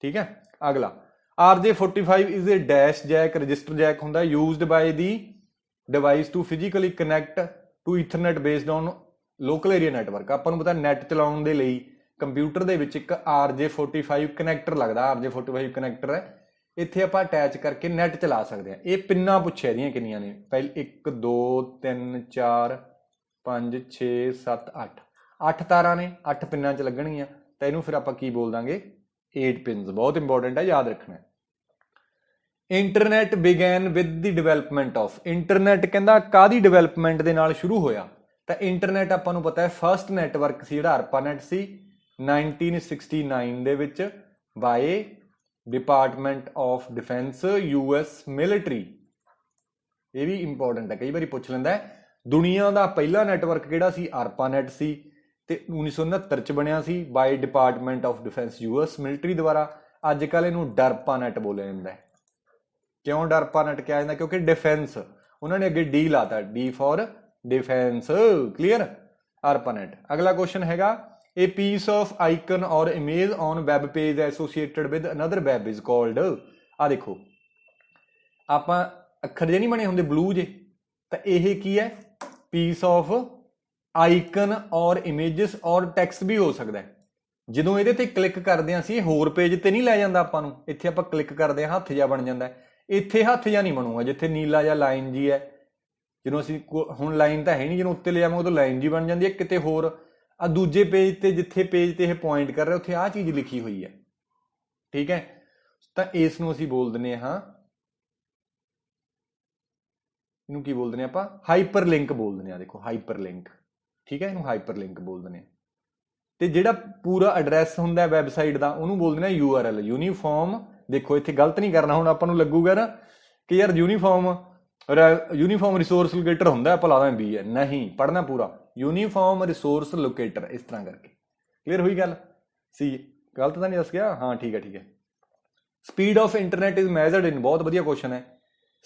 ਠੀਕ ਹੈ। ਅਗਲਾ, RJ45 is a dash jack, register jack ਹੁੰਦਾ, used by the device to physically connect to ethernet based on local area network. ਆਪਾਂ ਨੂੰ ਪਤਾ ਨੈਟ ਚਲਾਉਣ ਦੇ ਲਈ ਕੰਪਿਊਟਰ ਦੇ ਵਿੱਚ ਇੱਕ RJ45 ਕਨੈਕਟਰ ਲੱਗਦਾ। RJ45 ਕਨੈਕਟਰ ਹੈ, ਇੱਥੇ ਆਪਾਂ ਅਟੈਚ ਕਰਕੇ ਨੈਟ ਚਲਾ ਸਕਦੇ ਹਾਂ। ਇਹ ਪਿੰਨਾਂ ਪੁੱਛਿਆ ਇਹਦੀਆਂ ਕਿੰਨੀਆਂ ਨੇ? ਪਹਿਲ 1 2 3 4 5 6 7 8 8 ਤਾਰਾਂ ਨੇ, 8 ਪਿੰਨਾਂ 'ਚ ਲੱਗਣਗੀਆਂ। ਤਾਂ ਇਹਨੂੰ ਫਿਰ ਆਪਾਂ ਕੀ ਬੋਲ ਦਾਂਗੇ? 8 ਪਿੰਸ। ਬਹੁਤ ਇੰਪੋਰਟੈਂਟ ਹੈ, ਯਾਦ ਰੱਖਣਾ। Internet began with the development of. Internet ਕਹਿੰਦਾ ਕਾਹਦੀ ਡਿਵੈਲਪਮੈਂਟ ਦੇ ਨਾਲ ਸ਼ੁਰੂ ਹੋਇਆ? ਤਾਂ ਇੰਟਰਨੈਟ ਆਪਾਂ ਨੂੰ ਪਤਾ ਹੈ ਫਸਟ ਨੈਟਵਰਕ ਸੀ ਜਿਹੜਾ ARPANET ਸੀ 1969 ਦੇ ਵਿੱਚ by department of defence US military. ਇਹ ਵੀ ਇੰਪੋਰਟੈਂਟ ਹੈ, ਕਈ ਵਾਰੀ ਪੁੱਛ ਲੈਂਦਾ। ਦੁਨੀਆ ਦਾ ਪਹਿਲਾ ਨੈਟਵਰਕ ਕਿਹੜਾ ਸੀ? ARPANET ਸੀ, ਤੇ 1969 ਚ ਬਣਿਆ ਸੀ by department of defence US military ਦੁਆਰਾ। ਅੱਜ ਕੱਲ੍ਹ ਇਹਨੂੰ DARPANET ਬੋਲਿਆ ਜਾਂਦਾ। ਕਿਉਂ DARPANET ਕਿਹਾ ਜਾਂਦਾ? ਕਿਉਂਕਿ ਡਿਫੈਂਸ, ਉਹਨਾਂ ਨੇ ਅੱਗੇ ਡੀ ਲਾਤਾ, D for defence. Clear? ARPANET। ਅਗਲਾ ਕੁਐਸਚਨ ਹੈਗਾ, a piece of icon or image on web page associated with another web is called। ਆ ਦੇਖੋ, ਆਪਾਂ ਅੱਖਰ ਜੇ ਨਹੀਂ ਬਣੇ ਹੁੰਦੇ ਬਲੂ ਜੇ, ਤਾਂ ਇਹ ਕੀ ਹੈ? piece of icon or images or text ਵੀ ਹੋ ਸਕਦਾ ਹੈ। ਜਦੋਂ ਇਹਦੇ ਤੇ ਕਲਿੱਕ ਕਰਦੇ ਹਾਂ ਅਸੀਂ ਹੋਰ ਪੇਜ ਤੇ ਨਹੀਂ ਲੈ ਜਾਂਦਾ ਆਪਾਂ ਨੂੰ। ਇੱਥੇ ਆਪਾਂ ਕਲਿੱਕ ਕਰਦੇ ਹਾਂ, ਹੱਥ ਜਿਹਾ ਬਣ ਜਾਂਦਾ। ਇੱਥੇ ਹੱਥ ਜਿਹਾ ਨਹੀਂ ਬਣੂਗਾ, ਜਿੱਥੇ ਨੀਲਾ ਜਿਹਾ ਲਾਈਨ ਜੀ ਹੈ। ਜਦੋਂ ਅਸੀਂ ਹੁਣ ਲਾਈਨ ਤਾਂ ਹੈ ਨਹੀਂ, ਜਦੋਂ ਉੱਤੇ ਲੈ ਜਾਵਾਂਗੇ ਉਦੋਂ ਲਾਈਨ ਜੀ ਬਣ ਜਾਂਦੀ ਹੈ। ਕਿਤੇ ਹੋਰ ਆ ਦੂਜੇ ਪੇਜ ਤੇ, ਜਿੱਥੇ ਪੇਜ ਤੇ ਇਹ ਪੁਆਇੰਟ ਕਰ ਰਿਹਾ ਉੱਥੇ ਆਹ ਚੀਜ਼ ਲਿਖੀ ਹੋਈ ਹੈ। ਠੀਕ ਹੈ, ਤਾਂ ਇਸ ਨੂੰ ਅਸੀਂ ਬੋਲ ਦਿੰਦੇ ਹਾਂ, ਇਹਨੂੰ ਕੀ ਬੋਲ ਦਿੰਦੇ ਆਪਾਂ, ਹਾਈਪਰ ਲਿੰਕ ਬੋਲ ਦਿੰਦੇ ਹਾਂ। ਦੇਖੋ ਹਾਈਪਰ ਲਿੰਕ, ਠੀਕ ਹੈ, ਇਹਨੂੰ ਹਾਈਪਰ ਲਿੰਕ ਬੋਲ ਦਿੰਦੇ ਹਾਂ। ਤੇ ਜਿਹੜਾ ਪੂਰਾ ਐਡਰੈਸ ਹੁੰਦਾ ਵੈਬਸਾਈਟ ਦਾ ਉਹਨੂੰ ਬੋਲ ਦਿੰਦੇ ਹਾਂ URL, ਯੂਨੀਫਾਰਮ। ਦੇਖੋ ਇੱਥੇ ਗਲਤ ਨਹੀਂ ਕਰਨਾ। ਹੁਣ ਆਪਾਂ ਨੂੰ ਲੱਗੂਗਾ ਨਾ ਕਿ ਯਾਰ ਯੂਨੀਫਾਰਮ ਰਿਸੋਰਸ ਲੋਕੇਟਰ ਹੁੰਦਾ, ਭਲਾ ਦਾ MB ਹੈ। ਨਹੀਂ, ਪੜ੍ਹਨਾ ਪੂਰਾ, ਯੂਨੀਫਾਰਮ ਰਿਸੋਰਸ ਲੋਕੇਟਰ, ਇਸ ਤਰ੍ਹਾਂ ਕਰਕੇ। ਕਲੀਅਰ ਹੋਈ ਗੱਲ ਸੀ? ਗਲਤ ਤਾਂ ਨਹੀਂ ਦੱਸ ਗਿਆ? ਹਾਂ ਠੀਕ ਹੈ, ਠੀਕ ਹੈ। Speed of internet is measured ਇਨ, ਬਹੁਤ ਵਧੀਆ ਕੁਐਸਚਨ ਹੈ।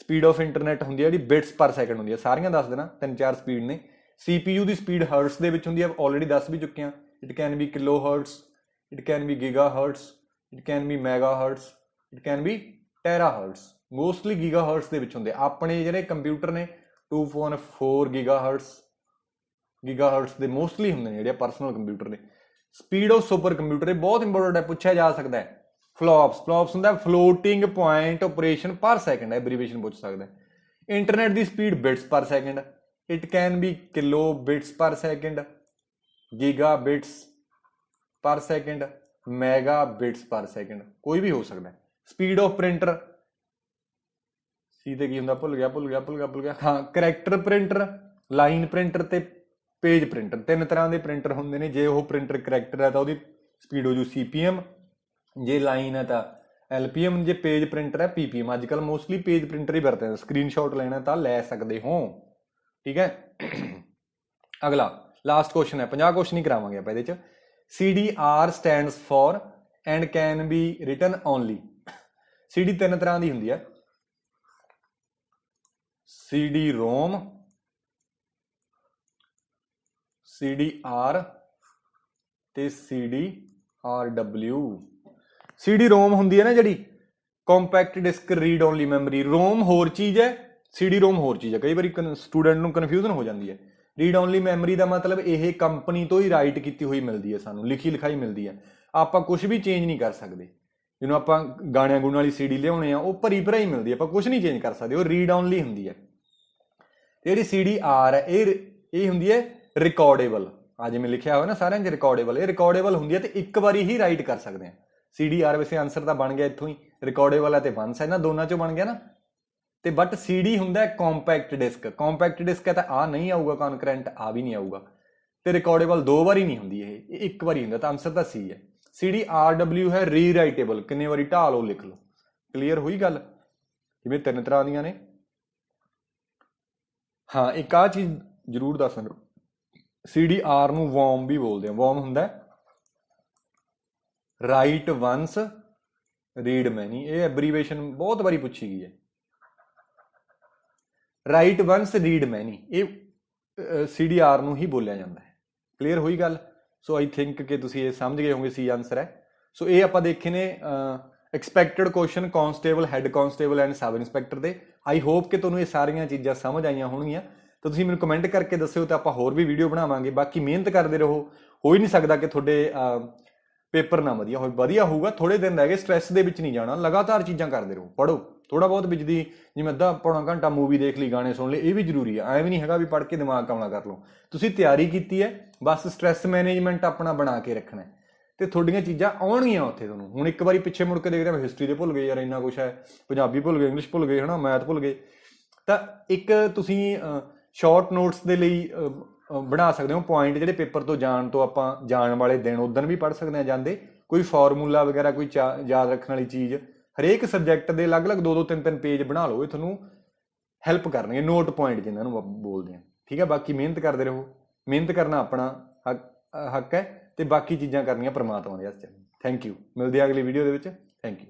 ਸਪੀਡ ਆਫ ਇੰਟਰਨੈਟ ਹੁੰਦੀ ਹੈ ਜਿਹੜੀ ਬਿਟਸ ਪਰ ਸੈਕਿੰਡ ਹੁੰਦੀ ਹੈ। ਸਾਰੀਆਂ ਦੱਸ ਦੇਣਾ, 3-4 ਸਪੀਡ ਨੇ। CPU ਦੀ ਸਪੀਡ ਹਰਟਸ ਦੇ ਵਿੱਚ ਹੁੰਦੀ ਹੈ, ਆਲਰੇਡੀ ਦੱਸ ਵੀ ਚੁੱਕੇ ਹਾਂ। It can be kilohertz, it can be gigahertz, it can be megahertz, it can be terahertz. Mostly gigahertz ਦੇ ਵਿੱਚ ਹੁੰਦੇ। ਆਪਣੇ ਜਿਹੜੇ ਕੰਪਿਊਟਰ ਨੇ 2.4 ਗਿਗਾ ਹਰਟਸ ਦੇ ਮੋਸਟਲੀ ਹੁੰਦੇ ਨੇ ਜਿਹੜੇ ਪਰਸਨਲ ਕੰਪਿਊਟਰ ਨੇ। ਸਪੀਡ ਆਫ ਸੁਪਰ ਕੰਪਿਊਟਰ, ਇਹ ਬਹੁਤ ਇੰਪੋਰਟੈਂਟ ਹੈ, ਪੁੱਛਿਆ ਜਾ ਸਕਦਾ ਹੈ। ਫਲੋਪਸ ਹੁੰਦਾ floating point operation per second, abbreviation ਪੁੱਛ ਸਕਦਾ। ਇੰਟਰਨੈਟ ਦੀ speed bits per second, it can be kilobits per second, gigabits per second, megabits per second, ਕੋਈ ਵੀ ਹੋ ਸਕਦਾ। ਸਪੀਡ ਆਫ ਪ੍ਰਿੰਟਰ, ਸੀ ਤੇ ਕੀ ਹੁੰਦਾ, ਭੁੱਲ ਗਿਆ। ਹਾਂ, ਕਰੈਕਟਰ ਪ੍ਰਿੰਟਰ, ਲਾਈਨ ਪ੍ਰਿੰਟਰ ਤੇ ਪੇਜ ਪ੍ਰਿੰਟਰ। 3 ਤਰ੍ਹਾਂ ਦੇ ਪ੍ਰਿੰਟਰ ਹੁੰਦੇ ਨੇ। ਜੇ ਉਹ ਪ੍ਰਿੰਟਰ ਕਰੈਕਟਰ ਹੈ ਤਾਂ ਉਹਦੀ ਸਪੀਡ ਹੋ ਜੂ CPM, ਜੇ ਲਾਈਨ ਹੈ ਤਾਂ LPM, ਜੇ ਪੇਜ ਪ੍ਰਿੰਟਰ ਹੈ PPM। ਅੱਜ ਕੱਲ੍ਹ ਮੋਸਟਲੀ ਪੇਜ ਪ੍ਰਿੰਟਰ ਹੀ ਵਰਤਦੇ। ਸਕਰੀਨਸ਼ਾਟ ਲੈਣਾ ਤਾਂ ਲੈ ਸਕਦੇ ਹੋ, ਠੀਕ ਹੈ। ਅਗਲਾ ਲਾਸਟ ਕੁਐਸਚਨ ਹੈ, 50 ਕੁਐਸਚਨ ਹੀ ਕਰਾਵਾਂਗੇ ਆਪਾਂ ਇਹਦੇ ਚ। CDR stands for and can be written only. CD 3 ਤਰ੍ਹਾਂ ਦੀ ਹੁੰਦੀ ਹੈ, CD-ROM, CDR ਤੇ CD-RW। CD-ROM ਹੁੰਦੀ ਹੈ ਨਾ ਜਿਹੜੀ compact disk read only memory. ROM ਹੋਰ ਚੀਜ਼ ਹੈ, CD-ROM ਹੋਰ ਚੀਜ਼ ਹੈ। ਕਈ ਵਾਰੀ ਸਟੂਡੈਂਟ ਨੂੰ ਕਨਫਿਊਜ਼ਨ ਹੋ ਜਾਂਦੀ ਹੈ। ਰੀਡ ਓਨਲੀ ਮੈਮਰੀ ਦਾ ਮਤਲਬ ਇਹ ਕੰਪਨੀ ਤੋਂ ਹੀ ਰਾਈਟ ਕੀਤੀ ਹੋਈ ਮਿਲਦੀ ਹੈ, ਸਾਨੂੰ ਲਿਖੀ ਲਿਖਾਈ ਮਿਲਦੀ ਹੈ। ਆਪਾਂ ਕੁਝ ਵੀ ਚੇਂਜ ਨਹੀਂ ਕਰ ਸਕਦੇ। ਜਿਹਨੂੰ ਆਪਾਂ ਗਾਣਿਆਂ ਗੁਣਾਂ ਵਾਲੀ CD ਲਿਆਉਣੇ ਆ, ਉਹ ਭਰੀ ਭਰਾਈ ਮਿਲਦੀ ਹੈ, ਆਪਾਂ ਕੁਝ ਨਹੀਂ ਚੇਂਜ ਕਰ ਸਕਦੇ, ਉਹ ਰੀਡ ਓਨਲੀ ਹੁੰਦੀ ਹੈ। ਜਿਹੜੀ CDR ਹੈ ਇਹ ਹੁੰਦੀ ਹੈ ਰਿਕਾਰਡੇਬਲ। ਆ ਜਿਵੇਂ ਲਿਖਿਆ ਹੋਇਆ ਨਾ ਸਾਰਿਆਂ 'ਚ ਰਿਕਾਰਡੇਬਲ, ਇਹ ਰਿਕਾਰਡੇਬਲ ਹੁੰਦੀ ਹੈ ਤੇ ਇੱਕ ਵਾਰੀ ਹੀ ਰਾਈਟ ਕਰ ਸਕਦੇ ਹਾਂ। CDR ਵੈਸੇ ਆਨਸਰ ਤਾਂ ਬਣ ਗਿਆ ਇੱਥੋਂ ਹੀ, ਰਿਕਾਰਡੇਬਲ ਹੈ ਤੇ ਵੰਸ, ਇਹਨਾਂ ਦੋਨਾਂ 'ਚੋਂ ਬਣ ਗਿਆ ਨਾ। ਤੇ ਬਟ CD ਹੁੰਦਾ ਕੰਪੈਕਟ ਡਿਸਕ। ਕੰਪੈਕਟ ਡਿਸਕ ਹੈ ਤਾਂ ਆ ਨਹੀਂ ਆਊਗਾ, ਕਨਕਰੈਂਟ ਆ ਵੀ ਨਹੀਂ ਆਊਗਾ। ਤੇ ਰਿਕਾਰਡੇਬਲ 2 ਵਾਰੀ ਨਹੀਂ ਹੁੰਦੀ, ਇਹ ਇੱਕ ਵਾਰੀ ਹੁੰਦਾ, ਤਾਂ ਆਨਸਰ ਤਾਂ C ਹੈ। CDRW ਹੈ ਰੀਰਾਈਟੇਬਲ, ਕਿੰਨੇ ਵਾਰੀ ਢਾਹ ਲਓ ਲਿਖ ਲਓ। ਕਲੀਅਰ ਹੋਈ ਗੱਲ? ਜਿਵੇਂ 3 ਤਰ੍ਹਾਂ ਦੀਆਂ ਨੇ। ਹਾਂ, ਇੱਕ ਆਹ ਚੀਜ਼ ਜ਼ਰੂਰ ਦੱਸ ਦਿਓ, CDR ਨੂੰ ਵੌਮ ਵੀ ਬੋਲਦੇ ਆ। ਵੌਮ ਹੁੰਦਾ ਰਾਈਟ ਵੰਸ ਰੀਡ ਮੈਨੀ। ਇਹ ਐਬਰੀਵੇਸ਼ਨ ਬਹੁਤ ਵਾਰੀ ਪੁੱਛੀ ਗਈ ਹੈ। ਰਾਈਟ ਵੰਸ ਰੀਡ ਮੈਨੀ, ਇਹ CDR ਨੂੰ ਹੀ ਬੋਲਿਆ ਜਾਂਦਾ ਹੈ। ਕਲੀਅਰ ਹੋਈ ਗੱਲ? ਸੋ ਆਈ ਥਿੰਕ ਕਿ ਤੁਸੀਂ ਇਹ ਸਮਝ ਗਏ ਹੋਗੇ, C ਆਨਸਰ ਹੈ। ਸੋ ਇਹ ਆਪਾਂ ਦੇਖੇ ਨੇ expected question constable, head constable and sub inspector ਦੇ। ਆਈ ਹੋਪ ਕਿ ਤੁਹਾਨੂੰ ਇਹ ਸਾਰੀਆਂ ਚੀਜ਼ਾਂ ਸਮਝ ਆਈਆਂ ਹੋਣਗੀਆਂ। ਤਾਂ ਤੁਸੀਂ ਮੈਨੂੰ ਕਮੈਂਟ ਕਰਕੇ ਦੱਸਿਓ ਤਾਂ ਆਪਾਂ ਹੋਰ ਵੀ ਵੀਡੀਓ ਬਣਾਵਾਂਗੇ। ਬਾਕੀ ਮਿਹਨਤ ਕਰਦੇ ਰਹੋ, ਹੋ ਹੀ ਨਹੀਂ ਸਕਦਾ ਕਿ ਤੁਹਾਡੇ ਪੇਪਰ ਨਾ ਵਧੀਆ ਹੋਵੇ। ਵਧੀਆ ਹੋਊਗਾ, ਥੋੜੇ ਦਿਨ ਰਹਿ ਗਏ, ਸਟ੍ਰੈਸ ਦੇ ਵਿੱਚ ਨਹੀਂ ਜਾਣਾ, ਲਗਾਤਾਰ ਚੀਜ਼ਾਂ ਕਰਦੇ ਰਹੋ, ਪੜ੍ਹੋ ਥੋੜਾ ਬਹੁਤ ਵਿੱਚ ਦੀ, ਜਿਵੇਂ ਅੱਧਾ ਪੌਣਾ ਘੰਟਾ ਮੂਵੀ ਦੇਖ ਲਈ, ਗਾਣੇ ਸੁਣ ਲਏ, ਇਹ ਵੀ ਜ਼ਰੂਰੀ ਹੈ। ਐਵੇਂ ਵੀ ਨਹੀਂ ਹੈਗਾ ਵੀ ਪੜ੍ਹ ਕੇ ਦਿਮਾਗ ਕਾਮਲਾ ਕਰ ਲਓ। ਤੁਸੀਂ ਤਿਆਰੀ ਕੀਤੀ ਹੈ, ਬਸ ਸਟ੍ਰੈਸ ਮੈਨੇਜਮੈਂਟ ਆਪਣਾ ਬਣਾ ਕੇ ਰੱਖਣਾ ਤੇ ਤੁਹਾਡੀਆਂ ਚੀਜ਼ਾਂ ਆਉਣਗੀਆਂ ਉੱਥੇ ਤੁਹਾਨੂੰ। ਹੁਣ ਇੱਕ ਵਾਰੀ ਪਿੱਛੇ ਮੁੜ ਕੇ ਦੇਖਦੇ ਹਾਂ, ਹਿਸਟਰੀ ਦੇ ਭੁੱਲ ਗਏ ਯਾਰ, ਇੰਨਾ ਕੁਛ ਹੈ, ਪੰਜਾਬੀ ਭੁੱਲ ਗਏ, ਇੰਗਲਿਸ਼ ਭੁੱਲ ਗਏ, ਹੈ ਨਾ, ਮੈਥ ਭੁੱਲ ਗਏ। ਤਾਂ ਇੱਕ ਤੁਸੀਂ ਸ਼ਾਰਟ ਨੋਟਸ ਦੇ ਲਈ ਬਣਾ ਸਕਦੇ ਹੋ ਪੁਆਇੰਟ, ਜਿਹੜੇ ਪੇਪਰ ਤੋਂ ਆਪਾਂ ਜਾਣ ਵਾਲੇ ਦਿਨ ਉਦੋਂ ਵੀ ਪੜ੍ਹ ਸਕਦੇ ਹਾਂ ਜਾਂਦੇ। ਕੋਈ ਫਾਰਮੂਲਾ ਵਗੈਰਾ, ਕੋਈ ਯਾਦ ਰੱਖਣ ਵਾਲੀ ਚੀਜ਼, ਹਰੇਕ ਸਬਜੈਕਟ ਦੇ ਅਲੱਗ-ਅਲੱਗ 2-2 3-3 ਪੇਜ ਬਣਾ ਲਓ, ਇਹ ਤੁਹਾਨੂੰ ਹੈਲਪ ਕਰਨਗੇ। ਨੋਟ ਪੁਆਇੰਟ ਜਿਹਨਾਂ ਨੂੰ ਬੋਲਦੇ ਆ, ਠੀਕ ਹੈ। ਬਾਕੀ ਮਿਹਨਤ ਕਰਦੇ ਰਹੋ, ਮਿਹਨਤ ਕਰਨਾ ਆਪਣਾ ਹੱਕ ਹੈ ਤੇ ਬਾਕੀ ਚੀਜ਼ਾਂ ਕਰਨੀਆਂ ਪਰਮਾਤਮਾ ਦੇ ਹੱਥ 'ਚ। ਥੈਂਕ ਯੂ, ਮਿਲਦੇ ਆ ਅਗਲੀ ਵੀਡੀਓ ਦੇ ਵਿੱਚ। Thank you.